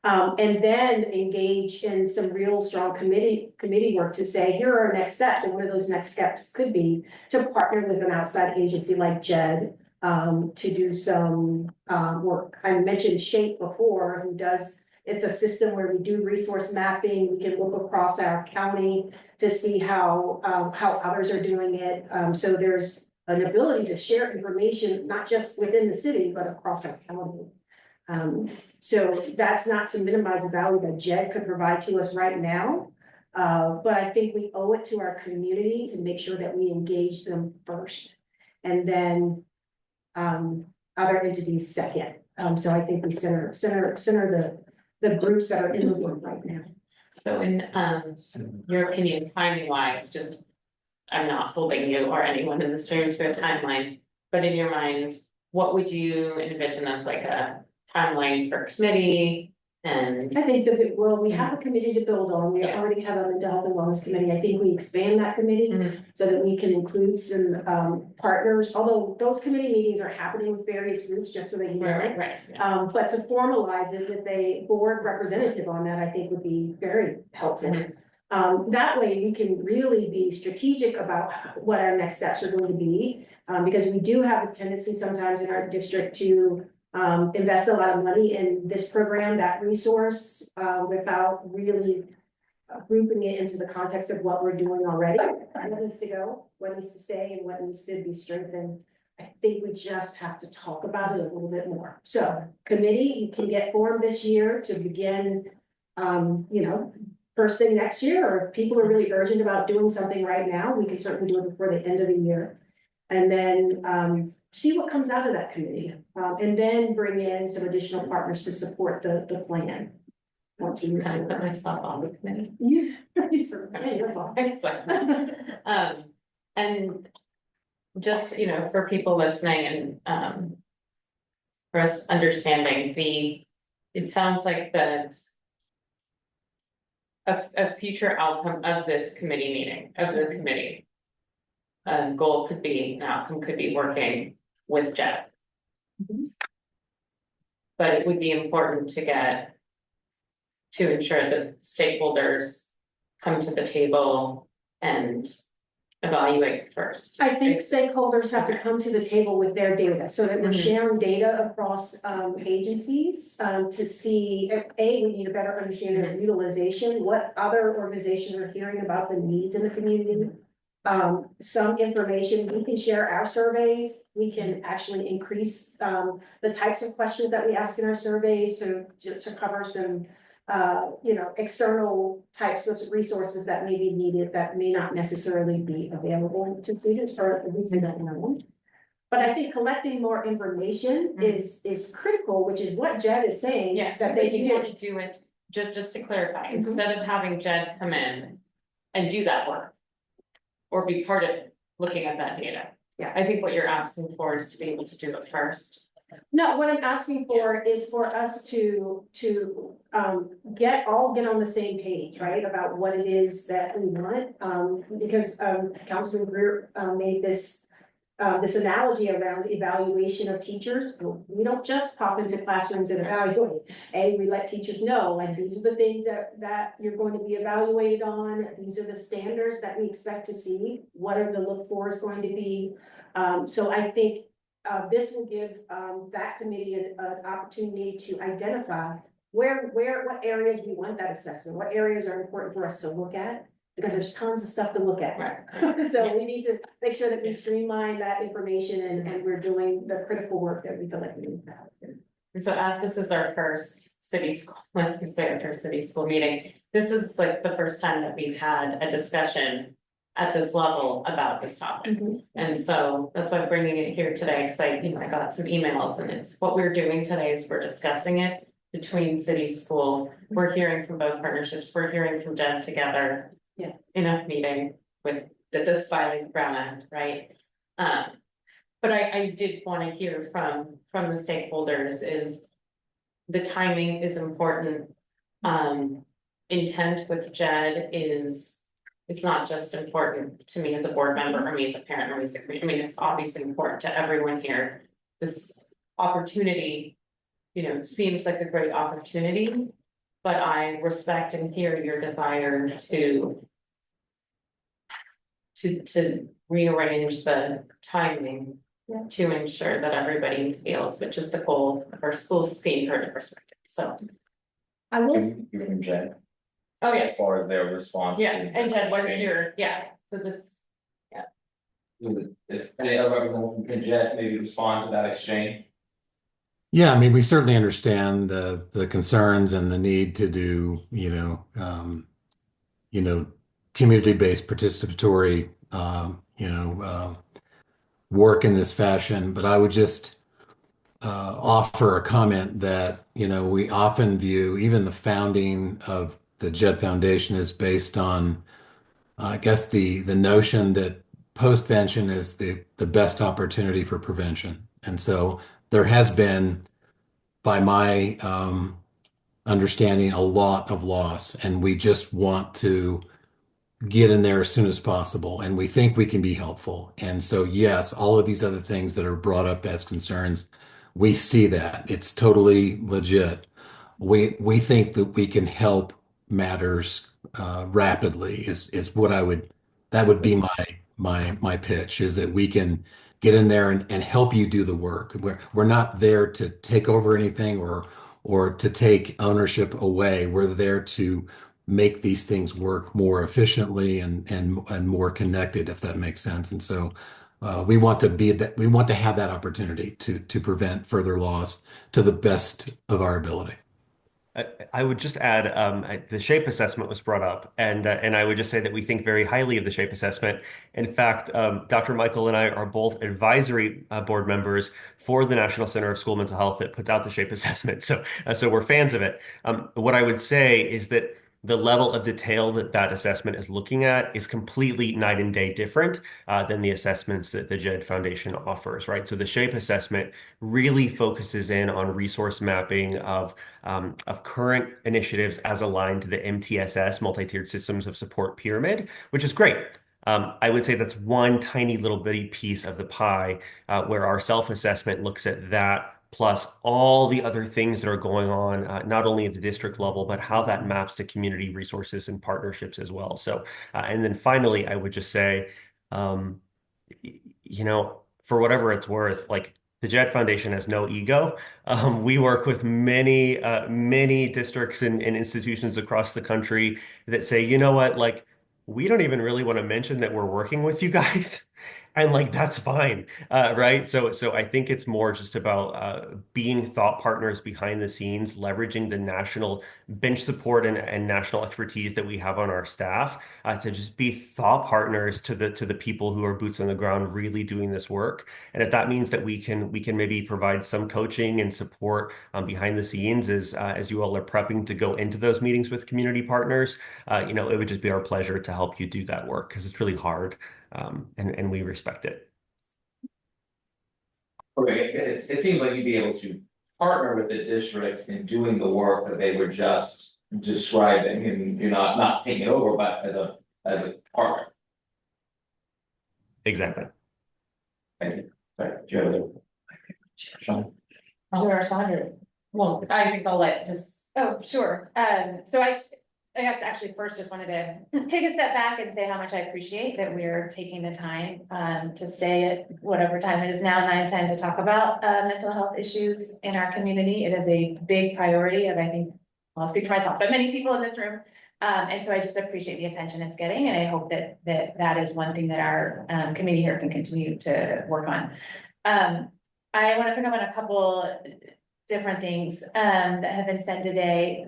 And then engage in some real strong committee work to say, here are our next steps, and one of those next steps could be to partner with an outside agency like JED to do some work. I mentioned Shape before, who does, it's a system where we do resource mapping. We can look across our county to see how others are doing it. So there's an ability to share information, not just within the city, but across our county. So that's not to minimize the value that JED could provide to us right now. But I think we owe it to our community to make sure that we engage them first. And then other entities second. So I think we center the groups that are in the work right now. So in your opinion, timing wise, just, I'm not holding you or anyone in this room to a timeline, but in your mind, what would you envision as like a timeline for committee? And I think that we have a committee to build on. We already have a mental health and wellness committee. I think we expand that committee so that we can include some partners, although those committee meetings are happening with various groups, just so that you know. Right. But to formalize it with a board representative on that, I think would be very helpful. That way we can really be strategic about what our next steps are going to be, because we do have a tendency sometimes in our district to invest a lot of money in this program, that resource, without really grouping it into the context of what we're doing already. What needs to go, what needs to stay, and what needs to be strengthened. I think we just have to talk about it a little bit more. So committee, you can get formed this year to begin, first thing next year, or if people are really urgent about doing something right now, we can certainly do it before the end of the year. And then see what comes out of that committee, and then bring in some additional partners to support the plan. Once we kind of put myself on the committee. And just, for people listening and for us understanding it sounds like that a future outcome of this committee meeting, of the committee. Goal could be, an outcome could be working with JED. But it would be important to ensure that stakeholders come to the table and evaluate first. I think stakeholders have to come to the table with their data, so that we're sharing data across agencies to see, we need a better understanding of utilization, what other organizations are hearing about the needs in the community. Some information, we can share our surveys, we can actually increase the types of questions that we ask in our surveys to cover some external types of resources that may be needed that may not necessarily be available to students for a reason that no. But I think collecting more information is critical, which is what JED is saying that they can want to do it, just to clarify, instead of having JED come in and do that work. Or be part of looking at that data. Yeah. I think what you're asking for is to be able to do it first. No, what I'm asking for is for us to get on the same page, right, about what it is that we want. Because Councilman Greer made this analogy around evaluation of teachers. We don't just pop into classrooms and evaluate. We let teachers know, like, these are the things that you're going to be evaluated on. These are the standards that we expect to see. What are the look for is going to be. So I think this will give that committee an opportunity to identify what areas we want that assessment, what areas are important for us to look at. Because there's tons of stuff to look at. Right. So we need to make sure that we streamline that information and we're doing the critical work that we feel like we need to have. And so as this is our first city school meeting, this is like the first time that we've had a discussion at this level about this topic. And so that's why I'm bringing it here today, because I got some emails, and it's what we're doing today is we're discussing it between city school. We're hearing from both partnerships, we're hearing from JED together. In a meeting with this filing Brown Act, right? But I did want to hear from the stakeholders is the timing is important. Intent with JED is it's not just important to me as a board member, or me as a parent, or me as a community. I mean, it's obviously important to everyone here. This opportunity, seems like a great opportunity, but I respect and hear your desire to rearrange the timing to ensure that everybody feels, which is the goal of our school's same perspective, so. I will, You're from Jen, Oh, as far as their response. yeah, to and this Jen, what's exchange. your, so this, If any other representative from Jen maybe respond to that exchange. Yeah, I mean, we certainly understand the concerns and the need to do, community-based participatory, work in this fashion. But I would just offer a comment that, we often view even the founding of the Jed Foundation is based on, I guess, the notion that postvention is the best opportunity for prevention. And so there has been, by my understanding, a lot of loss, and we just want to get in there as soon as possible. And we think we can be helpful. And so, yes, all of these other things that are brought up as concerns, we see that. It's totally legit. We think that we can help matters rapidly is what that would be my pitch, is that we can get in there and help you do the work. We're not there to take over anything or to take ownership away. We're there to make these things work more efficiently and more connected, if that makes sense. And so we want to be that, we want to have that opportunity to prevent further loss to the best of our ability. I would just add, the shape assessment was brought up, and I would just say that we think very highly of the shape assessment. In fact, Dr. Michael and I are both advisory board members for the National Center of School Mental Health that puts out the shape assessment. So we're fans of it. What I would say is that the level of detail that that assessment is looking at is completely night and day different than the assessments that the JED Foundation offers, right? So the shape assessment really focuses in on resource mapping of current initiatives as aligned to the MTSS, multi-tiered systems of support pyramid, which is great. I would say that's one tiny little bitty piece of the pie where our self-assessment looks at that plus all the other things that are going on, not only at the district level, but how that maps to community resources and partnerships as well. So, and then finally, I would just say, for whatever it's worth, like the JED Foundation has no ego. We work with many districts and institutions across the country that say, you know what, like, we don't even really want to mention that we're working with you guys. And like that's fine, right? So I think it's more just about being thought partners behind the scenes, leveraging the national bench support and national expertise that we have on our staff to just be thought partners to the people who are boots on the ground, really doing this work. And if that means that we can maybe provide some coaching and support behind the scenes as you all are prepping to go into those meetings with community partners, it would just be our pleasure to help you do that work because it's really hard. And we respect it. Okay, it seems like you'd be able to partner with the district in doing the work that they were just describing, and you're not taking it over, but as a partner. Exactly. Thank you. Sorry, do you have a Sean? Sure, Sandra. Well, I think I'll let just, sure. So I guess actually first just wanted to take a step back and say how much I appreciate that we're taking the time to stay at whatever time it is now, 9:10, to talk about mental health issues in our community. It is a big priority of, I think, well, I'll speak for myself, but many people in this room. And so I just appreciate the attention it's getting, and I hope that is one thing that our committee here can continue to work on. I want to pick up on a couple different things that have been said today.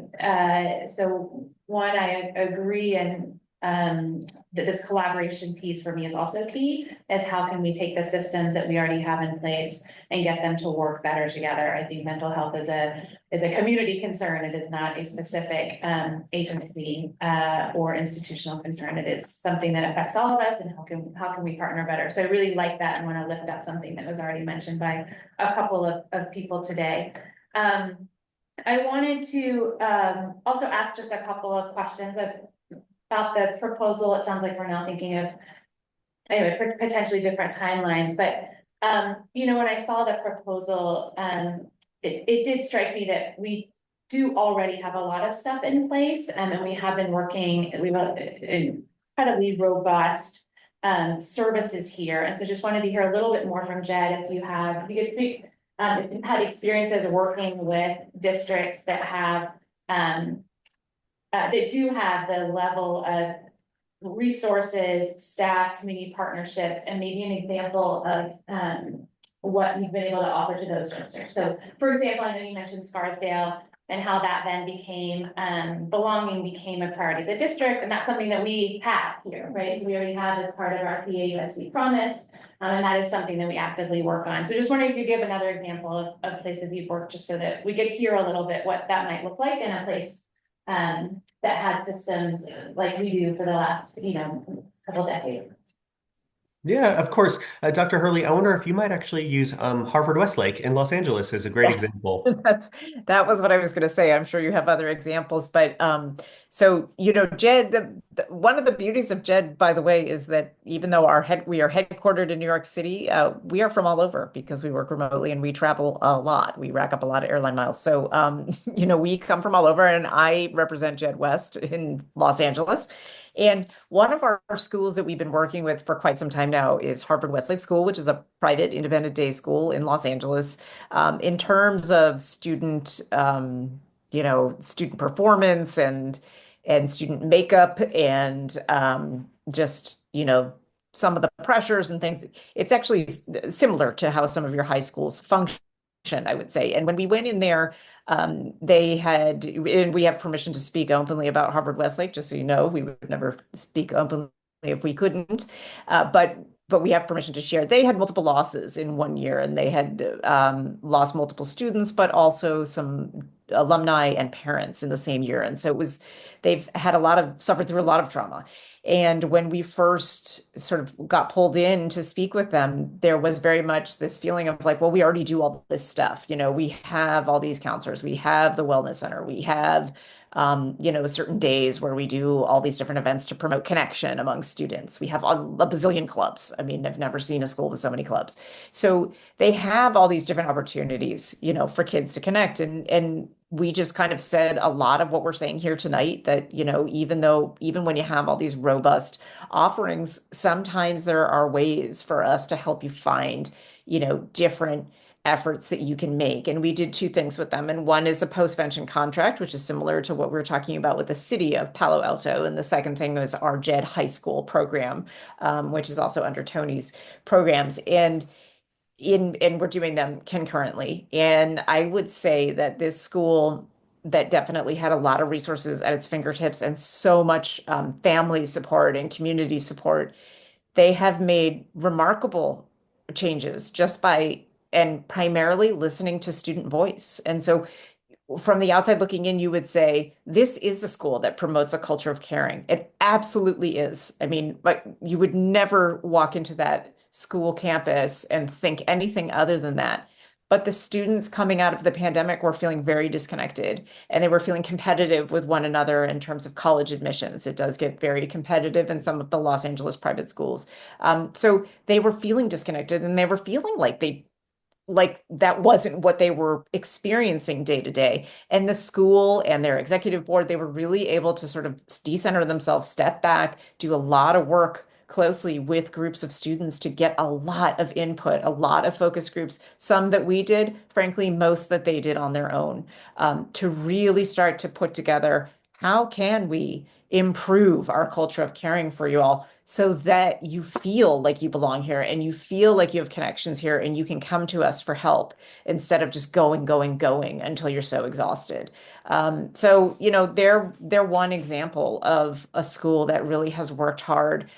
So one, I agree, and that this collaboration piece for me is also key, is how can we take the systems that we already have in place and get them to work better together. I think mental health is a community concern. It is not a specific agency or institutional concern. It is something that affects all of us, and how can we partner better. So I really like that and want to lift up something that was already mentioned by a couple of people today. I wanted to also ask just a couple of questions. about the proposal. It sounds like we're now thinking of anyway, potentially different timelines, but you know, when I saw the proposal, it did strike me that we do already have a lot of stuff in place, and we have been working, we have incredibly robust services here, and so just wanted to hear a little bit more from Jed, if you could see, if you've had experiences working with districts that have that do have the level of resources, staff, community partnerships, and maybe an example of what you've been able to offer to those districts. So for example, I know you mentioned Scarsdale and how that then became, belonging became a priority of the district, and that's something that we have here, right? So we already have as part of our PAUSD promise, and that is something that we actively work on. So just wondering if you could give another example of places you've worked, just so that we could hear a little bit what that might look like in a place that had systems like we do for the last, you know, couple decades. Yeah, of course. Dr. Hurley, I wonder if you might actually use Harvard Westlake in Los Angeles as a great example. That was what I was going to say. I'm sure you have other examples, but so you know, Jed, one of the beauties of Jed, by the way, is that even though we are headquartered in New York City, we are from all over because we work remotely and we travel a lot. We rack up a lot of airline miles. So you know, we come from all over, and I represent Jed West in Los Angeles. And one of our schools that we've been working with for quite some time now is Harvard Westlake School, which is a private independent day school in Los Angeles. In terms of student, you know, student performance and student makeup and just, you know, some of the pressures and things, it's actually similar to how some of your high schools function, I would say. And when we went in there, they had, and we have permission to speak openly about Harvard Westlake, just so you know, we would never speak openly if we couldn't. But we have permission to share. They had multiple losses in one year, and they had lost multiple students, but also some alumni and parents in the same year. And so they've had suffered through a lot of trauma. And when we first sort of got pulled in to speak with them, there was very much this feeling of like, well, we already do all this stuff. You know, we have all these counselors, we have the wellness center, we have you know, certain days where we do all these different events to promote connection among students. We have a bazillion clubs. I mean, I've never seen a school with so many clubs. So they have all these different opportunities, you know, for kids to connect. And we just kind of said a lot of what we're saying here tonight, that, you know, even when you have all these robust offerings, sometimes there are ways for us to help you find, you know, different efforts that you can make. And we did two things with them. And one is a postvention contract, which is similar to what we were talking about with the city of Palo Alto. And the second thing was our JED High School program, which is also under Tony's programs. And we're doing them concurrently. And I would say that this school that definitely had a lot of resources at its fingertips and so much family support and community support, they have made remarkable changes just by and primarily listening to student voice. And so from the outside looking in, you would say, this is a school that promotes a culture of caring. It absolutely is. I mean, but you would never walk into that school campus and think anything other than that. But the students coming out of the pandemic were feeling very disconnected, and they were feeling competitive with one another in terms of college admissions. It does get very competitive in some of the Los Angeles private schools. So they were feeling disconnected, and they were feeling like that wasn't what they were experiencing day to day. And the school and their executive board, they were really able to sort of decenter themselves, step back, do a lot of work closely with groups of students to get a lot of input, a lot of focus groups, some that we did, frankly, most that they did on their own, to really start to put together, how can we improve our culture of caring for you all so that you feel like you belong here and you feel like you have connections here and you can come to us for help instead of just going until you're so exhausted. So, you know, they're one example of a school that really has worked hard.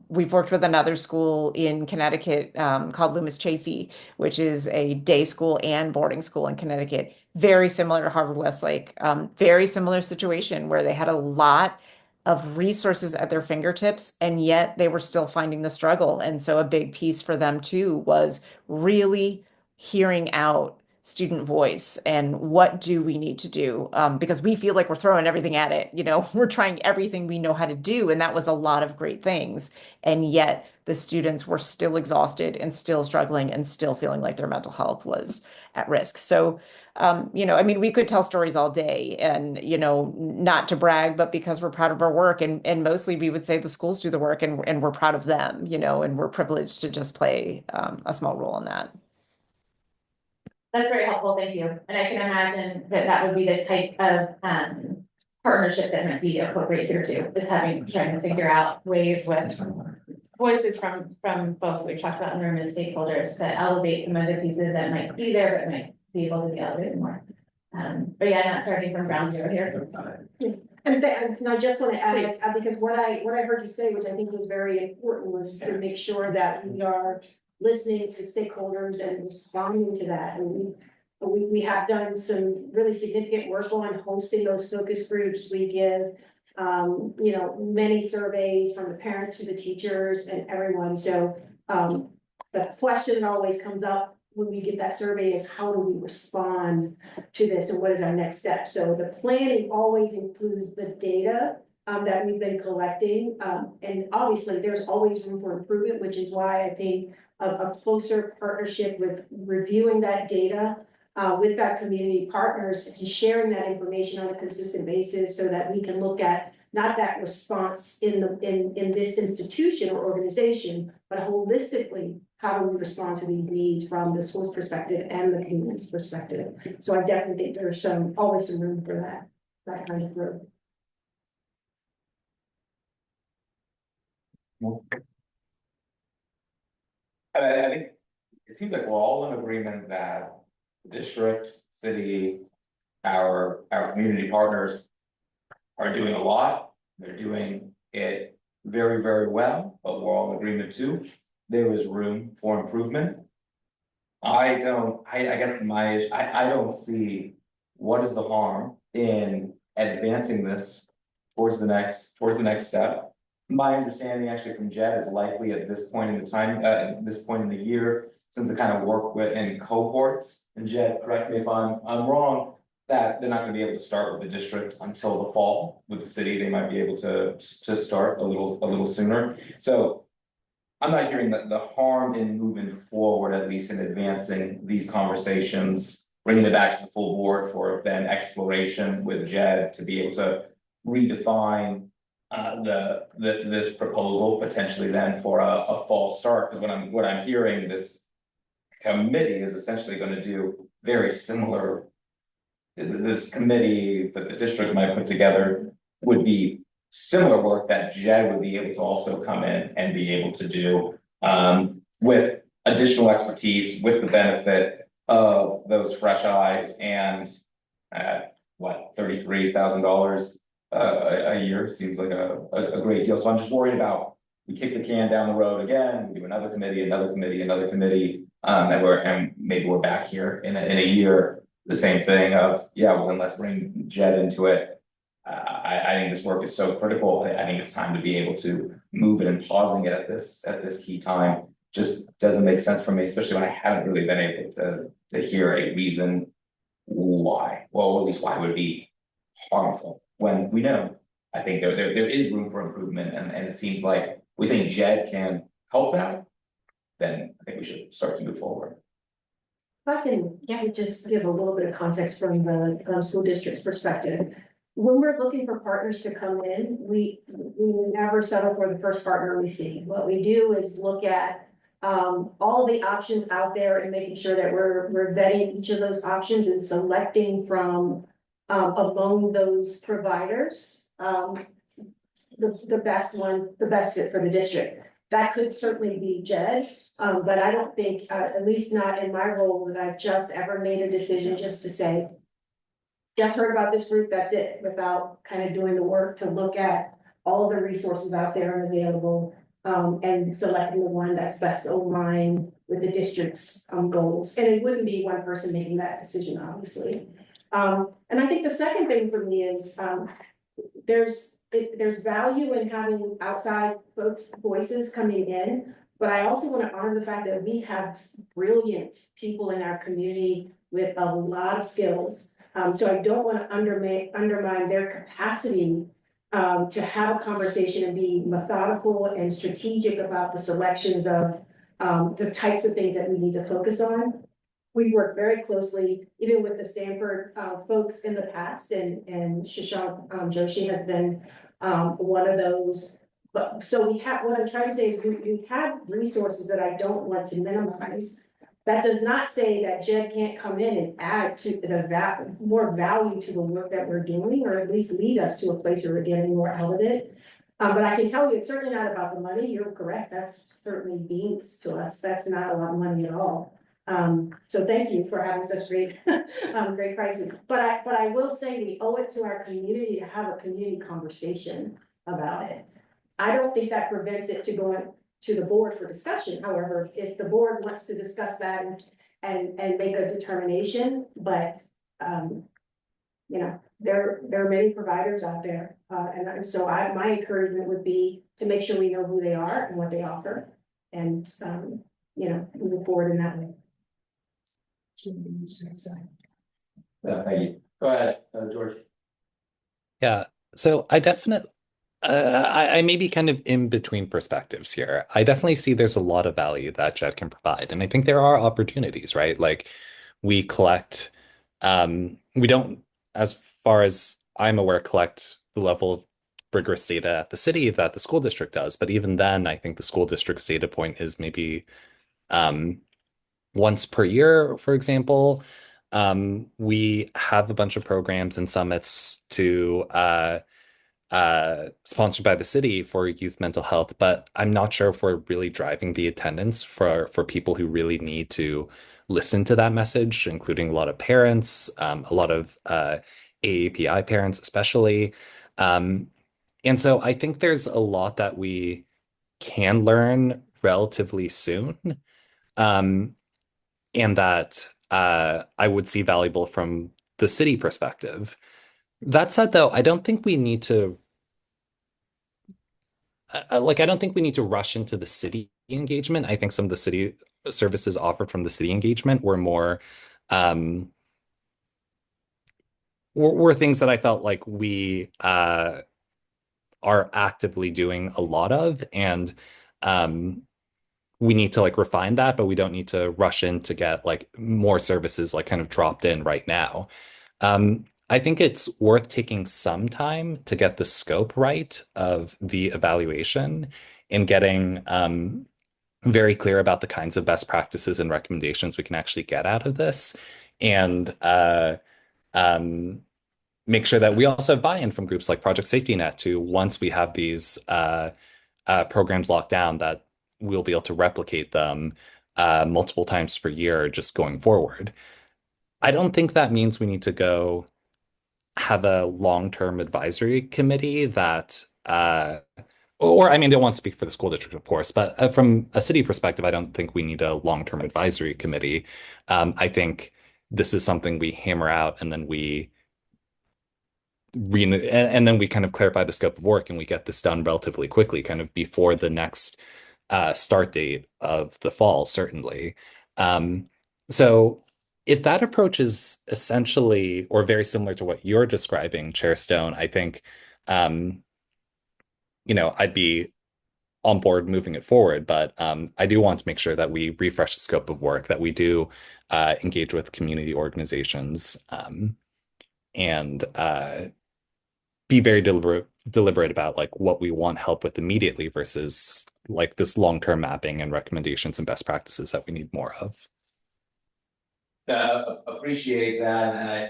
We've worked with another school in Connecticut called Loomis Chaffee, which is a day school and boarding school in Connecticut. Very similar to Harvard Westlake, very similar situation where they had a lot of resources at their fingertips, and yet they were still finding the struggle. And so a big piece for them too was really hearing out student voice and what do we need to do? Because we feel like we're throwing everything at it, we're trying everything we know how to do. And that was a lot of great things. And yet the students were still exhausted and still struggling and still feeling like their mental health was at risk. So, I mean, we could tell stories all day and, not to brag, but because we're proud of our work and mostly we would say the schools do the work and we're proud of them, and we're privileged to just play a small role in that. That's very helpful, thank you. And I can imagine that that would be the type of partnership that might be appropriate here too, is trying to figure out ways with voices from folks that we talked about in the room and stakeholders to elevate some of the pieces that might be there, but might be able to be elevated more. But yeah, not starting from ground zero here. And I just want to add, because what I heard you say, which I think was very important, was to make sure that we are listening to stakeholders and responding to that. And we have done some really significant work on hosting those focus groups. We give, many surveys from the parents to the teachers and everyone. So the question that always comes up when we get that survey is how do we respond to this and what is our next step? So the planning always includes the data that we've been collecting. And obviously there's always room for improvement, which is why I think a closer partnership with reviewing that data with our community partners and sharing that information on a consistent basis so that we can look at not that response in this institution or organization, but holistically, how do we respond to these needs from the school's perspective and the community's perspective? So I definitely think there's always some room for that kind of growth. I think it seems like we're all in agreement that the district, city, our community partners are doing a lot. They're doing it very, very well, but we're all in agreement too. There is room for improvement. I guess I don't see what is the harm in advancing this towards the next step. My understanding actually from Jed is likely at this point in the time, at this point in the year, since it kind of work in cohorts, and Jed, correct me if I'm wrong, that they're not gonna be able to start with the district until the fall. With the city, they might be able to start a little sooner. So I'm not hearing the harm in moving forward, at least in advancing these conversations, bringing it back to the full board for then exploration with Jed to be able to redefine this proposal potentially then for a fall start. Because what I'm hearing, this committee is essentially going to do very similar. This committee that the district might put together would be similar work that Jed would be able to also come in and be able to do with additional expertise, with the benefit of those fresh eyes and $33,000 a year seems like a great deal. So I'm just worried about we kick the can down the road again, we do another committee, and maybe we're back here in a year, the same thing of, yeah, well then let's bring Jed into it. I think this work is so critical. I think it's time to be able to move it, and pausing it at this key time just doesn't make sense for me, especially when I haven't really been able to hear a reason why. Well, at least why it would be harmful when we know. I think there is room for improvement, and it seems like we think Jed can help that. Then I think we should start to move forward. If I can just give a little bit of context from the school district's perspective. When we're looking for partners to come in, we never settle for the first partner we see. What we do is look at all the options out there and making sure that we're vetting each of those options and selecting from among those providers the best fit for the district. That could certainly be Jed, but I don't think, at least not in my role, that I've just ever made a decision just to say, just heard about this group, that's it, without kind of doing the work to look at all of the resources out there and available, and selecting the one that's best aligned with the district's goals. And it wouldn't be one person making that decision, obviously. And I think the second thing for me is there's value in having outside folks' voices coming in, But I also want to honor the fact that we have brilliant people in our community with a lot of skills. So I don't want to undermine their capacity to have a conversation and be methodical and strategic about the selections of the types of things that we need to focus on. We've worked very closely, even with the Stanford folks in the past, and Shashank Joshi has been one of those. But so we have, what I'm trying to say is we have resources that I don't want to minimize. That does not say that Jed can't come in and add to the more value to the work that we're doing, or at least lead us to a place where we're getting more out of it. But I can tell you, it's certainly not about the money. You're correct. That's certainly beans to us. That's not a lot of money at all. So thank you for having such great, great prices. But I will say we owe it to our community to have a community conversation about it. I don't think that prevents it to going to the board for discussion. However, if the board wants to discuss that and make a determination, but you know, there are many providers out there. And so my encouragement would be to make sure we know who they are and what they offer, and you know, move forward in that way. Thank you. Go ahead, George. Yeah, so I definitely, I may be kind of in between perspectives here. I definitely see there's a lot of value that JED can provide, and I think there are opportunities, right? Like we collect, we don't, as far as I'm aware, collect the level of rigorous data at the city that the school district does. But even then, I think the school district's data point is maybe once per year, for example. We have a bunch of programs and summits to sponsored by the city for youth mental health, but I'm not sure if we're really driving the attendance for people who really need to listen to that message, including a lot of parents, a lot of AAPI parents especially. And so I think there's a lot that we can learn relatively soon, and that I would see valuable from the city perspective. That said, though, I don't think we need to I don't think we need to rush into the city engagement. I think some of the city services offered from the city engagement were more were things that I felt like we are actively doing a lot of, and we need to like refine that, but we don't need to rush in to get like more services like kind of dropped in right now. I think it's worth taking some time to get the scope right of the evaluation and getting very clear about the kinds of best practices and recommendations we can actually get out of this, and make sure that we also have buy-in from groups like Project Safety Net to, once we have these programs locked down, that we'll be able to replicate them multiple times per year just going forward. I don't think that means we need to go have a long-term advisory committee that or I mean, I don't want to speak for the school district, of course, but from a city perspective, I don't think we need a long-term advisory committee. I think this is something we hammer out, and then and then we kind of clarify the scope of work, and we get this done relatively quickly, kind of before the next start date of the fall, certainly. So if that approach is essentially or very similar to what you're describing, Chair Stone, I think you know, I'd be on board moving it forward, but I do want to make sure that we refresh the scope of work, that we do engage with community organizations, and be very deliberate about like what we want help with immediately versus like this long-term mapping and recommendations and best practices that we need more of. Appreciate that, and I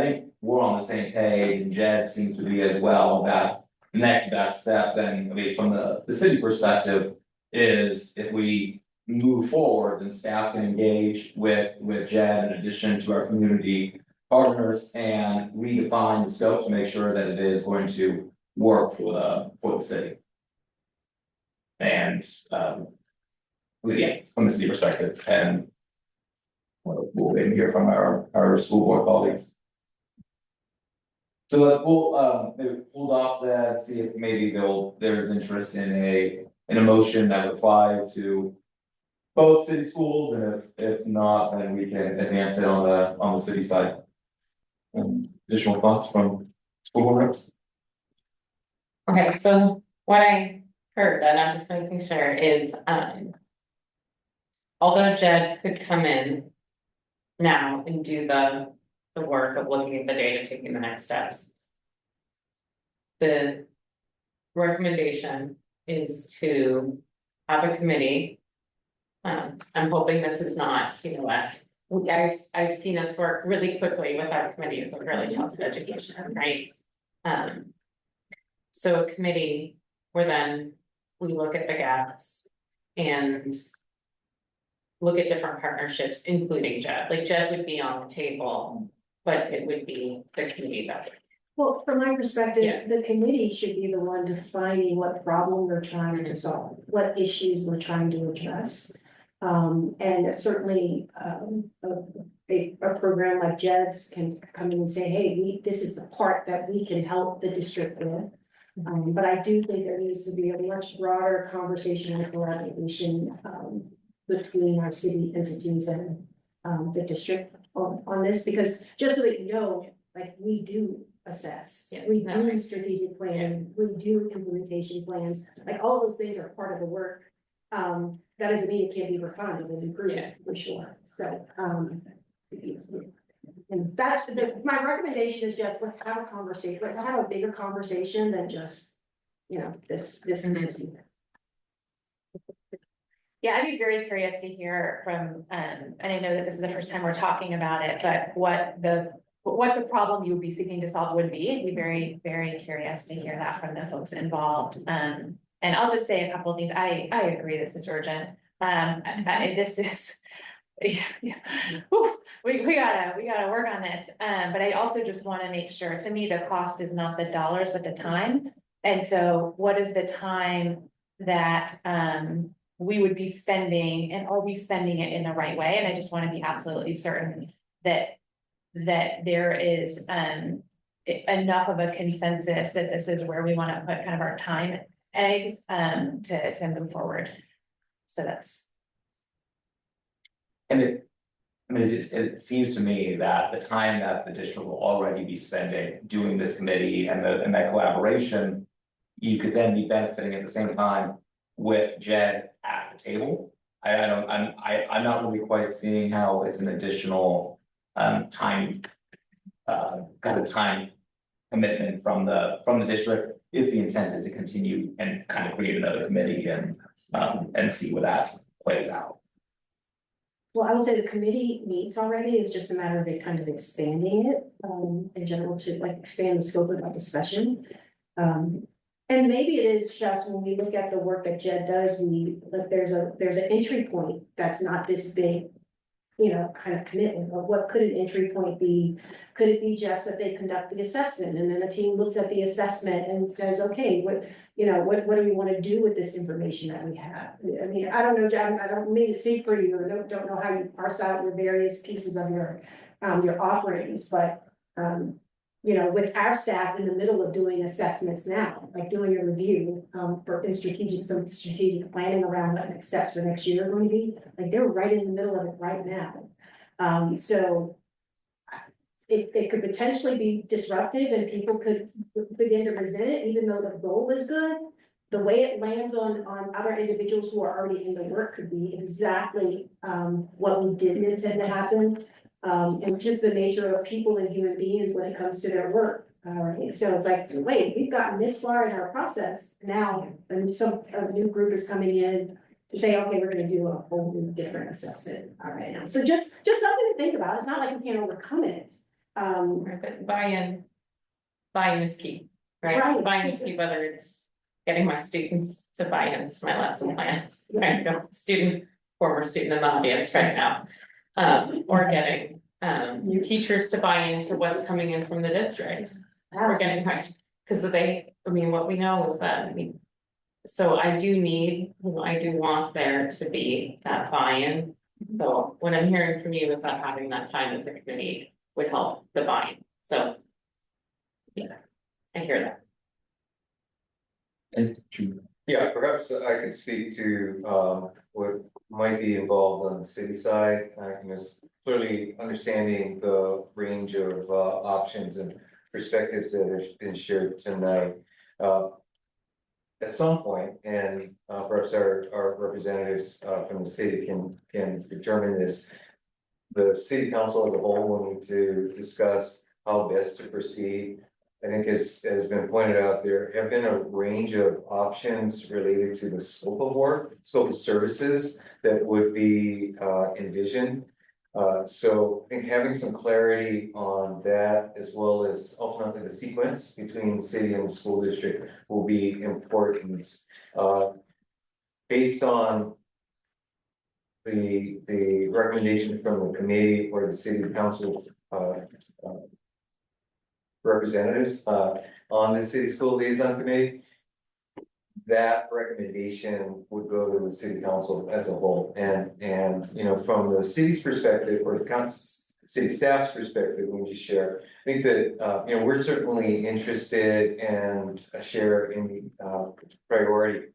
think we're on the same page, and Jed seems to be as well, that the next best step, then at least from the city perspective, is if we move forward, then staff can engage with Jed in addition to our community partners and redefine the scope to make sure that it is going to work for the city. And yeah, from the city perspective, and we'll maybe hear from our school board colleagues. So we'll maybe hold off that, see if maybe there's interest in an emotion that would apply to both city schools, and if not, then we can advance it on the city side. Additional thoughts from school board reps? Okay, so what I heard, and I'm just making sure, is although Jed could come in now and do the work of looking at the data, taking the next steps. The recommendation is to have a committee. I'm hoping this is not, you know, I've seen us work really quickly with our committees of early childhood education, right? So a committee where then we look at the gaps and look at different partnerships, including Jed. Like Jed would be on the table, but it would be the committee that. Well, from my perspective, Yeah. the committee should be the one defining what problem we're trying to solve, what issues we're trying to address. And certainly, a program like JED's can come in and say, hey, this is the part that we can help the district with. But I do think there needs to be a much broader conversation and collaboration, between our city entities and, the district on this, because just so that you know, like, we do assess, Yeah, we no, do right. strategic planning, we do implementation plans, like, all those things are part of the work. That doesn't mean it can't be refined, it's improved, Yeah. for sure, so, and that's, my recommendation is just, let's have a conversation, let's have a bigger conversation than just, you know, this. Mhm. Yeah, I'd be very curious to hear from, and I know that this is the first time we're talking about it, but what the problem you would be seeking to solve would be. I'd be very, very curious to hear that from the folks involved. And I'll just say a couple of things. I agree, this is urgent. This is, yeah, whew, we gotta work on this. But I also just want to make sure, to me, the cost is not the dollars, but the time. And so what is the time that, we would be spending, and are we spending it in the right way? And I just want to be absolutely certain that there is enough of a consensus that this is where we want to put kind of our time eggs to move forward. So that's. And it seems to me that the time that the district will already be spending doing this committee and that collaboration, you could then be benefiting at the same time with Jed at the table. I'm not really quite seeing how it's an additional time kind of time commitment from the district, if the intent is to continue and kind of create another committee and see where that plays out. Well, I would say the committee meets already, it's just a matter of it kind of expanding it, in general, to like expand the scope of that discussion. And maybe it is just when we look at the work that Jed does, like there's an entry point that's not this big, you know, kind of commitment, but what could an entry point be? Could it be just that they conduct the assessment and then a team looks at the assessment and says, okay, what do we want to do with this information that we have? I mean, I don't know, John, I don't mean to speak for you, or don't know how you parse out your various pieces of your offerings, but you know, with our staff in the middle of doing assessments now, like doing a review for some strategic planning around what next steps for next year are going to be, like they're right in the middle of it right now. So it could potentially be disruptive and people could begin to resent it, even though the goal is good. The way it lands on other individuals who are already in the work could be exactly what we didn't intend to happen. And just the nature of people and human beings when it comes to their work. Right? So it's like, wait, we've gotten this far in our process now, and a new group is coming in to say, okay, we're gonna do a whole new different assessment. All right now. So just something to think about. It's not like we can't overcome it. But buy-in is key, right? Right. Buy-in is key, whether it's getting my students to buy into my lesson plan, right? Former student in the audience right now. Or getting teachers to buy into what's coming in from the district. We're getting because what we know is that so I do want there to be that buy-in. So what I'm hearing from you is that having that time with the committee would help the buy-in. So yeah, I hear that. And Yeah, perhaps I could speak to what might be involved on the city side. Clearly understanding the range of options and perspectives that have been shared tonight. Uh, At some point, and perhaps our representatives from the city can determine this. The city council as a whole will need to discuss how best to proceed. I think as has been pointed out, there have been a range of options related to the scope of work, scope of services that would be envisioned. So I think having some clarity on that, as well as ultimately the sequence between the city and the school district, will be important. Uh, Based on the recommendation from the committee or the city council uh, representatives on the city school liaison committee, that recommendation would go to the city council as a whole. And from the city's perspective or the city staff's perspective, we just share. I think that we're certainly interested and share in the priority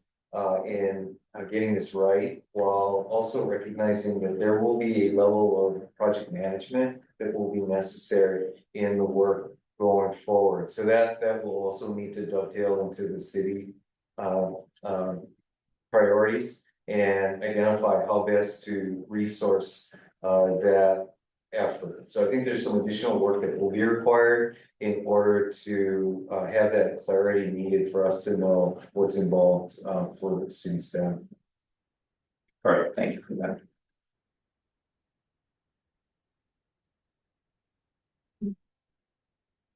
in getting this right, while also recognizing that there will be a level of project management that will be necessary in the work going forward. So that will also need to dovetail into the city uh, priorities and identify how best to resource that effort. So I think there's some additional work that will be required in order to have that clarity needed for us to know what's involved for the city staff. All right, thank you for that.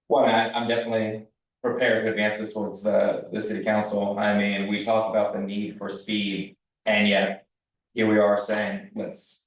Well, I'm definitely prepared to advance this towards the city council. I mean, we talk about the need for speed, and yet here we are saying, let's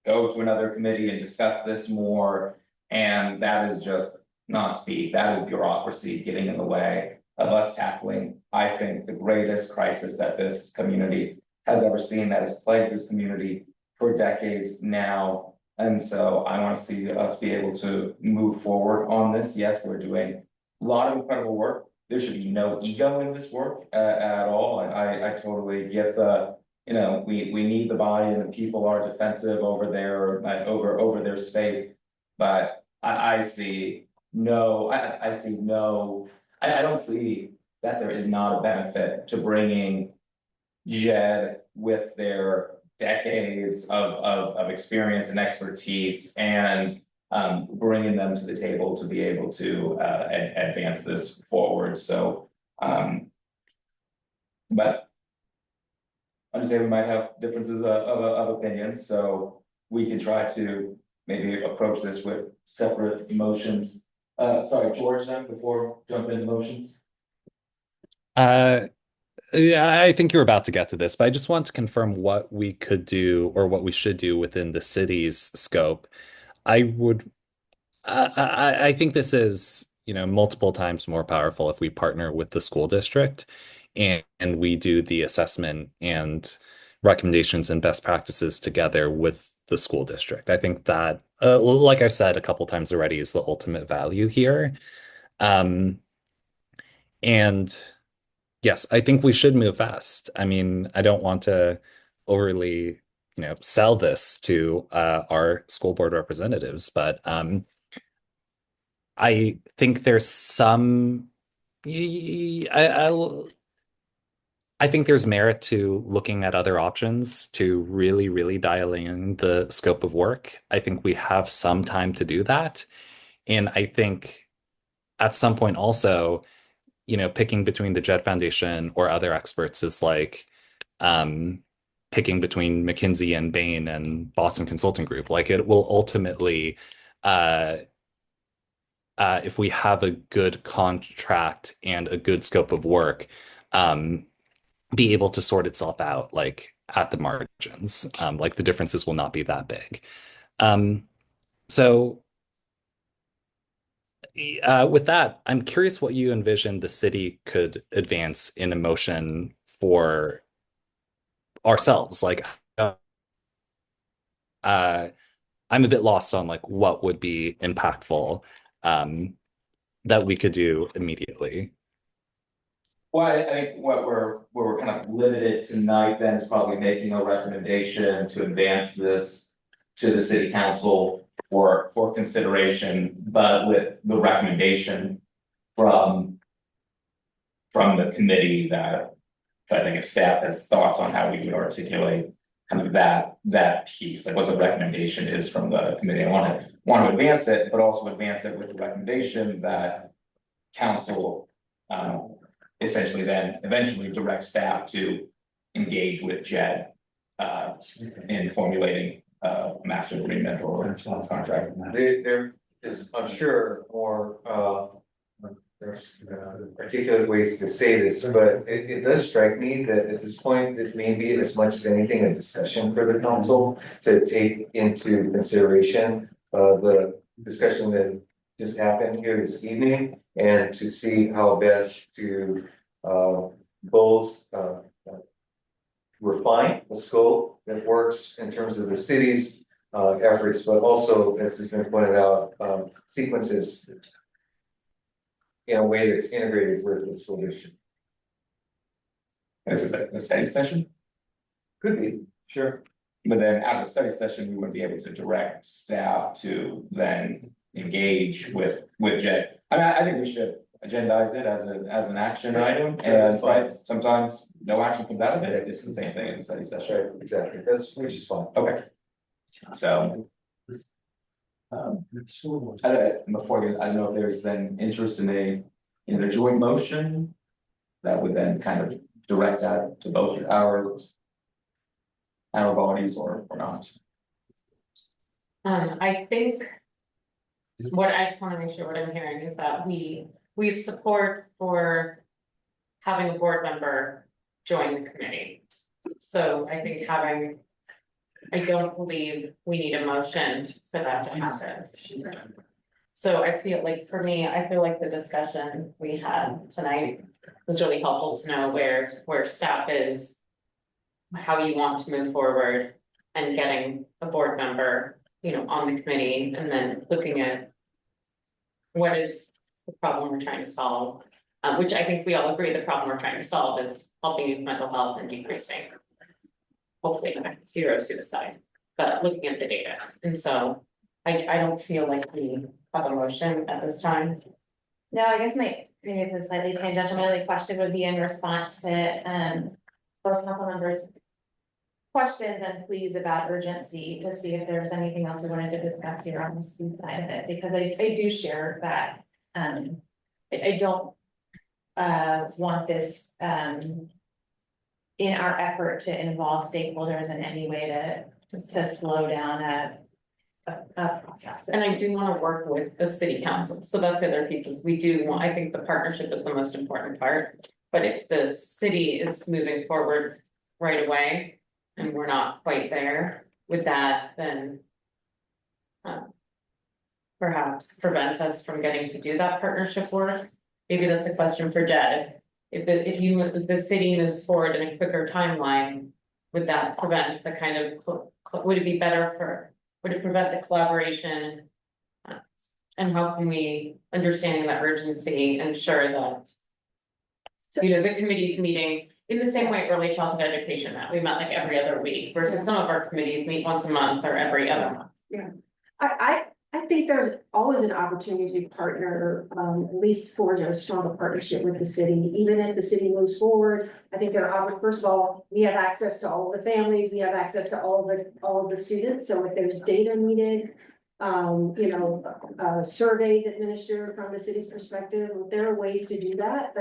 go to another committee and discuss this more. And that is just not speed. That is bureaucracy getting in the way of us tackling, I think, the greatest crisis that this community has ever seen, that has plagued this community for decades now. And so I want to see us be able to move forward on this. Yes, we're doing a lot of incredible work. There should be no ego in this work at all. I totally get the, we need the buy-in, and people are defensive over their over their space. But I see no, I see no, I don't see that there is not a benefit to bringing JED with their decades of experience and expertise, and bringing them to the table to be able to advance this forward. So, but I understand we might have differences of opinions, so we can try to maybe approach this with separate motions. Sorry, George, then before jumping into motions. Yeah, I think you're about to get to this, but I just want to confirm what we could do or what we should do within the city's scope. I would, I think this is, multiple times more powerful if we partner with the school district and we do the assessment and recommendations and best practices together with the school district. I think that, like I've said a couple times already, is the ultimate value here. Um, and yes, I think we should move fast. I mean, I don't want to overly, sell this to our school board representatives, but I think there's some. I think there's merit to looking at other options to really, really dial in the scope of work. I think we have some time to do that, and I think at some point also, picking between the JED Foundation or other experts is like um, picking between McKinsey and Bain and Boston Consulting Group. Like it will ultimately, uh, if we have a good contract and a good scope of work, um, be able to sort itself out like at the margins. Like the differences will not be that big. So with that, I'm curious what you envision the city could advance in a motion for ourselves. Like, uh, I'm a bit lost on like what would be impactful um, that we could do immediately. Well, I think where we're kind of limited tonight then is probably making a recommendation to advance this to the city council for consideration, but with the recommendation from the committee that I think if staff has thoughts on how we would articulate kind of that piece, like what the recommendation is from the committee. I want to advance it, but also advance it with the recommendation that council essentially then eventually direct staff to engage with JED in formulating a master agreement or a contract. There is, I'm sure, more there's articulate ways to say this, but it does strike me that at this point, it may be as much as anything a discussion for the council to take into consideration the discussion that just happened here this evening, and to see how best to both refine the scope that works in terms of the city's efforts, but also, as has been pointed out, sequences in a way that's integrated with the school district. Is it a study session? Could be, sure. But then out of the study session, we would be able to direct staff to then engage with JED. I mean, I think we should agendize it as an action item, and right, sometimes no action comes out of it, it's the same thing as a study session. Right, exactly, which is fine. Okay. So. Before this, I don't know if there's then interest in a joint motion that would then kind of direct that to both our bodies or not. I think what I just want to make sure what I'm hearing is that we have support for having a board member join the committee. So I think I don't believe we need a motion for that to happen. So I feel like, for me, I feel like the discussion we had tonight was really helpful to know where staff is, how you want to move forward, and getting a board member, on the committee, and then looking at what is the problem we're trying to solve, which I think we all agree the problem we're trying to solve is helping with mental health and decreasing, hopefully, zero suicide, but looking at the data. And so I don't feel like we have a motion at this time. No, I guess maybe it's a slightly tangential, my only question would be in response to both council members' questions and pleas about urgency, to see if there's anything else we wanted to discuss here on the speed side of it, because I do share that I don't want this in our effort to involve stakeholders in any way to slow down a process. And I do want to work with the city council, so that's the other pieces. I think the partnership is the most important part. But if the city is moving forward right away and we're not quite there with that, then perhaps prevent us from getting to do that partnership work. Maybe that's a question for Jed. If the city moves forward in a quicker timeline, would that prevent the kind of, would it prevent the collaboration? And how can we, understanding that urgency, ensure that the committee's meeting in the same way early childhood education met, we met like every other week, versus some of our committees meet once a month or every other month. Yeah, I think there's always an opportunity to partner, at least forge a stronger partnership with the city, even if the city moves forward. I think first of all, we have access to all of the families, we have access to all of the students, so if there's data needed, surveys administered from the city's perspective, there are ways to do that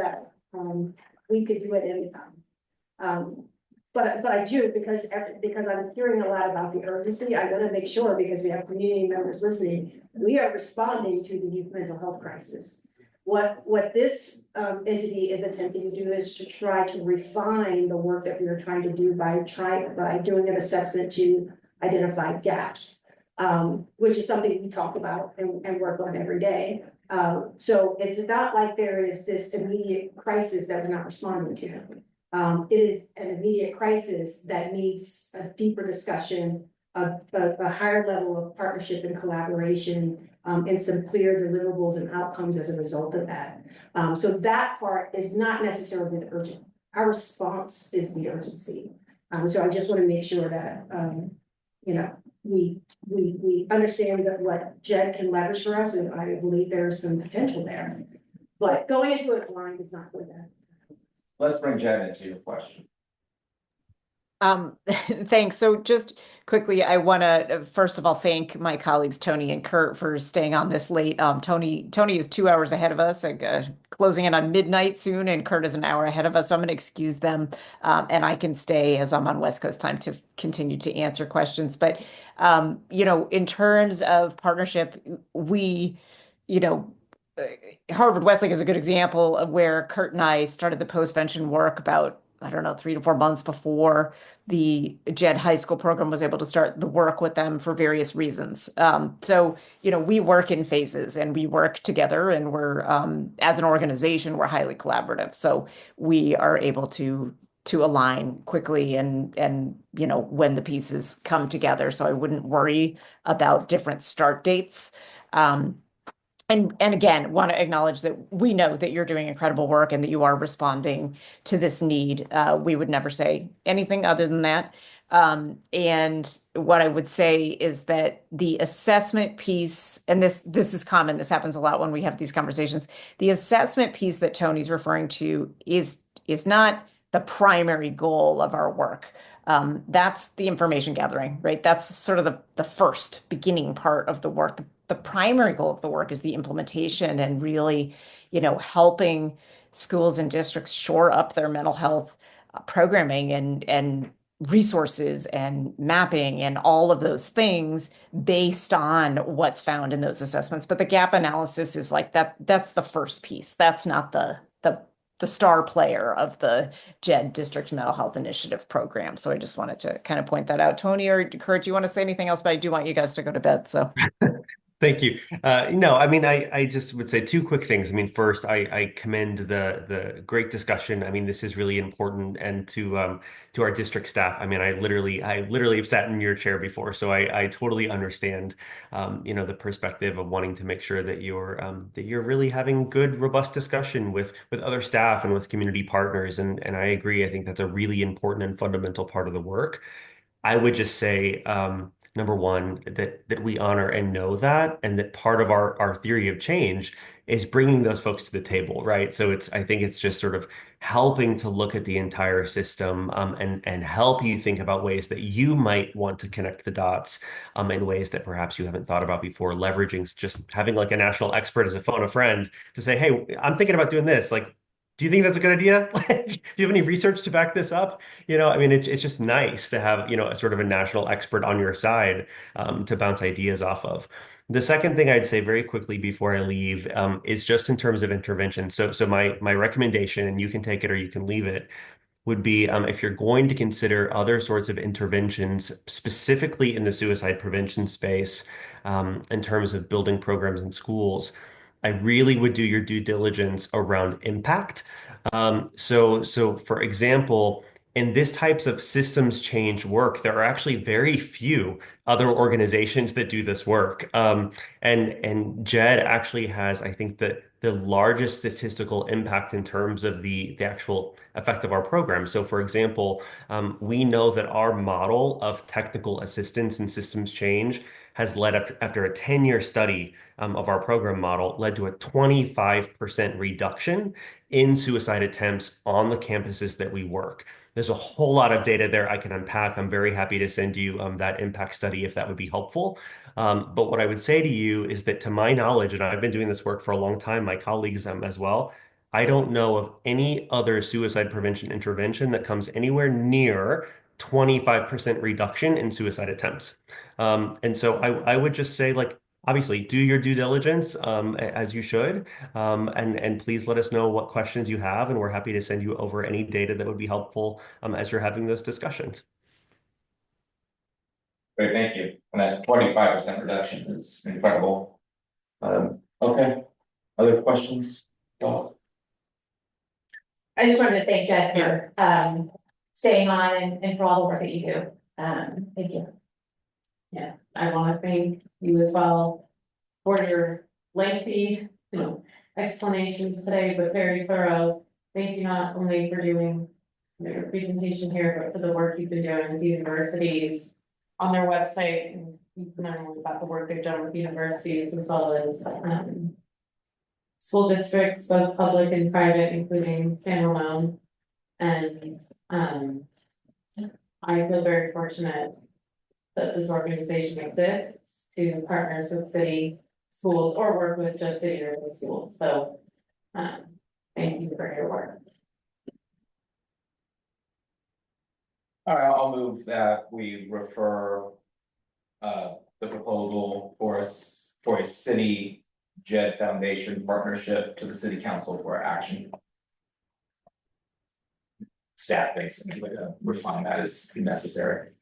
we could do at any time. But I do, because I'm hearing a lot about the urgency, I want to make sure, because we have community members listening, we are responding to the youth mental health crisis. What this entity is attempting to do is to try to refine the work that we are trying to do by doing an assessment to identify gaps, which is something we talk about and work on every day. So it's not like there is this immediate crisis that we're not responding to. It is an immediate crisis that needs a deeper discussion, a higher level of partnership and collaboration, and some clear deliverables and outcomes as a result of that. So that part is not necessarily the urgent. Our response is the urgency. So I just want to make sure that, you know, we understand that what JED can leverage for us, and I believe there's some potential there. But going into it blind is not good. Let's bring Jen into your question. Thanks. So just quickly, I want to first of all thank my colleagues Tony and Kurt for staying on this late. Tony is 2 hours ahead of us, like, closing in on midnight soon, and Kurt is an hour ahead of us. So I'm going to excuse them, and I can stay as I'm on West Coast time to continue to answer questions. But you know, in terms of partnership, we, you know. Harvard Westlake is a good example of where Kurt and I started the postvention work about, I don't know, 3 to 4 months before the JED high school program was able to start the work with them for various reasons. So, you know, we work in phases and we work together, and we're, as an organization, we're highly collaborative. So we are able to align quickly and, you know, when the pieces come together. So I wouldn't worry about different start dates. And again, want to acknowledge that we know that you're doing incredible work and that you are responding to this need. We would never say anything other than that. And what I would say is that the assessment piece, and this is common, this happens a lot when we have these conversations. The assessment piece that Tony's referring to is not the primary goal of our work. That's the information gathering, right? That's sort of the first beginning part of the work. The primary goal of the work is the implementation and really, you know, helping schools and districts shore up their mental health programming and resources and mapping and all of those things based on what's found in those assessments. But the gap analysis is like that's the first piece. That's not the star player of the JED District Mental Health Initiative program. So I just wanted to kind of point that out. Tony or Kurt, do you want to say anything else? But I do want you guys to go to bed. So Thank you. No, I mean, I just would say two quick things. I mean, first, I commend the great discussion. I mean, this is really important, and to our district staff. I mean, I literally have sat in your chair before, so I totally understand, you know, the perspective of wanting to make sure that you're really having good, robust discussion with other staff and with community partners. And I agree. I think that's a really important and fundamental part of the work. I would just say, number one, that we honor and know that, and that part of our theory of change is bringing those folks to the table, right? So I think it's just sort of helping to look at the entire system, and help you think about ways that you might want to connect the dots, in ways that perhaps you haven't thought about before, leveraging just having like a national expert as a phone a friend to say, hey, I'm thinking about doing this. Like, do you think that's a good idea? Like, do you have any research to back this up? You know, I mean, it's just nice to have, you know, a sort of a national expert on your side, to bounce ideas off of. The second thing I'd say very quickly before I leave, is just in terms of intervention. So my recommendation, and you can take it or you can leave it, would be, if you're going to consider other sorts of interventions, specifically in the suicide prevention space, in terms of building programs in schools, I really would do your due diligence around impact. So for example, in this types of systems change work, there are actually very few other organizations that do this work. And JED actually has, I think, the largest statistical impact in terms of the actual effect of our program. So for example, we know that our model of technical assistance and systems change has led after a 10-year study, of our program model, led to a 25% reduction in suicide attempts on the campuses that we work. There's a whole lot of data there I can unpack. I'm very happy to send you that impact study if that would be helpful. But what I would say to you is that, to my knowledge, and I've been doing this work for a long time, my colleagues as well, I don't know of any other suicide prevention intervention that comes anywhere near 25% reduction in suicide attempts. And so I would just say, like, obviously, do your due diligence, as you should, and please let us know what questions you have, and we're happy to send you over any data that would be helpful, as you're having those discussions. Great, thank you. And that 25% reduction is incredible. Okay, other questions? I just wanted to thank Jed for staying on and for all the work that you do. Thank you. Yeah, I want to thank you as well. for your lengthy, explanations today, but very thorough. Thank you not only for doing your presentation here, but for the work you've been doing with universities on their website. And you've known about the work they've done with universities as well as school districts, both public and private, including San Ramon. And I feel very fortunate that this organization exists to partners with city schools or work with just city or the schools. So thank you for your work. All right, I'll move that we refer the proposal for a city JED Foundation partnership to the city council for action. Staff basically, refine that as necessary.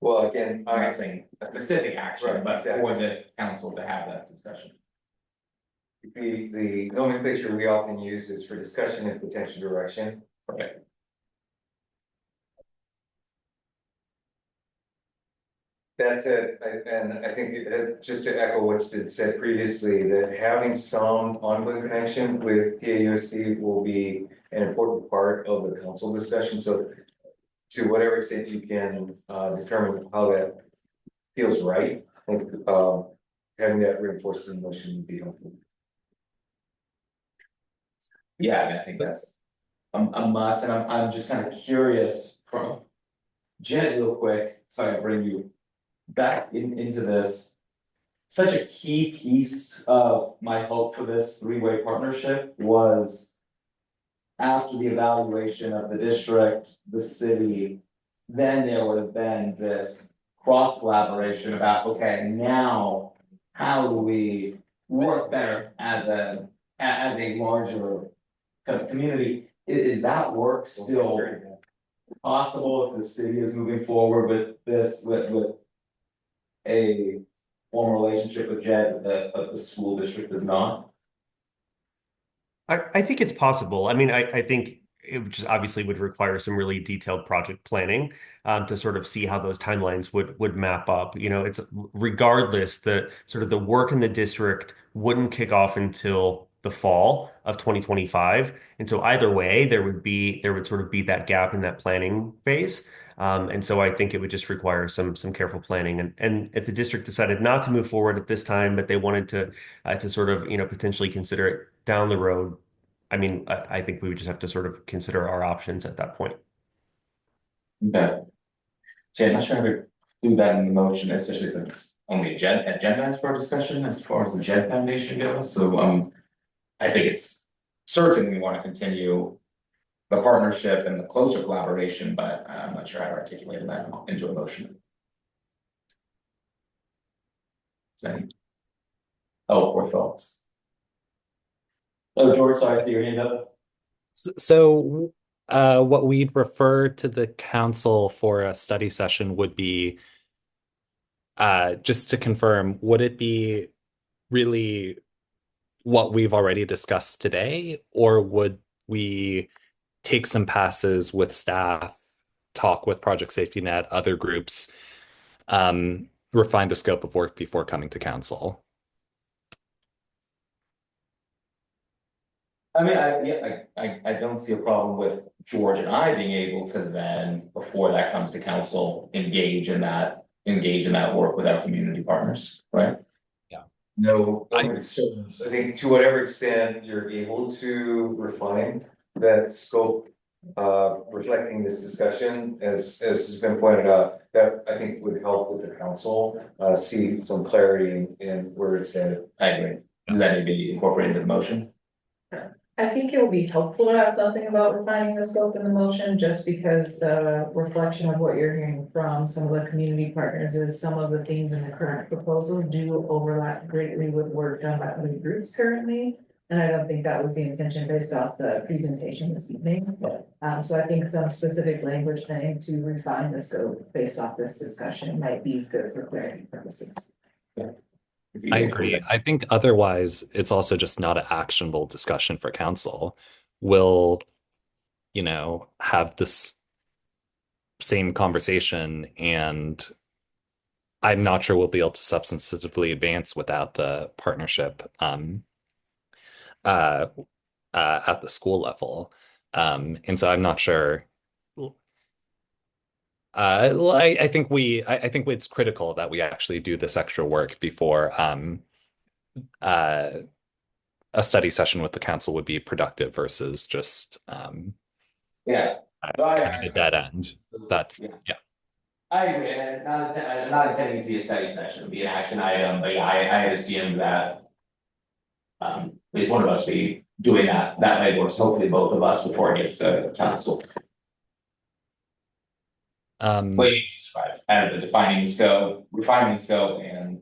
Well, again, I'm not saying a specific action, Right, but exactly. for the council to have that discussion. the nomenclature we often use is for discussion and potential direction. Okay. That's it, and I think just to echo what's been said previously, that having some ongoing connection with PAUSD will be an important part of the council discussion, so. To whatever extent you can determine how that feels right, I think having that reinforced in motion would be helpful. Yeah, I mean, I think that's a must, and I'm just kind of curious from Jen real quick, so I can bring you back into this. Such a key piece of my hope for this three-way partnership was after the evaluation of the district, the city, then there would have been this cross collaboration about, okay, now how do we work better as a larger kind of community? Is that work still possible if the city is moving forward with this, with a formal relationship with JED that the school district does not? I think it's possible. I mean, I think it just obviously would require some really detailed project planning to sort of see how those timelines would map up. It's regardless, the sort of the work in the district wouldn't kick off until the fall of 2025. And so either way, there would sort of be that gap in that planning phase. And so I think it would just require some careful planning. And if the district decided not to move forward at this time, but they wanted to sort of potentially consider it down the road, I mean, I think we would just have to sort of consider our options at that point. Okay. So I'm not sure how to do that in the motion, especially since it's only agenda for discussion as far as the JED Foundation goes. So I think it's certain we want to continue the partnership and the closer collaboration, but I'm not sure how to articulate that into a motion. Or thoughts? Oh, George, sorry, I see your hand up. So what we'd refer to the council for a study session would be just to confirm, would it be really what we've already discussed today, or would we take some passes with staff, talk with Project Safety Net, other groups, refine the scope of work before coming to council? I mean, I don't see a problem with George and I being able to then, before that comes to council, engage in that work with our community partners, right? No concerns. I think to whatever extent you're able to refine that scope, reflecting this discussion, as has been pointed out, that I think would help with the council, see some clarity in where it's headed. I agree. Does that need to be incorporated into the motion? I think it would be helpful to have something about refining the scope in the motion, just because the reflection of what you're hearing from some of the community partners is some of the things in the current proposal do overlap greatly with work done by other groups currently. And I don't think that was the intention based off the presentation this evening. So I think some specific language saying to refine the scope based off this discussion might be good for clarity purposes. I agree. I think otherwise it's also just not an actionable discussion for council. We'll, have this same conversation and I'm not sure we'll be able to substantively advance without the partnership uh, at the school level. And so I'm not sure. Well, I think I think it's critical that we actually do this extra work before uh, a study session with the council would be productive versus just Yeah. kind of a dead end. That yeah. I agree, and I'm not intending it to be a study session, it'd be an action item, but yeah, I had assumed that. At least one of us be doing that legwork, so hopefully both of us before it gets to council. What you described as the defining scope, refining scope and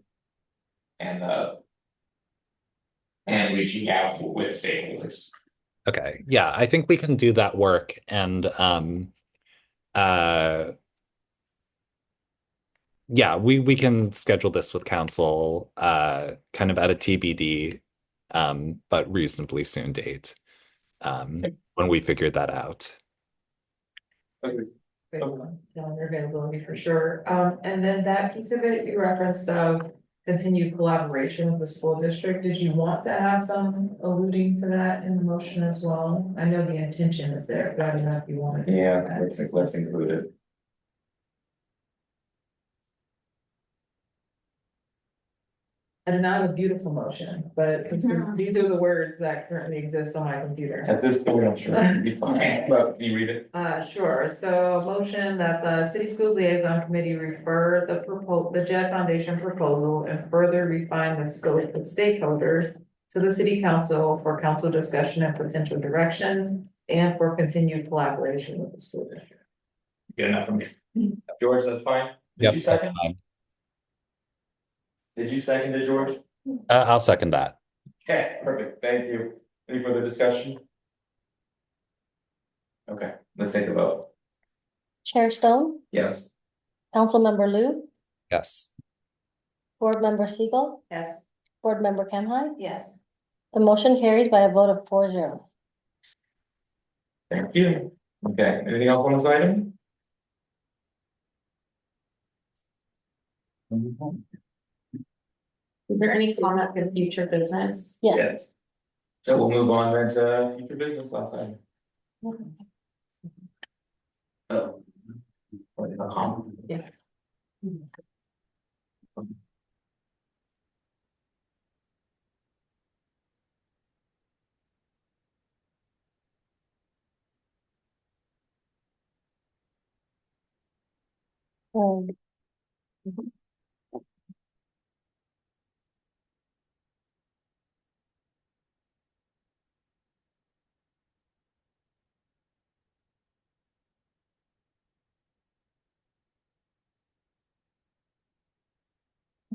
reaching out with stakeholders. Okay. Yeah, I think we can do that work and yeah, we can schedule this with council kind of at a TBD but reasonably soon date when we figure that out. Calendar availability for sure. And then that piece of it, you referenced of continued collaboration with the school district. Did you want to have some alluding to that in the motion as well? I know the intention is there, but I don't know if you wanted to. Yeah, let's include it. I do not have a beautiful motion, but these are the words that currently exist on my computer. At this point, I'm sure it'll be fine, but can you read it? Sure. So motion that the City Schools Liaison Committee refer the JED Foundation proposal and further refine the scope with stakeholders to the City Council for council discussion and potential direction and for continued collaboration with the school district. Good enough for me. George, that's fine. Did you second? Did you second it, George? I'll second that. Okay, perfect. Thank you. Any further discussion? Okay, let's take a vote. Chair Stone, Yes. Councilmember Lou, Yes. Board Member Siegel, Yes. Board Member Kemhine. Yes. The motion carries by a vote of 4-0. Thank you. Okay, anything else on this item? Is there any comment for future business? Yes. So we'll move on then to future business last time. Oh. Yeah.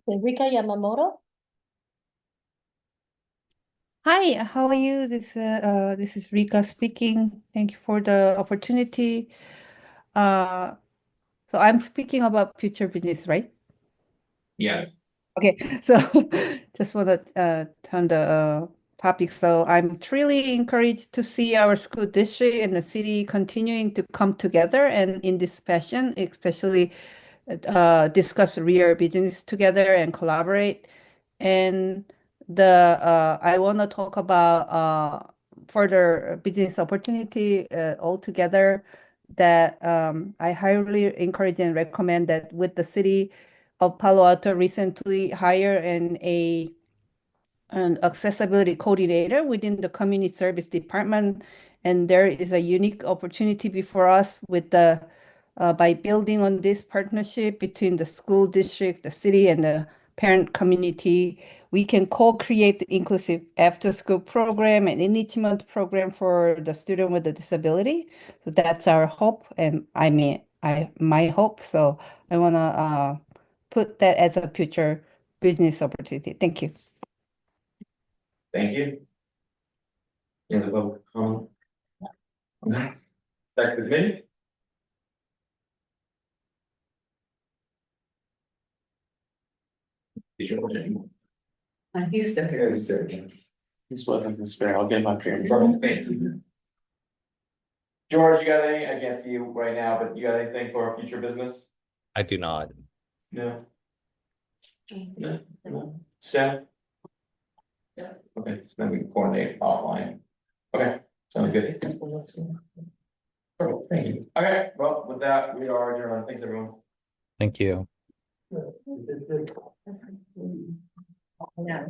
Okay, Rika Yamamoto. Hi, how are you? This is Rika speaking. Thank you for the opportunity. So I'm speaking about future business, right? Yes. Okay, so just want to turn the topic. So I'm truly encouraged to see our school district and the city continuing to come together and in this fashion, especially discuss real business together and collaborate. And I want to talk about further business opportunity altogether that I highly encourage and recommend that with the city of Palo Alto recently hired an accessibility coordinator within the community service department, and there is a unique opportunity before us with by building on this partnership between the school district, the city, and the parent community. We can co-create the inclusive after-school program and enrichment program for the student with a disability. So that's our hope, and my hope. So I want to put that as a future business opportunity. Thank you. Thank you. Any other public comment? Okay. Back to the committee. Did you want to? He's still here. He's there. He's welcome to spare. I'll get my parents. Thank you. George, you got any? I can't see you right now, but you got anything for future business? I do not. No. No, no. Staff? Yeah. Okay, so then we can coordinate offline. Okay, sounds good. Perfect, thank you. Okay, well, with that, we are adjourned. Thanks, everyone. Thank you. Yeah.